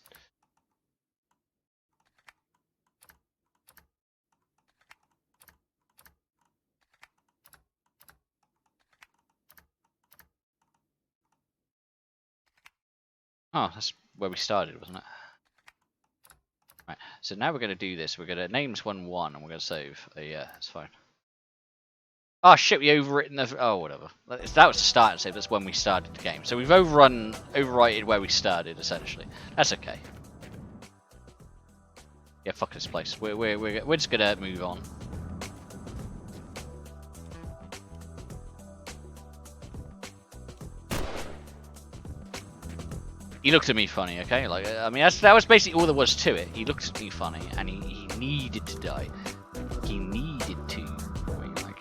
Oh, that's where we started, wasn't it? Right, so now we're going to do this. We're going to name this one 1, and we're going to save. Yeah, it's fine. Oh shit, we overwritten the... Oh, whatever. That was the starting save. That's when we started the game. So we've overwrited where we started, essentially. That's okay. Yeah, fuck this place. We're just going to move on. He looked at me funny, okay? Like, I mean, that was basically all there was to it. He looked at me funny, and he needed to die. He needed to. I mean, like...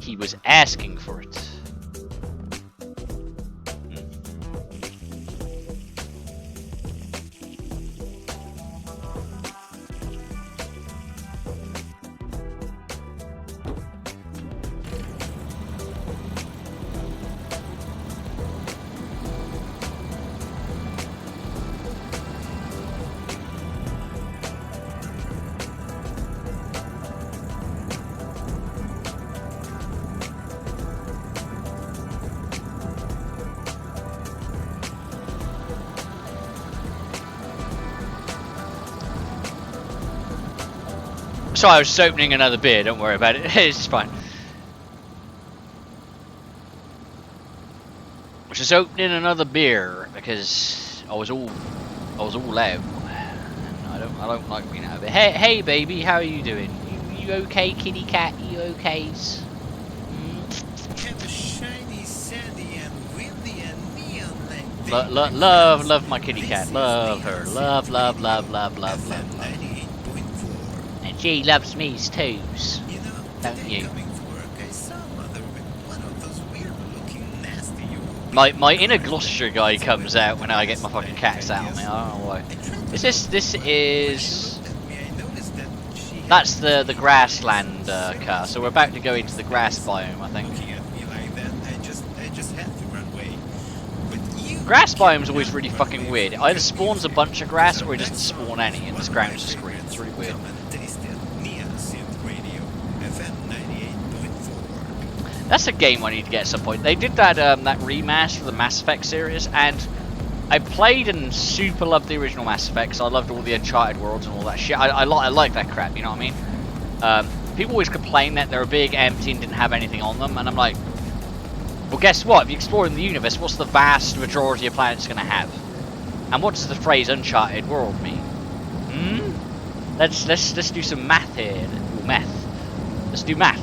He was asking for it. Sorry, I was just opening another beer, don't worry about it, it's fine. I was just opening another beer because I was all out. And I don't like being out of it. Hey baby, how are you doing? You okay, kitty cat? You okays? Have a shiny, sandy, and windy and neon like Love my kitty cat. Love her. Love. And she loves me too. You know, Don't you? coming to work, I saw Mother with one of those weird-looking, nasty old... My inner Gloucestershire guy comes out when I get my fucking cats out on me. I don't know why. This is. That's the grassland car. So we're about to go into the grass biome, I think. Looking at me like that, I just had to run away. But you... Grass biome's always really fucking weird. It either spawns a bunch of grass or it doesn't spawn any, and this ground's just green. It's really weird. That's a game I need to get at some point. They did that that remaster of the Mass Effect series, and I played and super loved the original Mass Effect. So I loved all the Uncharted worlds and all that shit. I like that crap, you know what I mean? People always complain that they're big, empty, and didn't have anything on them, and I'm like, well, guess what? If you're exploring the universe, what's the vast majority of planets going to have? And what does the phrase Uncharted world mean? Let's do some math here. Ooh, math. Let's do math.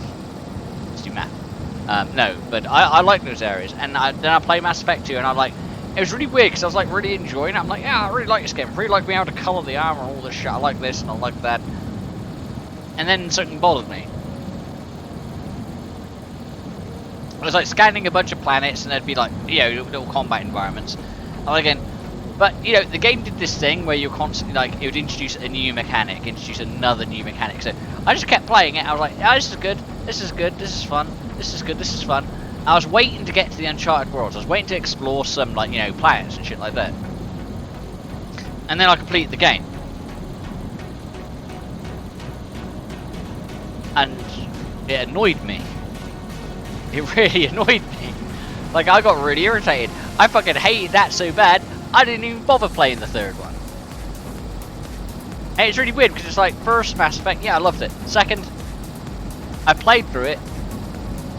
let's do math. No, but I like those areas, and then I play Mass Effect 2, and I like. It was really weird because I was like really enjoying it. I'm like, yeah, I really like this game. I really like being able to colour the armor and all this shit. I like this and I like that. And then something bothered me. I was like scanning a bunch of planets, and there'd be like, you know, little combat environments. And again, but you know, the game did this thing where you're constantly like, it would introduce a new mechanic, introduce another new mechanic. So I just kept playing it. I was like, yeah, this is good. This is good. This is fun. This is good. This is fun. I was waiting to get to the Uncharted worlds. I was waiting to explore some, like, you know, planets and shit like that. And then I completed the game. And it annoyed me. It really annoyed me. Like, I got really irritated. I fucking hated that so bad, I didn't even bother playing the third one. And it's really weird, because it's like, first Mass Effect, yeah, I loved it. Second, I played through it,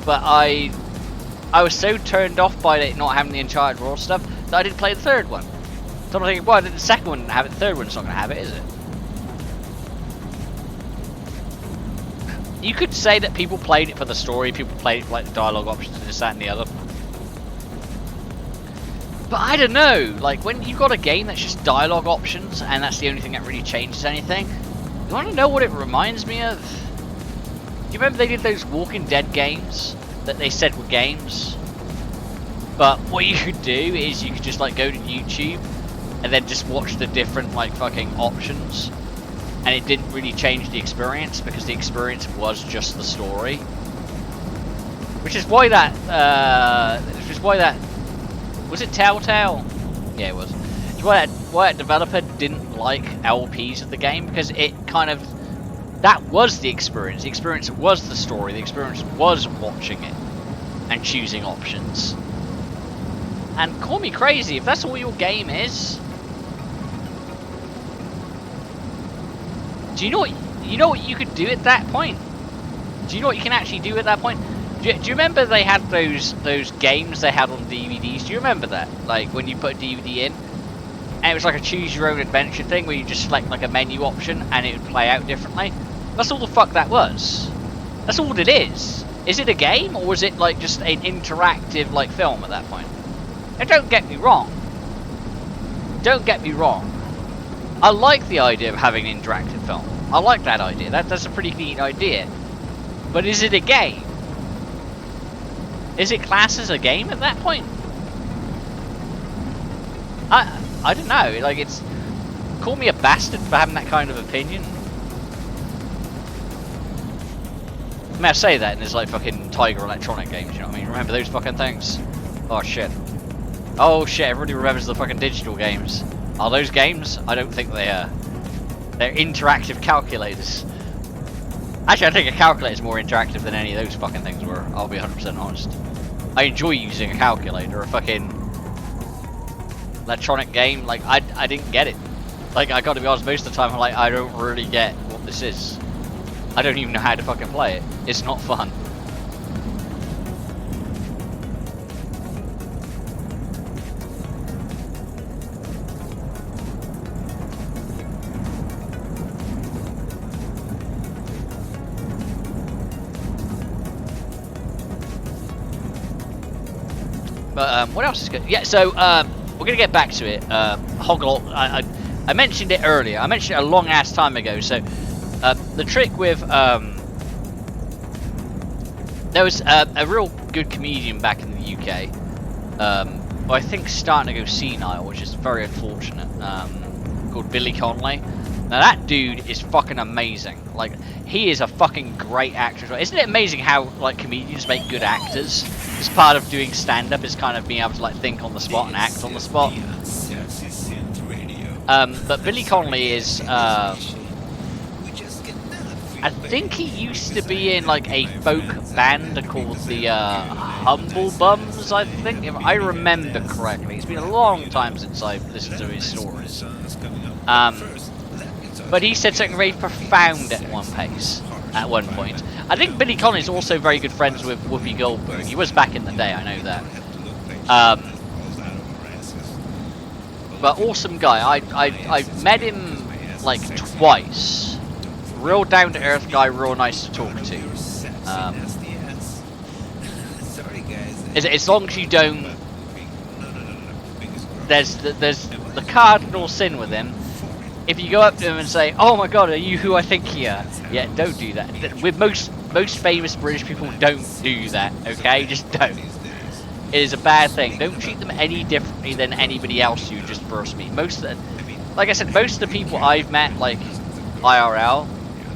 but I was so turned off by it not having the Uncharted World stuff that I didn't play the third one. So I'm thinking, well, the second one didn't have it, the third one's not going to have it, is it? You could say that people played it for the story, people played it for like the dialogue options and this, that and the other. But I don't know, like when you've got a game that's just dialogue options and that's the only thing that really changes anything, you want to know what it reminds me of? Do you remember they did those Walking Dead games that they said were games? But what you could do is you could just like go to YouTube and then just watch the different like fucking options, and it didn't really change the experience because the experience was just the story. Which is why that was it Telltale? Yeah, it was. It's why that developer didn't like LPs of the game, because it kind of, that was the experience. The experience was the story. The experience was watching it and choosing options. And call me crazy if that's all your game is. Do you know what you could do at that point? Do you know what you can actually do at that point? Do you remember they had those games they had on DVDs? Do you remember that? Like when you put a DVD in, and it was like a choose your own adventure thing where you just select like a menu option and it would play out differently. That's all the fuck that was. That's all it is. Is it a game, or was it like just an interactive like film at that point? And don't get me wrong. Don't get me wrong. I like the idea of having an interactive film. I like that idea. That's a pretty neat idea. But is it a game? Is it classed as a game at that point? I don't know. Like, it's, call me a bastard for having that kind of opinion. I mean, I say that, and there's like fucking Tiger Electronic games. You know what I mean? Remember those fucking things? Oh shit. Oh shit. Everybody remembers the fucking digital games. Are those games? I don't think they are. They're interactive calculators. Actually, I think a calculator is more interactive than any of those fucking things were. I'll be 100% honest. I enjoy using a calculator. A fucking electronic game, like I didn't get it. Like, I gotta be honest, most of the time I'm like, I don't really get what this is. I don't even know how to fucking play it. It's not fun. But what else is good? Yeah, so we're gonna get back to it. Hoggle, I mentioned it earlier. I mentioned it a long ass time ago. So the trick with there was a real good comedian back in the UK, who I think starting to go senile, which is very unfortunate. Called Billy Connolly. Now that dude is fucking amazing. Like, he is a fucking great actor as well. Isn't it amazing how like comedians make good actors? It's part of doing stand-up is kind of being able to like think on the spot and act on the spot. But Billy Connolly is I think he used to be in like a folk band called the Humble Bums, I think, if I remember correctly. It's been a long time since I've listened to his stories. But he said something very profound at one point. I think Billy Connolly is also very good friends with Whoopi Goldberg. He was back in the day, I know that. But awesome guy. I met him like twice. Real down to earth guy, real nice to talk to. As long as you don't. There's the cardinal sin with him. If you go up to him and say, "Oh my God, are you who I think you are?" Yeah, don't do that. With most famous British people, don't do that. Okay, just don't. It is a bad thing. Don't treat them any differently than anybody else you just first meet. Like I said, most of the people I've met, like IRL,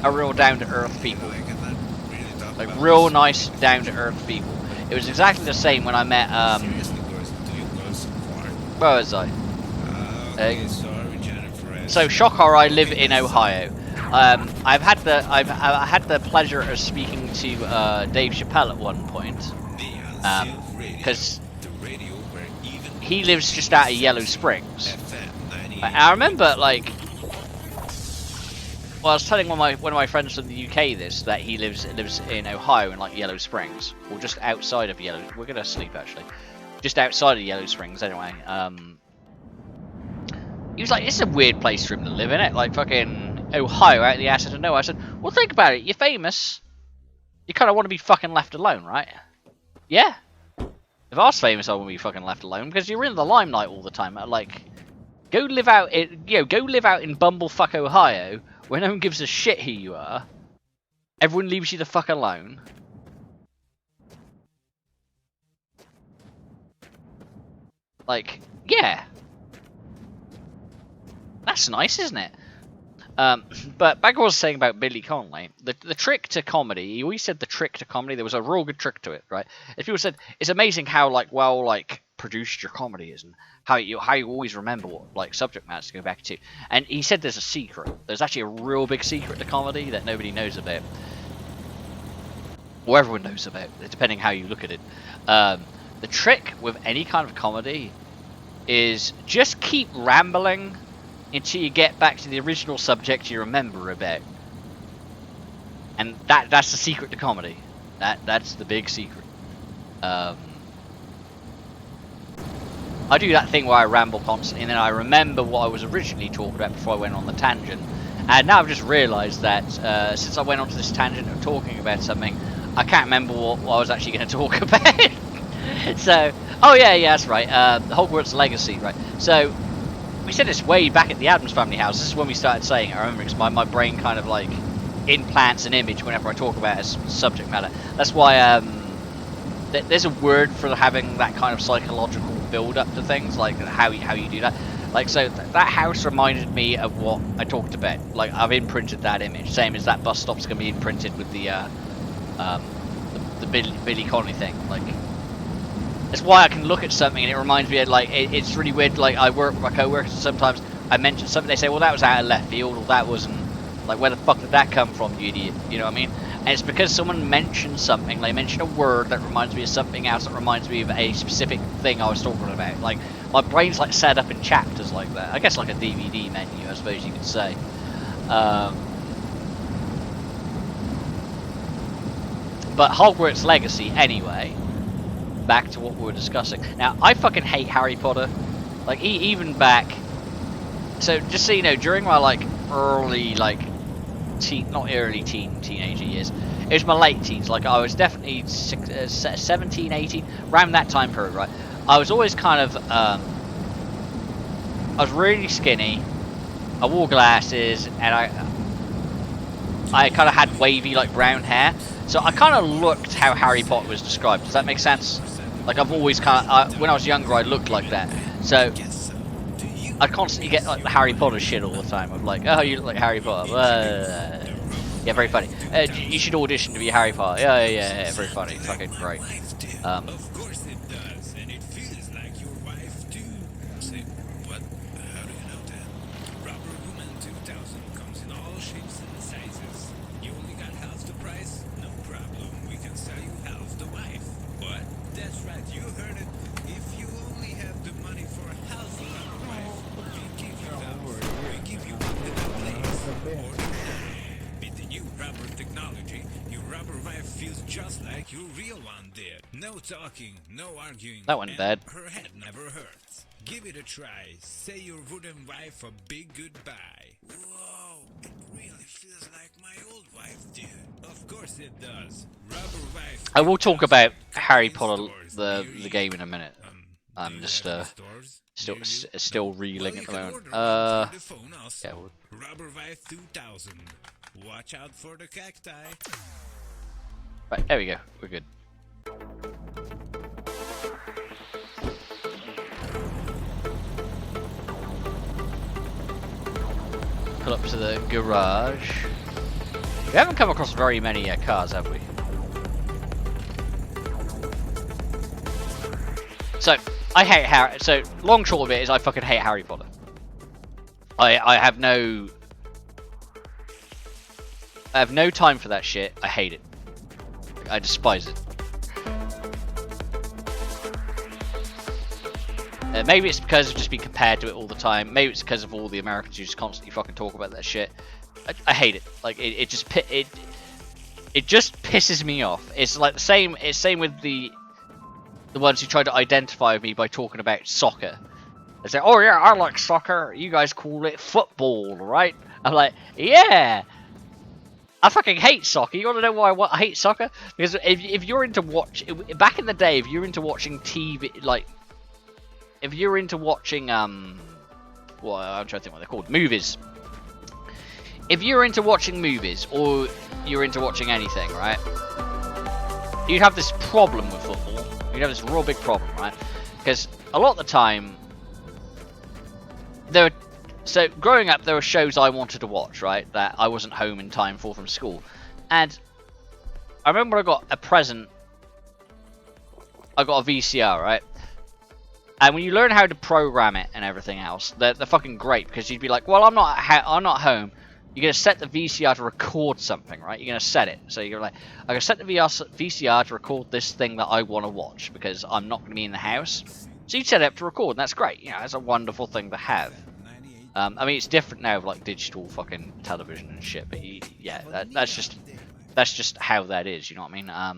are real down to earth people. Like real nice, down to earth people. It was exactly the same when I met where was I? So shock horror, I live in Ohio. I had the pleasure of speaking to Dave Chappelle at one point, because he lives just out of Yellow Springs. I remember, like, well, I was telling one of my friends from the UK this, that he lives in Ohio in like Yellow Springs, or just outside of Yellow. We're gonna sleep actually, just outside of Yellow Springs anyway. He was like, "It's a weird place for him to live, in it, like fucking Ohio out of the ass of nowhere." I said, "Well, think about it. You're famous. You kind of want to be fucking left alone, right?" Yeah. If I was famous, I wouldn't be fucking left alone because you're in the limelight all the time. Like, go live out in Bumblefuck, Ohio, where no one gives a shit who you are. Everyone leaves you the fuck alone. Like, yeah. That's nice, isn't it? But back to what I was saying about Billy Connolly, the trick to comedy, he always said the trick to comedy, there was a real good trick to it, right? As people said, it's amazing how, like, well, like, produced your comedy is, and how you always remember what, like, subject matter to go back to. And he said there's a secret. There's actually a real big secret to comedy that nobody knows about. Or everyone knows about, depending how you look at it. The trick with any kind of comedy is just keep rambling until you get back to the original subject you remember about. And that's the secret to comedy. That's the big secret. I do that thing where I ramble constantly and then I remember what I was originally talking about before I went on the tangent. And now I've just realised that since I went onto this tangent of talking about something, I can't remember what I was actually going to talk about. So, oh yeah, that's right. Hogwarts Legacy, right? So, we said this way back at the Addams Family house. This is when we started saying it. I remember because my brain kind of like implants an image whenever I talk about a subject matter. That's why there's a word for having that kind of psychological build-up to things, like how you do that. Like, so that house reminded me of what I talked about. Like, I've imprinted that image, same as that bus stop's gonna be imprinted with the Billy Connolly thing. Like, it's why I can look at something and it reminds me of, like, it's really weird. Like, I work with my co-workers and sometimes I mention something, they say, well, that was out of left field, or that wasn't, like, where the fuck did that come from, you idiot? You know what I mean? And it's because someone mentioned something, they mentioned a word that reminds me of something else that reminds me of a specific thing I was talking about. Like, my brain's like set up in chapters like that. I guess like a DVD menu, I suppose you could say. But Hogwarts Legacy, anyway, back to what we were discussing. Now, I fucking hate Harry Potter. Like, even back... So, just so you know, during my, like, early, like, teenager years, it was my late teens. Like, I was definitely 17, 18, around that time period, right? I was always kind of, I was really skinny, I wore glasses, and I kind of had wavy, like, brown hair. So I kind of looked how Harry Potter was described. Does that make sense? Like, I've always kind of, when I was younger, I looked like that. So I constantly get like the Harry Potter shit all the time. I'm like, oh, you look like Harry Potter. Yeah, very funny. You should audition to be Harry Potter. Yeah, very funny. Fucking great. Of course it does, and it feels like your wife too. Say, what? How do you know that? Rubber Woman 2000 comes in all shapes and sizes. You only got half the price? No problem. We can sell you half the wife. What? That's right. You heard it. If you only have the money for half of the wife, we give you half. We give you one little place. With the new rubber technology, your rubber wife feels just like your real one did. No talking, no arguing. That wasn't bad. Her head never hurts. Give it a try. Say your wooden wife a big goodbye. Whoa, it really feels like my old wife did. Of Of course it does. Rubber Wife. I will talk 2000 about coming Harry in Potter, stores the near you. game, in a minute. Do I'm you just have any stores still near you? still reeling Well, at you the can moment. order one through the phone also. Yeah, well, Rubber Wife 2000. Watch out for the cacti. right, there we go. We're good. Pull up to the garage. We haven't come across very many cars, have we? So, I hate Harry. So, long short of it is I fucking hate Harry Potter. I have no time for that shit. I hate it. I despise it. Maybe it's because I've just been compared to it all the time. Maybe it's because of all the Americans who just constantly fucking talk about that shit. I hate it. Like it just pisses me off. It's like the same. It's same with the ones who try to identify with me by talking about soccer. They say, "Oh yeah, I like soccer. You guys call it football, right?" I'm like, "Yeah." I fucking hate soccer. You want to know why I hate soccer? Because if you're into back in the day, if you're into watching TV, like if you're into watching well, I'm trying to think what they're called, movies. If you're into watching movies or you're into watching anything, right? You'd have this problem with football. You'd have this real big problem, right? Because a lot of the time, so growing up, there were shows I wanted to watch, right? That I wasn't home in time for from school, and I remember I got a present. I got a VCR, right? And when you learn how to program it and everything else, they're fucking great because you'd be like, well, I'm not home. You're gonna set the VCR to record something, right? You're gonna set it. So you're like, I'm gonna set the VCR to record this thing that I want to watch because I'm not gonna be in the house. So you set it up to record, and that's great. You know, it's a wonderful thing to have. I mean, it's different now with like digital fucking television and shit. But yeah, that's just how that is. You know what I mean? I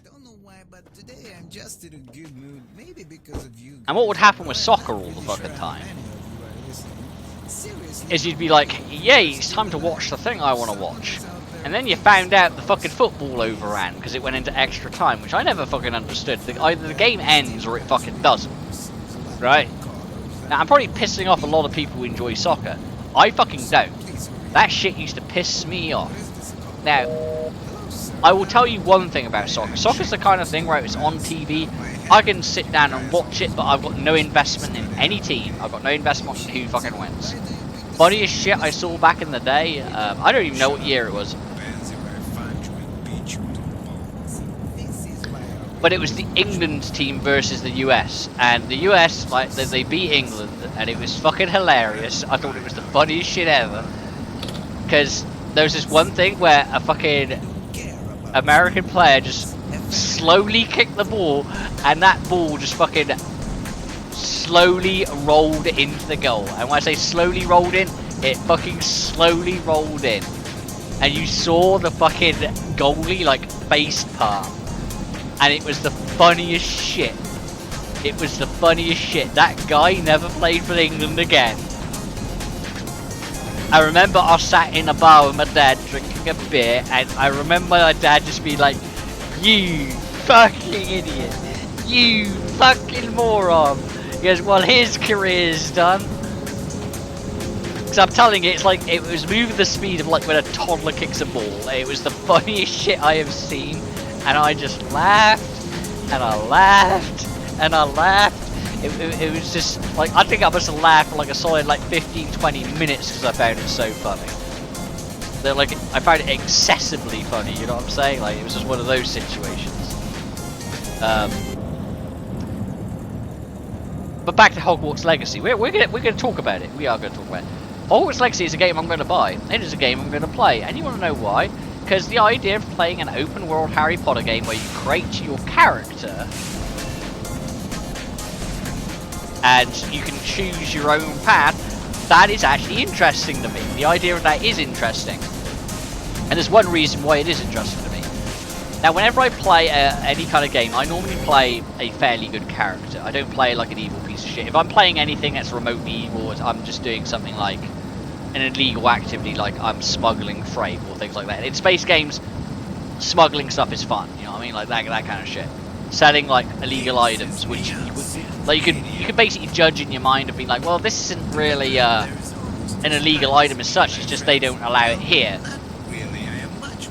don't know why, but today I'm just in a good mood. Maybe because of you. And what would happen with soccer all the fucking time is you'd be like, yay, it's time to watch the thing I want to watch. And then you found out the fucking football overran because it went into extra time, which I never fucking understood. Either the game ends or it fucking doesn't. Right? Now, I'm probably pissing off a lot of people who enjoy soccer. I fucking don't. That shit used to piss me off. Now, I will tell you one thing about soccer. Soccer's the kind of thing where it's on TV, I can sit down and watch it, but I've got no investment in any team. I've got no investment in who fucking wins. Funniest shit I saw back in the day, I don't even know what year it was. But it was the England team versus the US, and the US, like, they beat England, and it was fucking hilarious. I thought it was the funniest shit ever. Because there was this one thing where a fucking American player just slowly kicked the ball, and that ball just fucking slowly rolled into the goal. And when I say slowly rolled in, it fucking slowly rolled in. And you saw the fucking goalie, like, face palm. And it was the funniest shit. It was the funniest shit. That guy never played for England again. I remember I sat in a bar with my dad drinking a beer, and I remember my dad just being like, "You fucking idiot. You fucking moron." He goes, "Well, his career's done." Because I'm telling you, it's like, it was moving the speed of like when a toddler kicks a ball. It was the funniest shit I have seen. And I just laughed, and I laughed, and I laughed. It was just, like, I think I must have laughed for like a solid, like, 15-20 minutes because I found it so funny. That, like, I found it excessively funny, you know what I'm saying? Like, it was just one of those situations. But back to Hogwarts Legacy. We're gonna talk about it. We are gonna talk about it. Hogwarts Legacy is a game I'm gonna buy. It is a game I'm gonna play. And you wanna know why? Because the idea of playing an open world Harry Potter game where you create your character and you can choose your own path, that is actually interesting to me. The idea of that is interesting. And there's one reason why it is interesting to me. Now, whenever I play any kind of game, I normally play a fairly good character. I don't play like an evil piece of shit. If I'm playing anything that's remotely evil, I'm just doing something like an illegal activity, like I'm smuggling freight or things like that. In space games, smuggling stuff is fun. You know what I mean? Like that kind of shit. Selling like illegal items, which like you could basically judge in your mind and be like, well, this isn't really an illegal item as such. It's just they don't allow it here.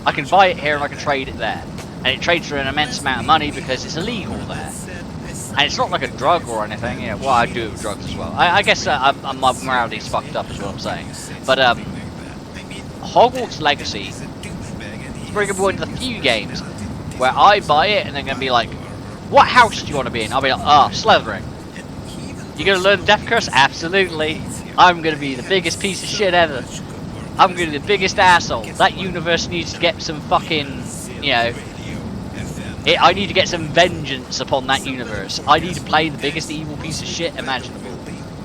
I can buy it here and I can trade it there. And it trades for an immense amount of money because it's illegal there. And it's not like a drug or anything. Yeah, well, I do it with drugs as well. I guess my morality's fucked up is what I'm saying. But Hogwarts Legacy is probably one of the few games where I buy it and they're going to be like, what house do you want to be in? I'll be like, oh, Slytherin. You going to learn Death Curse? Absolutely. I'm going to be the biggest piece of shit ever. I'm going to be the biggest asshole. That universe needs to get some fucking, you know... I need to get some vengeance upon that universe. I need to play the biggest evil piece of shit imaginable.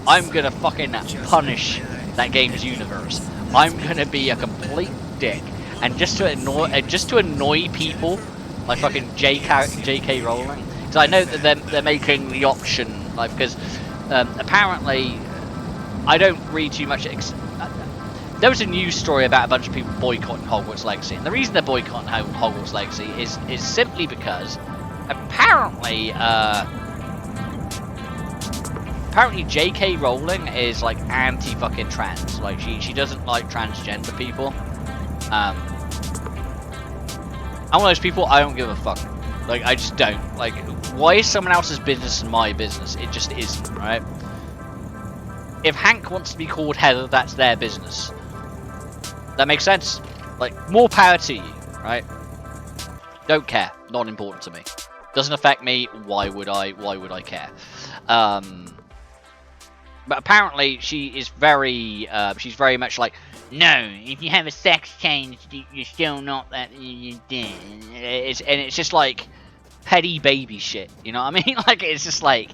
I'm going to fucking punish that game's universe. I'm going to be a complete dick. And just to annoy people, like fucking J.K. Rowling, because I know that they're making the option, like, because apparently, I don't read too much. There was a news story about a bunch of people boycotting Hogwarts Legacy, and the reason they're boycotting Hogwarts Legacy is simply because apparently J.K. Rowling is like anti-fucking trans. Like she doesn't like transgender people. I'm one of those people, I don't give a fuck. Like, I just don't. Like, why is someone else's business my business? It just isn't, right? If Hank wants to be called Heather, that's their business. That makes sense? Like, more power to you, right? Don't care. Not important to me. Doesn't affect me. Why would I care? But apparently she is very, she's very much like, no, if you have a sex change, you're still not that. And it's just like petty baby shit. You know what I mean? Like, it's just like,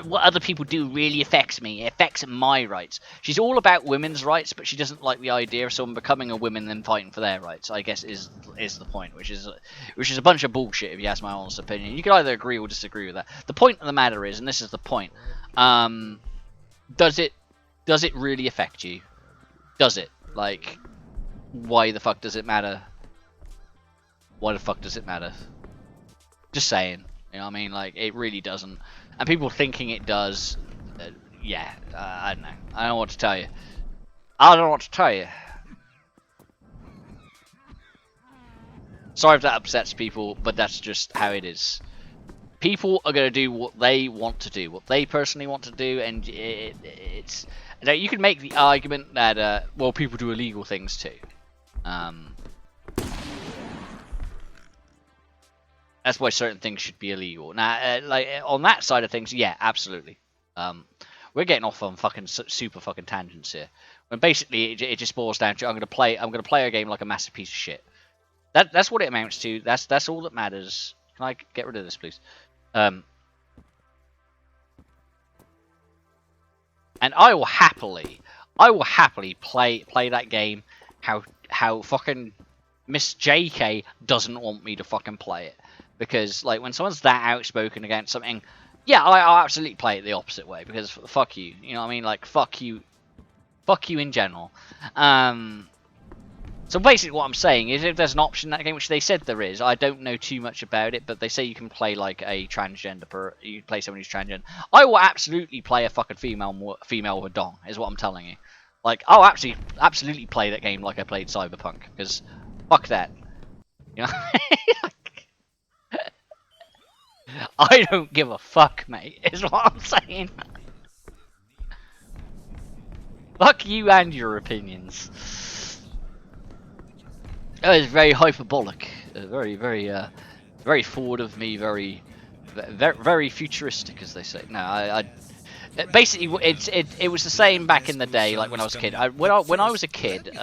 what other people do really affects me. It affects my rights. She's all about women's rights, but she doesn't like the idea of someone becoming a woman and fighting for their rights. I guess is the point, which is a bunch of bullshit if you ask my honest opinion. You can either agree or disagree with that. The point of the matter is, and this is the point, does it really affect you? Does it? Like, why the fuck does it matter? Why the fuck does it matter? Just saying. You know what I mean? Like, it really doesn't. And people thinking it does, yeah, I don't know. I don't know what to tell you. I don't know what to tell you. Sorry if that upsets people, but that's just how it is. People are going to do what they want to do, what they personally want to do, and it's... Now, you can make the argument that, well, people do illegal things too. That's why certain things should be illegal. Now, like on that side of things, yeah, absolutely. We're getting off on fucking super fucking tangents here. When basically it just boils down to I'm gonna play a game like a massive piece of shit. That's what it amounts to. That's all that matters. Can I get rid of this, please? And I will happily play that game how fucking Miss JK doesn't want me to fucking play it. Because, like, when someone's that outspoken against something, yeah, I'll absolutely play it the opposite way, because fuck you, you know what I mean? Like, fuck you in general. So basically what I'm saying is, if there's an option in that game, which they said there is, I don't know too much about it, but they say you can play, like, a transgender, you can play someone who's transgender. I will absolutely play a fucking female with a dong, is what I'm telling you. Like, I'll absolutely play that game like I played Cyberpunk, because fuck that. You know? I don't give a fuck, mate, is what I'm saying. Fuck you and your opinions. That was very hyperbolic. Very forward of me, very futuristic, as they say. No, basically, it was the same back in the day, like when I was a kid. When I was a kid,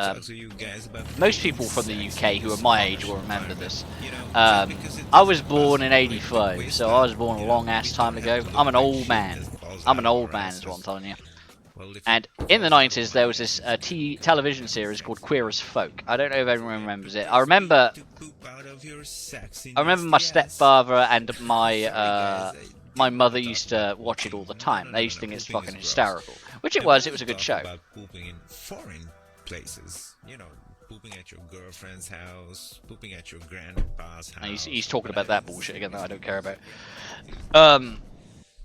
most people from the UK who are my age will remember this. I was born in '85, so I was born a long ass time ago. I'm an old man. I'm an old man, is what I'm telling you. Well, if And it in the falls out 90s, of there my was this ass, television series called Queer as Folk. I don't know if everyone remembers it. I remember to poop out of your sexy, my nasty ass. stepfather and Sorry, my guys, I my didn't mother wanna talk used to about watch it pooping. all the No, time. no, They no, used to no, think it's pooping fucking is gross. hysterical, which it I was. It wanna was a good talk show. about pooping in foreign places. You know, pooping at your girlfriend's house, pooping at your grandpa's house. And he's talking about that bullshit again that I don't care about.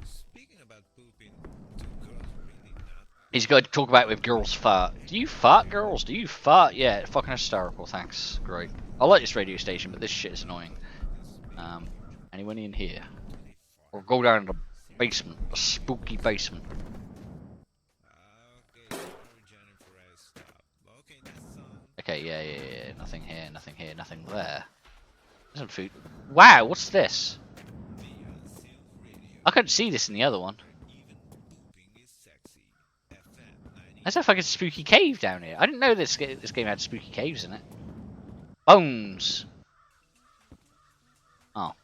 Speaking about pooping, do girls really not? He's going to talk about with girls fart. Do you fart, girls? Do you fart? Yeah, fucking hysterical. Thanks. Great. I like this radio station, but this shit is annoying. Anyone in here? Or go down to the basement, the spooky basement. Okay, Jennifer, I stop. Okay, that's Okay, yeah. Nothing here, nothing here, nothing there. There's some food. Wow, what's this? Seal Radio. I couldn't see this in the other one. Even pooping is sexy. FM 90. There's a fucking spooky cave down here. I didn't know this game had spooky caves in it. Bones. Oh.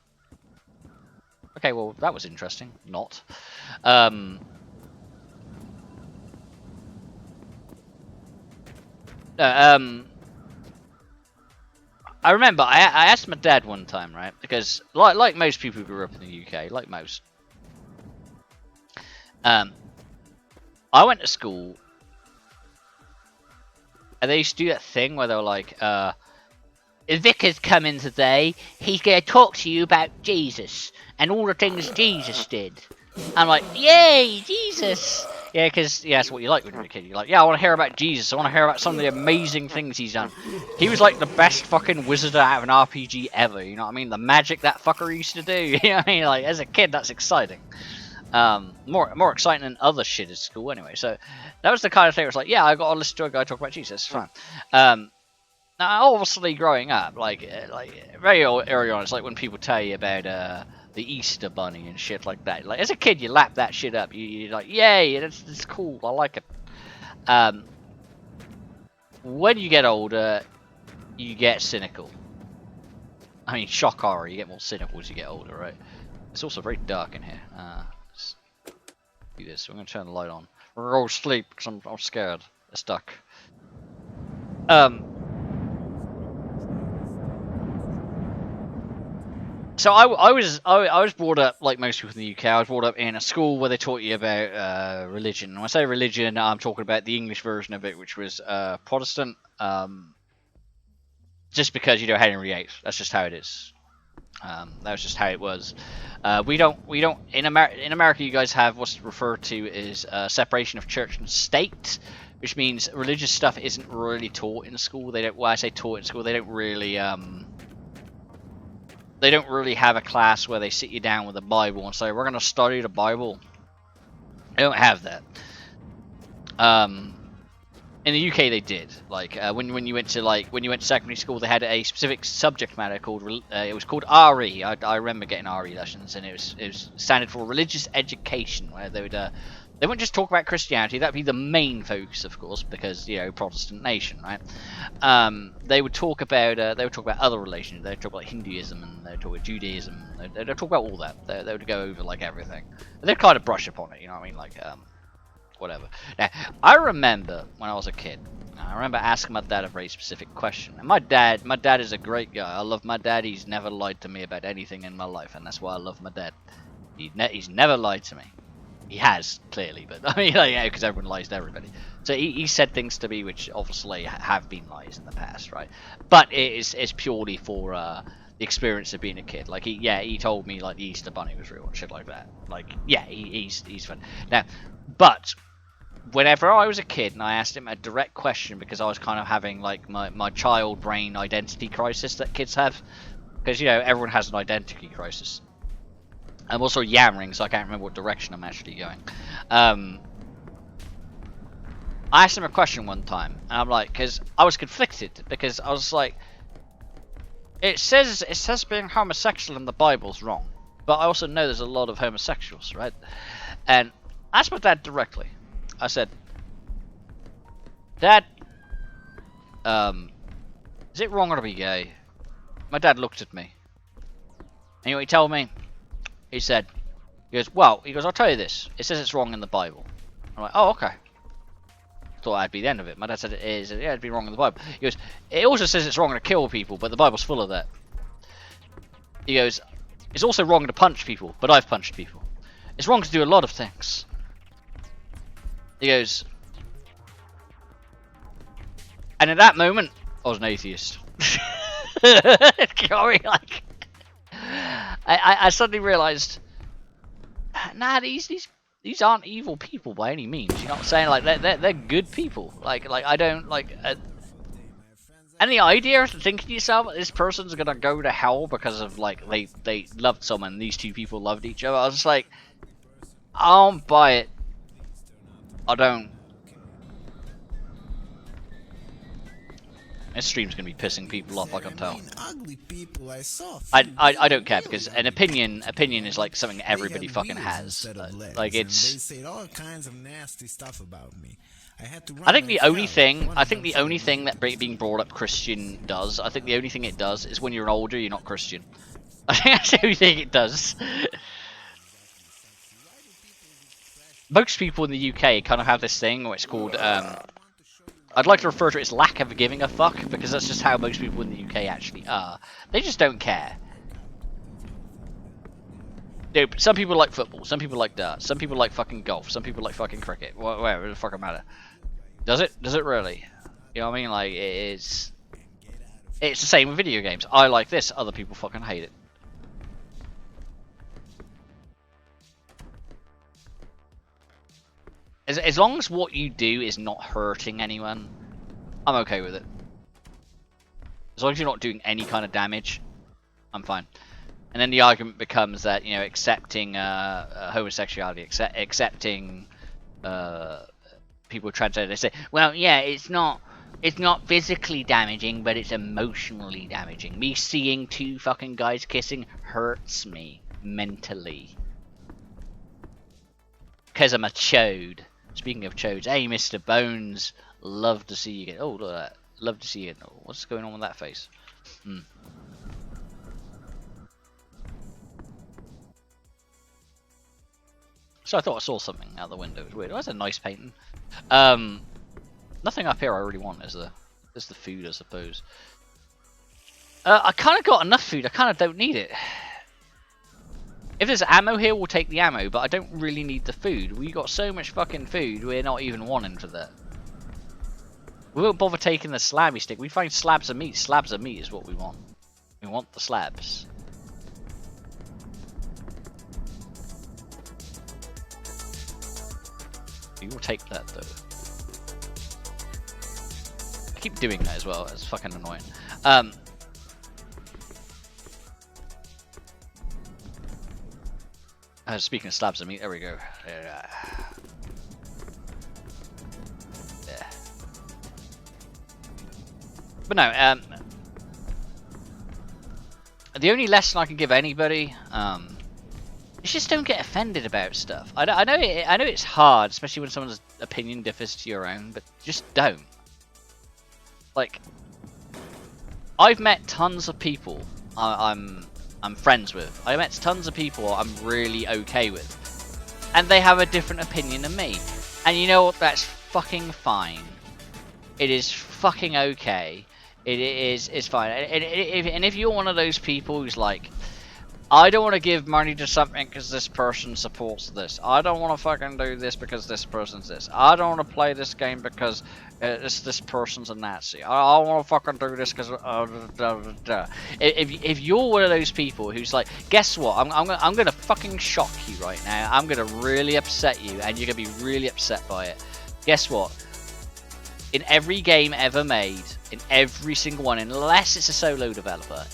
Okay, well that was interesting. Not. I remember I asked my dad one time, right? Because like most people who grew up in the UK, like most, I went to school, and they used to do that thing where they were like, "The vicar's coming today. He's gonna talk to you about Jesus and all the things Jesus did." I'm like, "Yay, Jesus!" Yeah, because that's what you like when you're a kid. You're like, "Yeah, I want to hear about Jesus. I want to hear about some of the amazing things he's done." He was like the best fucking wizard out of an RPG ever. You know what I mean? The magic that fucker used to do. You know what I mean? Like as a kid, that's exciting. More exciting than other shit at school anyway. So that was the kind of thing. It was like, yeah, I got to listen to a guy talk about Jesus. Fine. Now, obviously, growing up, like very early on, it's like when people tell you about the Easter Bunny and shit like that. Like as a kid, you lap that shit up. You're like, yay, that's cool. I like it. When you get older, you get cynical. I mean, shock horror. You get more cynical as you get older, right? It's also very dark in here. Let's do this. We're gonna turn the light on. We're gonna go to sleep because I'm scared. It's dark. So I was brought up like most people in the UK. I was brought up in a school where they taught you about religion. When I say religion, I'm talking about the English version of it, which was Protestant. Just because Henry VIII. That's just how it is. That was just how it was. We don't in America. You guys have what's referred to as separation of church and state, which means religious stuff isn't really taught in school. They don't. Well, I say taught in school. They don't really have a class where they sit you down with a Bible and say, we're going to study the Bible. They don't have that. In the UK they did. Like when you went to secondary school, they had a specific subject matter called it was called RE. I remember getting RE lessons, and it was standard for religious education, where they wouldn't just talk about Christianity. That'd be the main focus, of course, because Protestant nation, right? They would talk about other religions. They would talk about Hinduism, and they would talk about Judaism. They would talk about all that. They would go over like everything. They'd kind of brush upon it, you know what I mean? Like whatever. Now, I remember when I was a kid. I remember asking my dad a very specific question. And my dad is a great guy. I love my dad. He's never lied to me about anything in my life, and that's why I love my dad. He's never lied to me. He has, clearly, but I mean, because everyone lies to everybody. So he said things to me which obviously have been lies in the past, right? But it's purely for the experience of being a kid. Like he told me like the Easter Bunny was real and shit like that. Like he's fun. Now, but whenever I was a kid and I asked him a direct question, because I was kind of having like my child brain identity crisis that kids have, because everyone has an identity crisis. I'm also yammering, so I can't remember what direction I'm actually going. I asked him a question one time, and I'm like, because I was conflicted, because I was like, it says being homosexual in the Bible's wrong, but I also know there's a lot of homosexuals, right? And I asked my dad directly. I said, Dad, is it wrong to be gay? My dad looked at me. And you know what he told me? He goes, I'll tell you this. It says it's wrong in the Bible. I'm like, oh, okay. thought that'd be the end of it. My dad said it is. Yeah, it'd be wrong in the Bible. He goes, it also says it's wrong to kill people, but the Bible's full of that. He goes, it's also wrong to punch people, but I've punched people. It's wrong to do a lot of things. He goes, and at that moment, I was an atheist. Like, I suddenly realised, nah, these aren't evil people by any means. You know what I'm saying? Like they're good people. Like I don't like. And the idea of thinking to yourself, this person's gonna go to hell because of like they loved someone. These two people loved each other. I was just like, I don't buy it. I don't. This stream's gonna be pissing people off, I can tell. Ugly people I saw. I don't care, because an opinion is like something everybody fucking has. Like They it's. said all kinds of nasty stuff about me. I had to. I think the only thing that being brought up Christian does, I think the only thing it does is when you're older, you're not Christian. I think that's the only thing it does. Most people in the UK kind of have this thing where it's called. I'd like to refer to it as lack of giving a fuck, because that's just how most people in the UK actually are. They just don't care. Dude, some people like football, some people like darts, some people like fucking golf, some people like fucking cricket. Whatever, it doesn't fucking matter. Does it? Does it really? You know what I mean? Like, it's the same with video games. I like this, other people fucking hate it. As long as what you do is not hurting anyone, I'm okay with it. As long as you're not doing any kind of damage, I'm fine. And then the argument becomes that, you know, accepting homosexuality, accepting people transgender, they say, well, yeah, it's not physically damaging, but it's emotionally damaging. Me seeing two fucking guys kissing hurts me mentally. Because I'm a chode. Speaking of chodes, hey, Mr. Bones, love to see you again. Oh, look at that. Love to see you again. Oh, what's going on with that face? So I thought I saw something out the window. It was weird. Oh, that's a nice painting. Nothing up here I really want, is there? There's the food, I suppose. I kind of got enough food. I kind of don't need it. If there's ammo here, we'll take the ammo, but I don't really need the food. We got so much fucking food, we're not even wanting for that. We won't bother taking the slabby stick. We find slabs of meat. Slabs of meat is what we want. We want the slabs. We will take that, though. I keep doing that as well. It's fucking annoying. Speaking of slabs of meat, there we go. Yeah. But no, the only lesson I can give anybody, is just don't get offended about stuff. I know it's hard, especially when someone's opinion differs to your own, but just don't. Like, I've met tons of people I'm friends with. I met tons of people I'm really okay with, and they have a different opinion than me. And you know what? That's fucking fine. It is fucking okay. It's fine. And if you're one of those people who's like, I don't want to give money to something because this person supports this. I don't want to fucking do this because this person's this. I don't want to play this game because this person's a Nazi. I want to fucking do this because if you're one of those people who's like, guess what? I'm gonna fucking shock you right now. I'm gonna really upset you, and you're gonna be really upset by it. Guess what? In every game ever made, in every single one, unless it's a solo developer,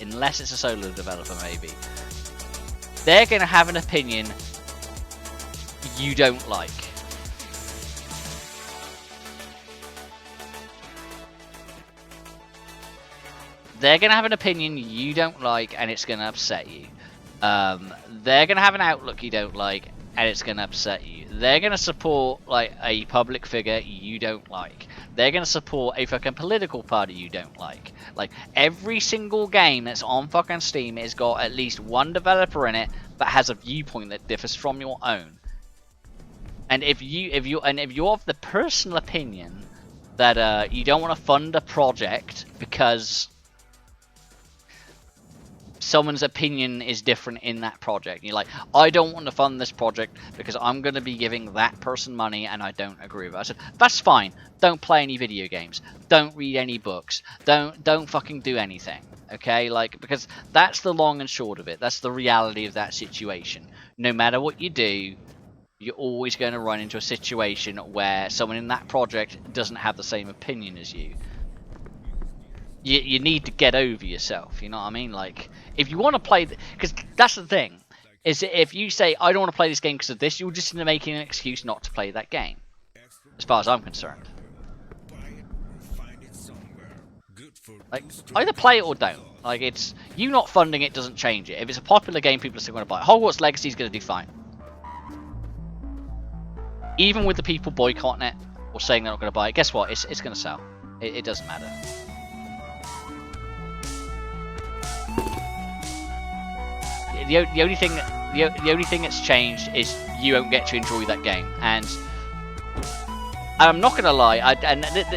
maybe, they're going to have an opinion you don't like. They're going to have an opinion you don't like, and it's going to upset you. They're going to have an outlook you don't like, and it's going to upset you. They're going to support like a public figure you don't like. They're going to support a fucking political party you don't like. Like, every single game that's on fucking Steam has got at least one developer in it that has a viewpoint that differs from your own. And if you're of the personal opinion that you don't want to fund a project because someone's opinion is different in that project. You're like, I don't want to fund this project because I'm going to be giving that person money and I don't agree with it. I said, that's fine. Don't play any video games. Don't read any books. Don't fucking do anything. Okay? Like, because that's the long and short of it. That's the reality of that situation. No matter what you do, you're always going to run into a situation where someone in that project doesn't have the same opinion as you. You need to get over yourself, you know what I mean? Like, if you want to play... Because that's the thing, is that if you say, I don't want to play this game because of this, you're just making an excuse not to play that game. As far as I'm concerned. Like, either play it or don't. Like, it's... You not funding it doesn't change it. If it's a popular game, people are still going to buy it. Hogwarts Legacy is going to do fine. Even with the people boycotting it, or saying they're not going to buy it, guess what? It's going to sell. It doesn't matter. The only thing that's changed is you won't get to enjoy that game, and I'm not gonna lie.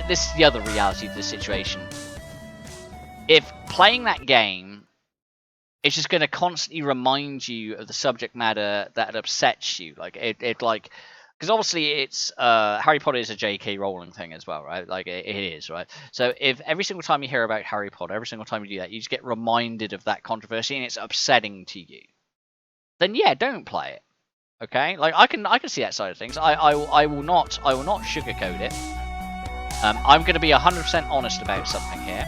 This is the other reality of this situation. If playing that game is just gonna constantly remind you of the subject matter that upsets you, like because obviously it's Harry Potter is a J.K. Rowling thing as well, right? Like it is, right? So if every single time you hear about Harry Potter, every single time you do that, you just get reminded of that controversy and it's upsetting to you, then yeah, don't play it. Okay? Like I can see that side of things. I will not sugarcoat it. I'm going to be 100% honest about something here.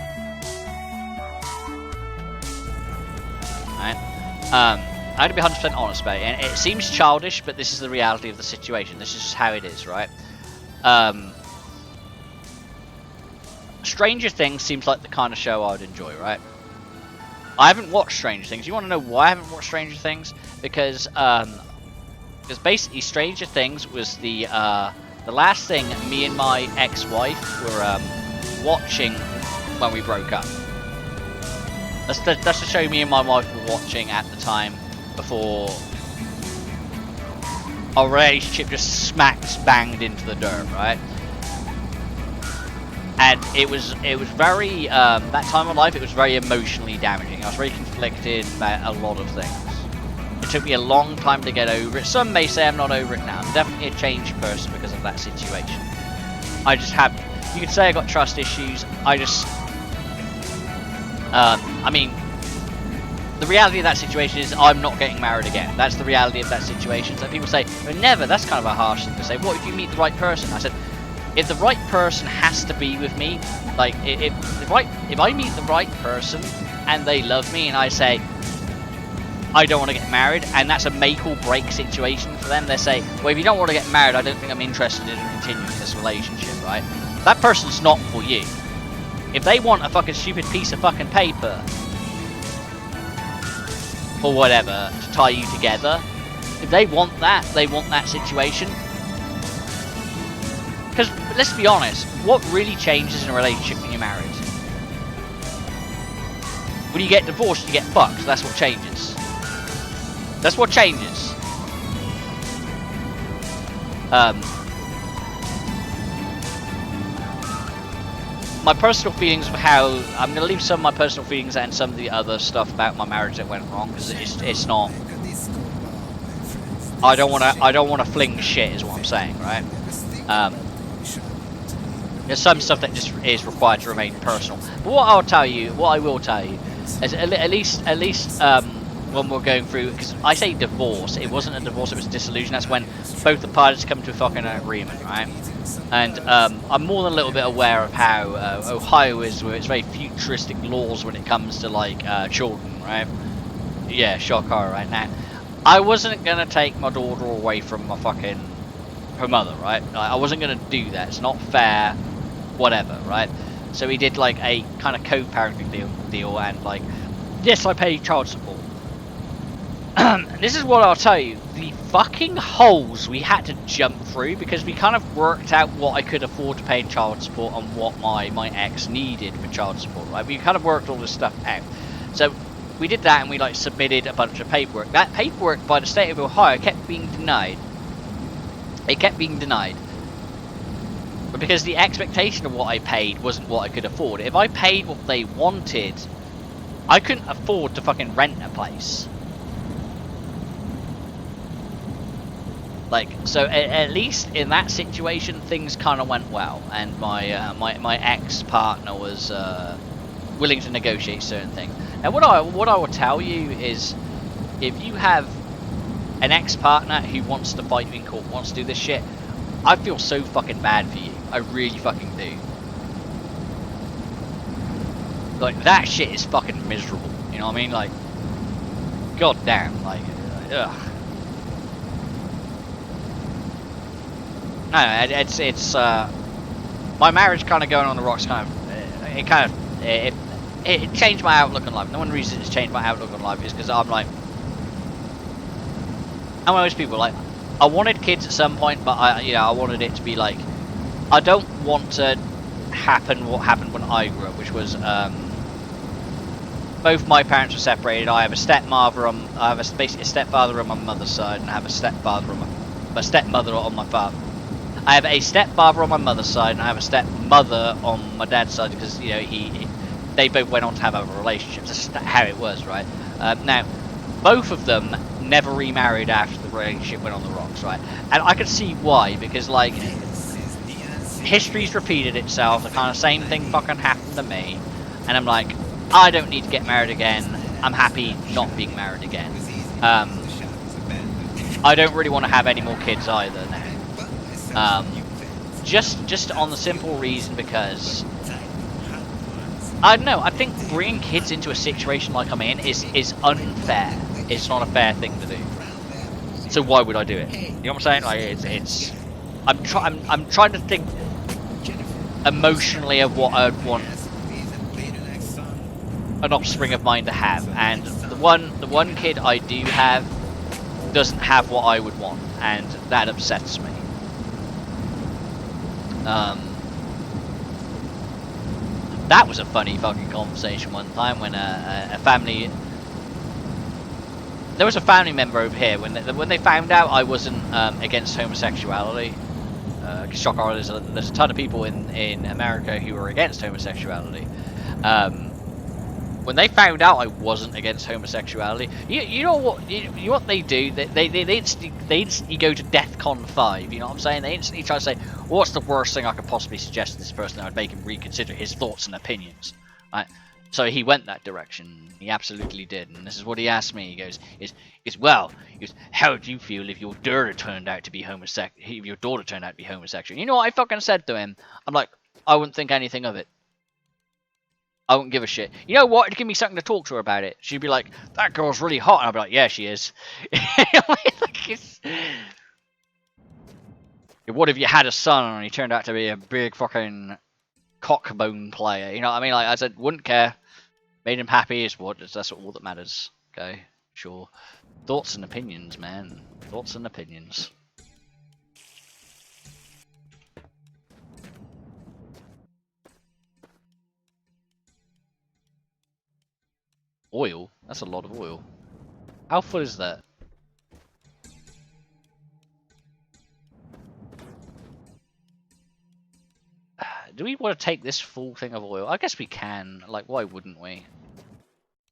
Alright? I'm going to be 100% honest about it, and it seems childish, but this is the reality of the situation. This is just how it is, right? Stranger Things seems like the kind of show I would enjoy, right? I haven't watched Stranger Things. You want to know why I haven't watched Stranger Things? Because basically Stranger Things was the last thing me and my ex-wife were watching when we broke up. That's the show me and my wife were watching at the time before our relationship just banged into the dirt, right? And it was very that time of life. It was very emotionally damaging. I was very conflicted about a lot of things. It took me a long time to get over it. Some may say I'm not over it now. I'm definitely a changed person because of that situation. I just have. You could say I got trust issues. I just. I mean, the reality of that situation is I'm not getting married again. That's the reality of that situation. So people say, well, never. That's kind of a harsh thing to say. What if you meet the right person? I said, if the right person has to be with me, like if I meet the right person and they love me and I say I don't want to get married, and that's a make or break situation for them, they say, well, if you don't want to get married, I don't think I'm interested in continuing this relationship, right? That person's not for you. If they want a fucking stupid piece of fucking paper or whatever to tie you together, if they want that situation. Because, let's be honest, what really changes in a relationship when you're married? When you get divorced, you get fucked. That's what changes. That's what changes. My personal feelings of how... I'm going to leave some of my personal feelings and some of the other stuff about my marriage that went wrong, because it's not... I don't want to fling shit, is what I'm saying, right? There's some stuff that just is required to remain personal. But what I will tell you is at least when we're going through, because I say divorce, it wasn't a divorce, it was dissolution. That's when both the parties come to a fucking agreement, right? And I'm more than a little bit aware of how Ohio is with its very futuristic laws when it comes to like children, right? Yeah, shock horror right now. I wasn't gonna take my daughter away from her mother, right? I wasn't gonna do that. It's not fair, whatever, right? So we did like a kind of co-parenting deal, and like, yes, I pay child support. This is what I'll tell you: the fucking holes we had to jump through, because we kind of worked out what I could afford to pay in child support and what my ex needed for child support, right? We kind of worked all this stuff out. So we did that, and we like submitted a bunch of paperwork. That paperwork by the state of Ohio kept being denied. It kept being denied. because the expectation of what I paid wasn't what I could afford. If I paid what they wanted, I couldn't afford to fucking rent a place. Like, so at least in that situation, things kind of went well, and my ex-partner was willing to negotiate certain things. And what I will tell you is, if you have an ex-partner who wants to fight you in court, wants to do this shit, I feel so fucking bad for you. I really fucking do. Like, that shit is fucking miserable. You know what I mean? Like, god damn, like, ugh. No, it's my marriage kind of going on the rocks. It changed my outlook on life. No one reason it's changed my outlook on life is because I'm one of those people. Like, I wanted kids at some point, but I wanted it to be like, I don't want to happen what happened when I grew up, which was both my parents were separated. I have a stepmother basically a stepfather on my mother's side, and I have a stepmother on my father. I have a stepfather on my mother's side, and I have a stepmother on my dad's side, because they both went on to have other relationships. That's just how it was, right? Now, both of them never remarried after the relationship went on the rocks, right? And I could see why, because like, history's repeated itself. The kind of same thing fucking happened to me, and I'm like, I don't need to get married again. I'm happy not being married again. I don't really want to have any more kids either now. Just on the simple reason because I don't know. I think bringing kids into a situation like I'm in is unfair. It's not a fair thing to do. So why would I do it? You know what I'm saying? Like I'm trying to think emotionally of what I'd want an offspring of mine to have, and the one kid I do have doesn't have what I would want, and that upsets me. That was a funny fucking conversation one time when there was a family member over here when they found out I wasn't against homosexuality. Shock horror, there's a ton of people in America who are against homosexuality. When they found out I wasn't against homosexuality, you know what they do? They instantly go to DEFCON 5. You know what I'm saying? They instantly try to say, what's the worst thing I could possibly suggest to this person that would make him reconsider his thoughts and opinions? Right? So he went that direction. He absolutely did. And this is what he asked me. He goes, how would you feel if your daughter turned out to be homosexual? If your daughter turned out to be homosexual? You know what I fucking said to him? I'm like, I wouldn't think anything of it. I wouldn't give a shit. You know what? It'd give me something to talk to her about it. She'd be like, that girl's really hot. And I'd be like, yeah, she is. What if you had a son and he turned out to be a big fucking cockbone player? You know what I mean? Like I said, wouldn't care. Made him happy is that's all that matters. Okay, sure. Thoughts and opinions, man. Thoughts and opinions. Oil? That's a lot of oil. How full is that? Do we want to take this full thing of oil? I guess we can. Like, why wouldn't we?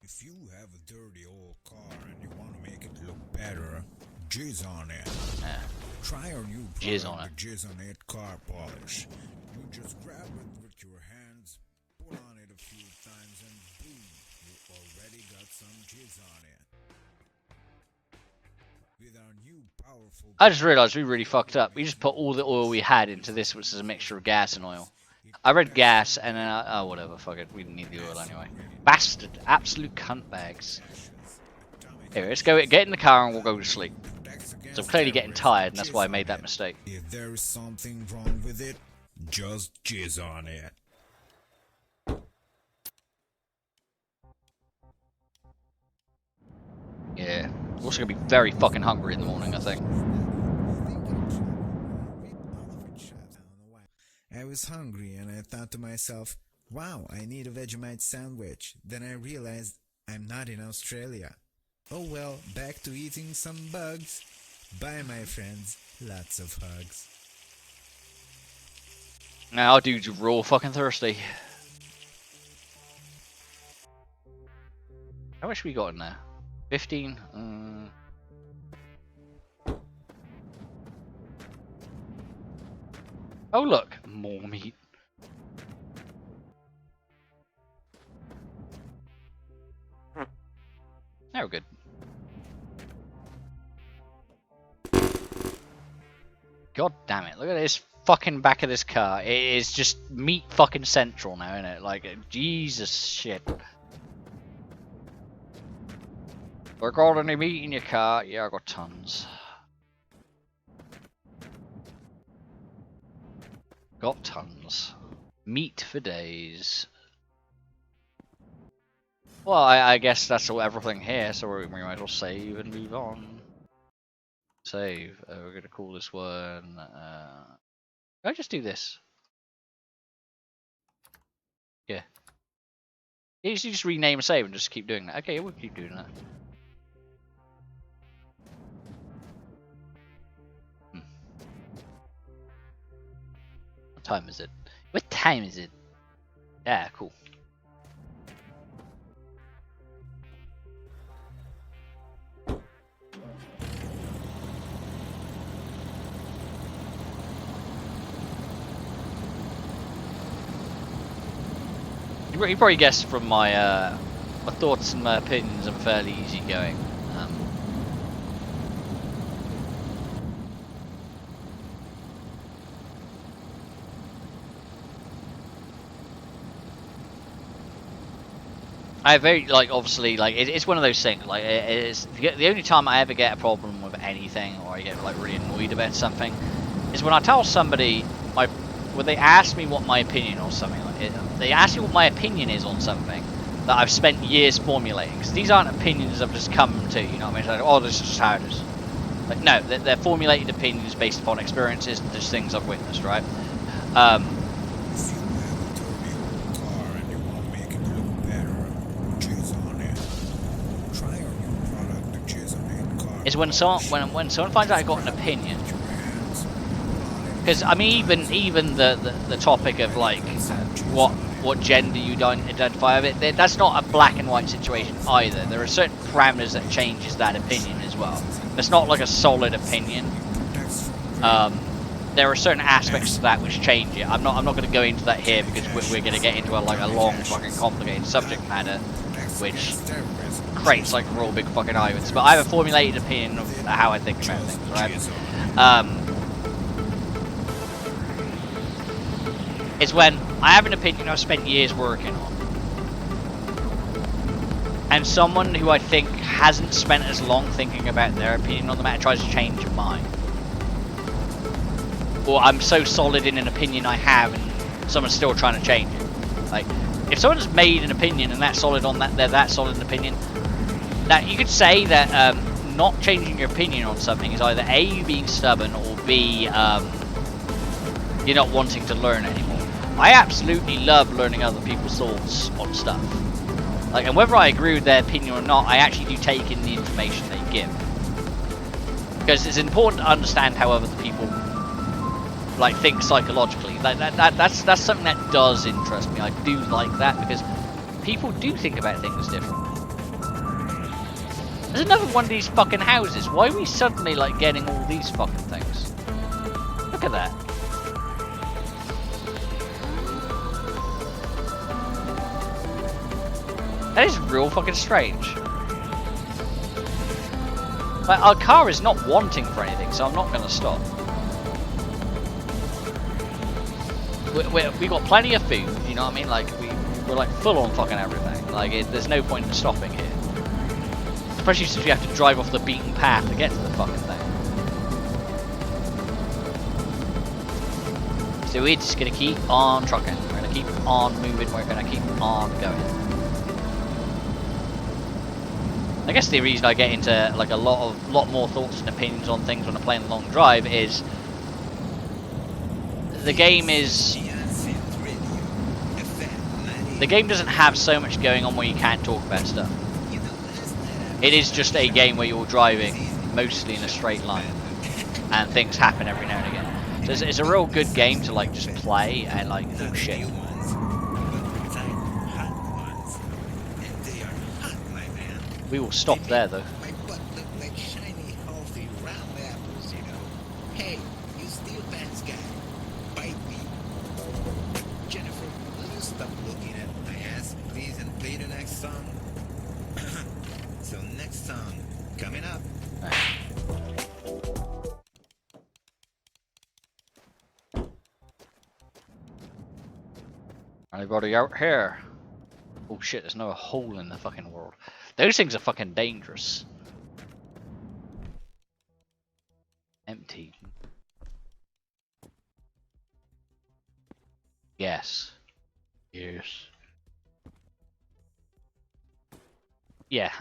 If you have a dirty old car and you want to make it look better, jizz on it. Yeah. Try our new Jizz product, on it. the Jizz on It car polish. You just grab it with your hands, pull on it a few times, and boom, you already got some jizz on it. With our new powerful... I just realised we really fucked up. We just put all the oil we had into this, which is a mixture of gas and oil. I read gas, and then oh whatever, fuck it. We didn't need the oil anyway. Bastard, absolute cunt bags. Here, let's go. Get in the car and we'll go to sleep. So I'm clearly getting tired, and that's why I made that mistake. If there is something wrong with it, just jizz on it. Yeah. We're also gonna be very fucking hungry in the morning, I think. I was hungry and I thought to myself, wow, I need a Vegemite sandwich. Then I realized I'm not in Australia. Oh well, back to eating some bugs. Bye my friends, lots of hugs. Now, dude's real fucking thirsty. How much we got in there? 15? Oh look, more meat. Now we're good. God damn it, look at this fucking back of this car. It is just meat fucking central now, isn't it? Like, Jesus shit. I got any meat in your car? Yeah, I got tons. Got tons. Meat for days. Well, I guess that's all, everything here, so we might as well save and move on. Save. We're gonna call this one. Can I just do this? Yeah. You just rename a save and just keep doing that. Okay, we'll keep doing that. What time is it? What time is it? Yeah, cool. You probably guessed from my my thoughts and my opinions, I'm fairly easygoing. I very obviously it's one of those things it's the only time I ever get a problem with anything or I get really annoyed about something is when I tell somebody when they ask me what my opinion on something they ask me what my opinion is on something that I've spent years formulating, because these aren't opinions I've just come to, you know what I mean? It's like, oh, this is just how it is. Like, no, they're formulated opinions based upon experiences and just things I've witnessed, right? Is when someone finds out I got an opinion, because I mean even the topic of like what gender you don't identify with it, that's not a black and white situation either. There are certain parameters that changes that opinion as well. It's not like a solid opinion. There are certain aspects to that which change it. I'm not going to go into that here because we're going to get into a long fucking complicated subject matter, which creates like real big fucking arguments. But I have a formulated opinion of how I think about things, right? It's when I have an opinion I've spent years working on, and someone who I think hasn't spent as long thinking about their opinion on the matter tries to change mine. Or I'm so solid in an opinion I have and someone's still trying to change it. Like, if someone's made an opinion and that's solid on that, they're that solid an opinion, that you could say that not changing your opinion on something is either A, you being stubborn, or B, you're not wanting to learn anymore. I absolutely love learning other people's thoughts on stuff. Like, and whether I agree with their opinion or not, I actually do take in the information they give. Because it's important to understand how other people think psychologically. That's something that does interest me. I do like that because people do think about things differently. There's another one of these fucking houses. Why are we suddenly getting all these fucking things? Look at that. That is real fucking strange. Like, our car is not wanting for anything, so I'm not going to stop. We got plenty of food, you know what I mean? Like, we're full on fucking everything. There's no point in stopping here. Especially since we have to drive off the beaten path to get to the fucking thing. So we're just going to keep on trucking. We're going to keep on moving. We're going to keep on going. I guess the reason I get into a lot more thoughts and opinions on things when I'm playing a long drive is the game doesn't have so much going on where you can't talk about stuff. It is just a game where you're driving mostly in a straight line and things happen every now and again. So it's a real good game to like just play and like oh shit. New ones, but tight, hot ones. And they are hot, my man. We will stop there though. My butt look like shiny, healthy, round apples, you know. Hey, you steel pants guy, bite me. Jennifer, will you stop looking at my ass, please, and play the next song? So next song, coming up. Anybody out here? Oh shit, there's no hole in the fucking world. Those things are fucking dangerous. Empty. Yes. Yes. Yeah,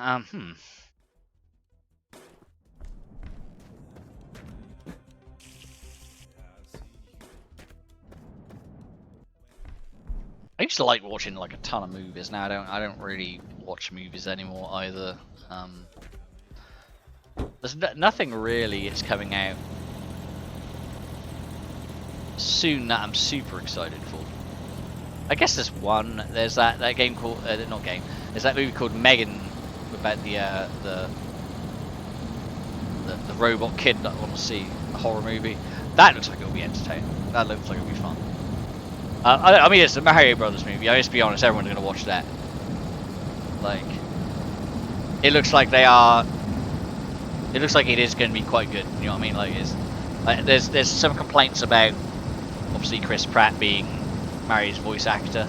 I used to like watching like a ton of movies. Now I don't really watch movies anymore either. There's nothing really it's coming out soon that I'm super excited for. I guess there's one. There's that game called not game. There's that movie called Megan about the robot kid that I want to see, a horror movie. That looks like it'll be entertaining. That looks like it'll be fun. I mean, it's the Mario Brothers movie. Let's be honest, everyone's gonna watch that. Like, it looks like they are. It looks like it is going to be quite good. You know what I mean? Like, it's like there's some complaints about obviously Chris Pratt being Mario's voice actor,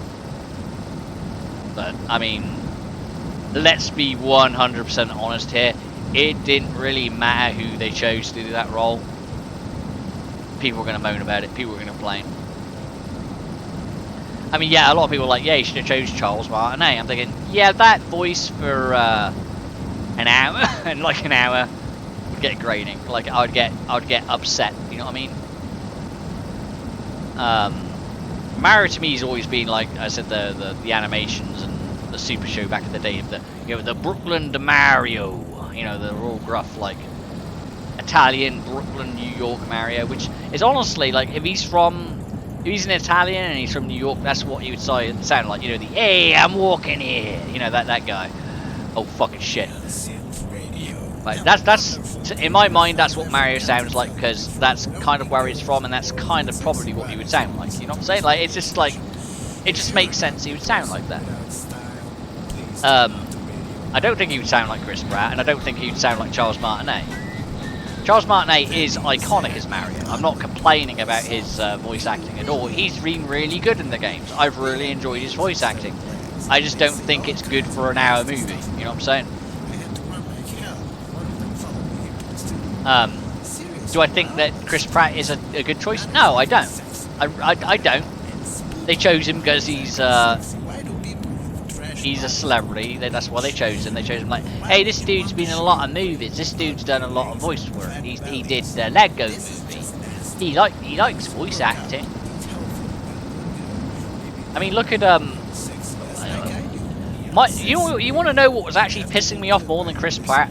but I mean, let's be 100% honest here. It didn't really matter who they chose to do that role. People were going to moan about it. People were going to complain. I mean, yeah, a lot of people are like, yeah, you should have chose Charles Martinet. I'm thinking, yeah, that voice for an hour and like an hour would get grating. Like I would get upset. You know what I mean? Mario to me has always been like I said, the animations and the Super Show back in the day of the Brooklyn Mario. You know, the real gruff like Italian Brooklyn, New York Mario, which is honestly like if he's an Italian and he's from New York, that's what he would sound like. You know, the hey, I'm walking here. You know that guy. Oh fucking shit. Like that's in my mind that's what Mario sounds like because that's kind of where he's from and that's kind of probably what he would sound like. You know what I'm saying? Like it's just like it just makes sense he would sound like that. I don't think he would sound like Chris Pratt and I don't think he would sound like Charles Martinet. Charles Martinet is iconic as Mario. I'm not complaining about his voice acting at all. He's been really good in the games. I've really enjoyed his voice acting. I just don't think it's good for an hour movie. You know what I'm saying? Do I think that Chris Pratt is a good choice? No, I don't. I don't. They chose him because he's a celebrity. That's why they chose him. They chose him like, hey, this dude's been in a lot of movies. This dude's done a lot of voice work. He did the Lego movie. He likes voice acting. I mean, look at you want to know what was actually pissing me off more than Chris Pratt?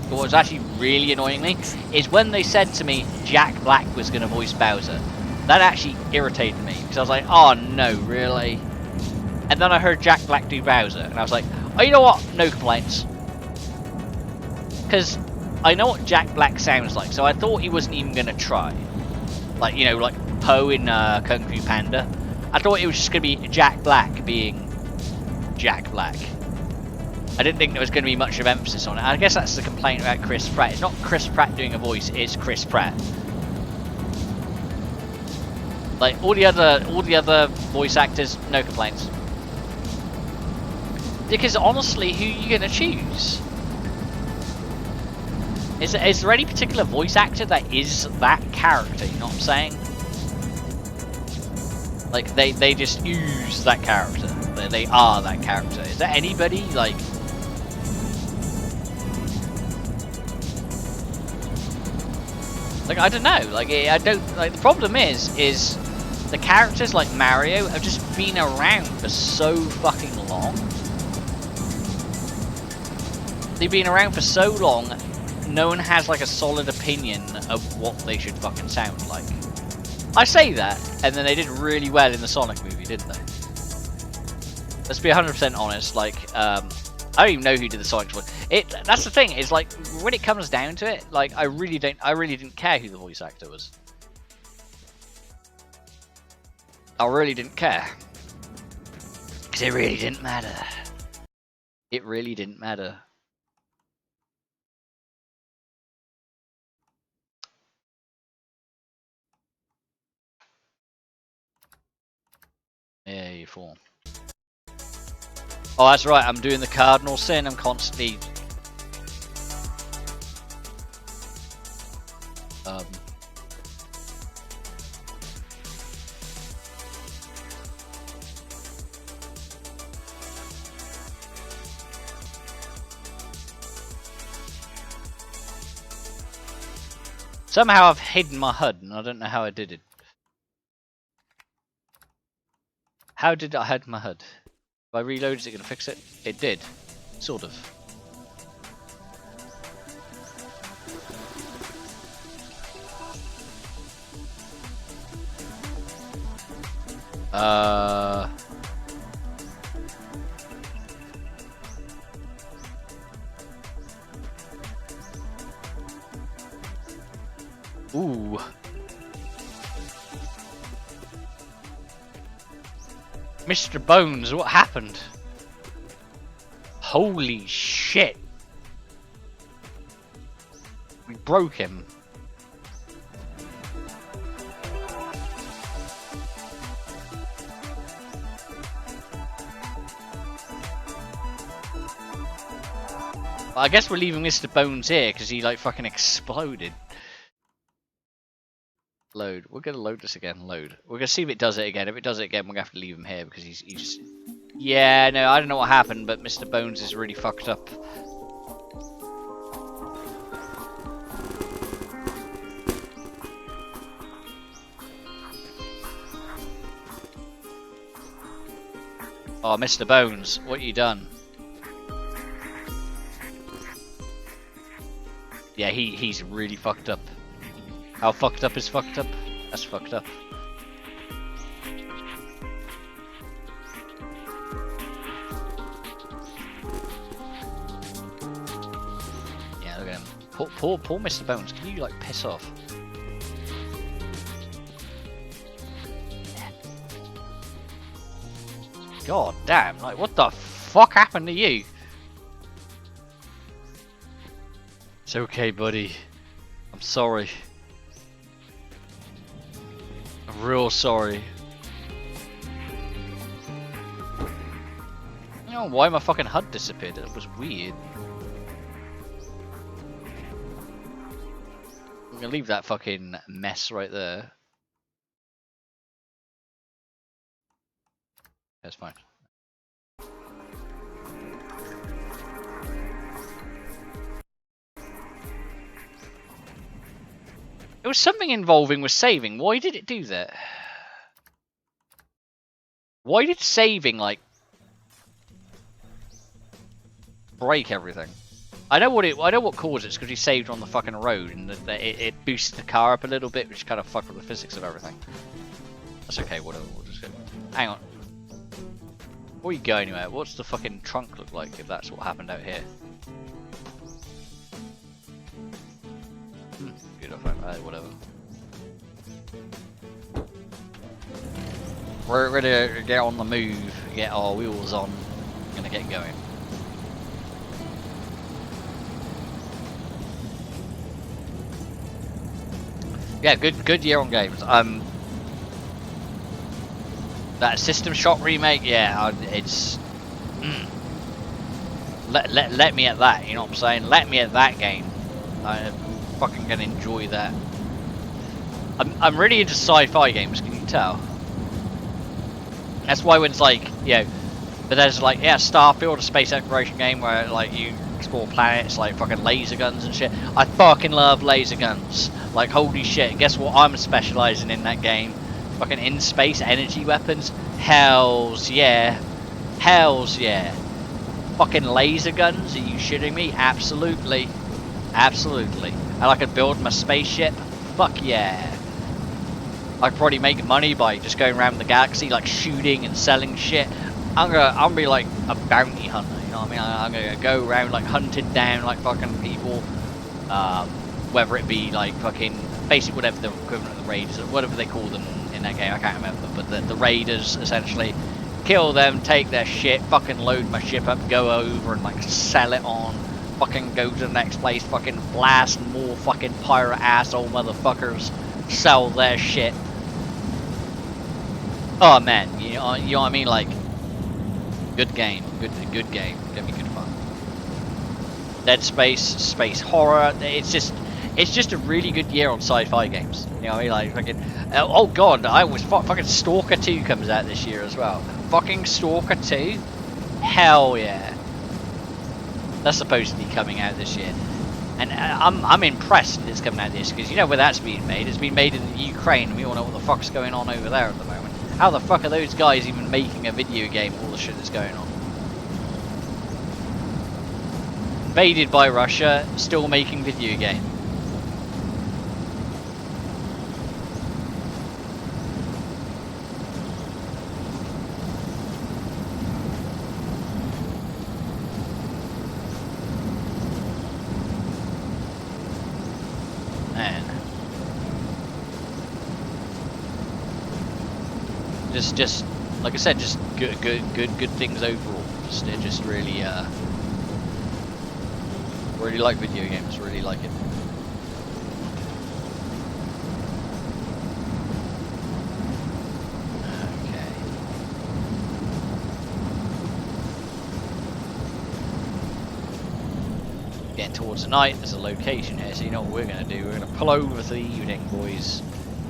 What was actually really annoying me is when they said to me Jack Black was going to voice Bowser. That actually irritated me because I was like, oh no, really? And then I heard Jack Black do Bowser, and I was like, oh, you know what? No complaints. Because I know what Jack Black sounds like, so I thought he wasn't even going to try. Like, you know, like Poe in Kung Fu Panda. I thought it was just going to be Jack Black being Jack Black. I didn't think there was going to be much of emphasis on it. I guess that's the complaint about Chris Pratt. It's not Chris Pratt doing a voice, it's Chris Pratt. Like, all the other voice actors, no complaints. Because honestly, who are you going to choose? Is there any particular voice actor that is that character? You know what I'm saying? Like they just use that character. They are that character. Is there anybody like? Like I don't know. Like I don't like. The problem is the characters like Mario have just been around for so fucking long. They've been around for so long, no one has like a solid opinion of what they should fucking sound like. I say that, and then they did really well in the Sonic movie, didn't they? Let's be 100% honest. Like, I don't even know who did the Sonic one. That's the thing. Is like when it comes down to it, like I really didn't care who the voice actor was. I really didn't care. Because it really didn't matter. It really didn't matter. Yeah, you fool. Oh, that's right. I'm doing the cardinal sin. I'm constantly... Somehow I've hidden my HUD, and I don't know how I did it. How did I hide my HUD? If I reload, is it going to fix it? It did. Sort of. Ooh. Mr. Bones, what happened? Holy shit. We broke him. Well, I guess we're leaving Mr. Bones here because he like fucking exploded. Load. We're gonna load this again. Load. We're gonna see if it does it again. If it does it again, we're gonna have to leave him here because he's. Yeah, no, I don't know what happened, but Mr. Bones is really fucked up. Oh, Mr. Bones, what you done? Yeah, he's really fucked up. How fucked up is fucked up? That's fucked up. Yeah, look at him. Poor Mr. Bones, can you like piss off? God damn, like what the fuck happened to you? It's okay, buddy. I'm sorry. I'm real sorry. I don't know why my fucking HUD disappeared. It was weird. I'm gonna leave that fucking mess right there. That's fine. It was something involving with saving. Why did it do that? Why did saving, like, break everything? I know what caused it. It's because he saved on the fucking road, and it boosted the car up a little bit, which kind of fucked with the physics of everything. That's okay, whatever. We'll just go. Hang on. Before you go anywhere, what's the fucking trunk look like if that's what happened out here? Good, I found whatever. We're ready to get on the move, get our wheels on, gonna get going. Yeah, good year on games. That System Shock remake, yeah, it's let me at that. You know what I'm saying? Let me at that game. I'm fucking gonna enjoy that. I'm really into sci-fi games. Can you tell? That's why when it's like, you know, but there's like, yeah, Starfield, a space exploration game where like you explore planets, like fucking laser guns and shit. I fucking love laser guns. Like holy shit! Guess what? I'm specializing in that game. Fucking in space energy weapons. Hells yeah. Hells yeah. Fucking laser guns? Are you shitting me? Absolutely. Absolutely. And I could build my spaceship? Fuck yeah. I could probably make money by just going around the galaxy, like shooting and selling shit. I'm gonna be like a bounty hunter, you know what I mean? I'm gonna go around like hunting down like fucking people, whether it be like fucking basically whatever the equivalent of the raiders, or whatever they call them in that game, I can't remember. But the raiders essentially kill them, take their shit, fucking load my ship up, go over and like sell it on, fucking go to the next place, fucking blast more fucking pirate asshole motherfuckers, sell their shit. Oh man, you know what I mean? Like, good game, good game, gonna be good fun. Dead Space, space horror. It's just a really good year on sci-fi games. You know what I mean? Like fucking, oh god, I was fucking Stalker 2 comes out this year as well. Fucking Stalker 2, hell yeah. That's supposed to be coming out this year, and I'm impressed that it's coming out this, because you know where that's being made. It's being made in the Ukraine, and we all know what the fuck's going on over there at the moment. How the fuck are those guys even making a video game with all the shit that's going on? Invaded by Russia, still making video game. Man. Just like I said, just good things overall. Just really really like video games, really like it. Okay. Getting towards the night, there's a location here, so you know what we're gonna do. We're gonna pull over for the evening, boys.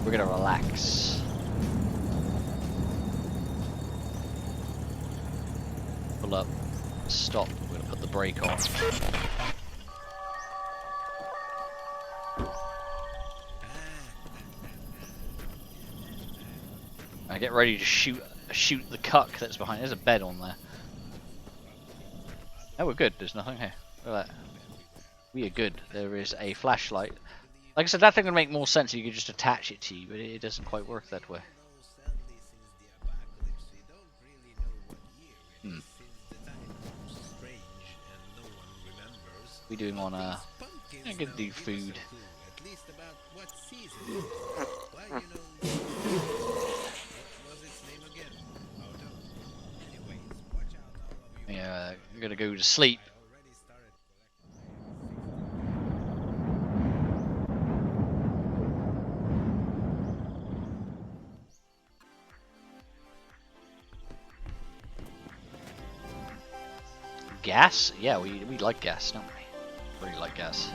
We're gonna relax. Pull up, stop, we're gonna put the brake on. I get ready to shoot the cuck that's behind. There's a bed on there. Oh, we're good. There's nothing here. Look at that. We are good. There is a flashlight. Like I said, that thing would make more sense if you could just attach it to you, but it doesn't quite work that way. We doing on I'm gonna do food. Yeah, I'm gonna go to sleep. Gas? Yeah, we like gas, don't we? Really like gas.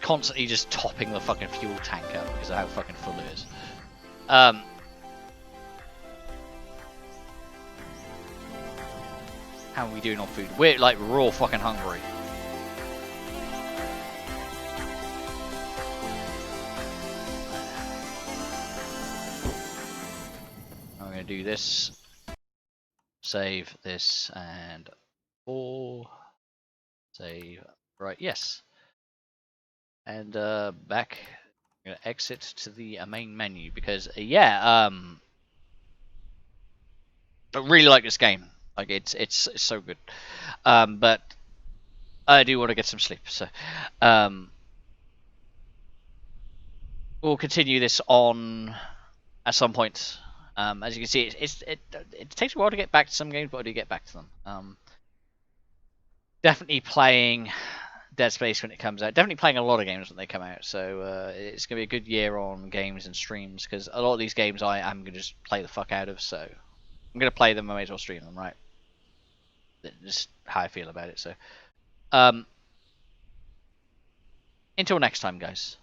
Constantly just topping the fucking fuel tank up because of how fucking full it is. How are we doing on food? We're like raw fucking hungry. I'm gonna do this. Save this and 4. Save. Right, yes. And back. I'm gonna exit to the main menu because yeah, I really like this game. Like it's so good. But I do want to get some sleep, so we'll continue this on at some point. As you can see, it takes a while to get back to some games, but I do get back to them. Definitely playing Dead Space when it comes out. Definitely playing a lot of games when they come out. So it's gonna be a good year on games and streams because a lot of these games I am gonna just play the fuck out of. So I'm gonna play them. I may as well stream them, right? Just how I feel about it. So until next time, guys.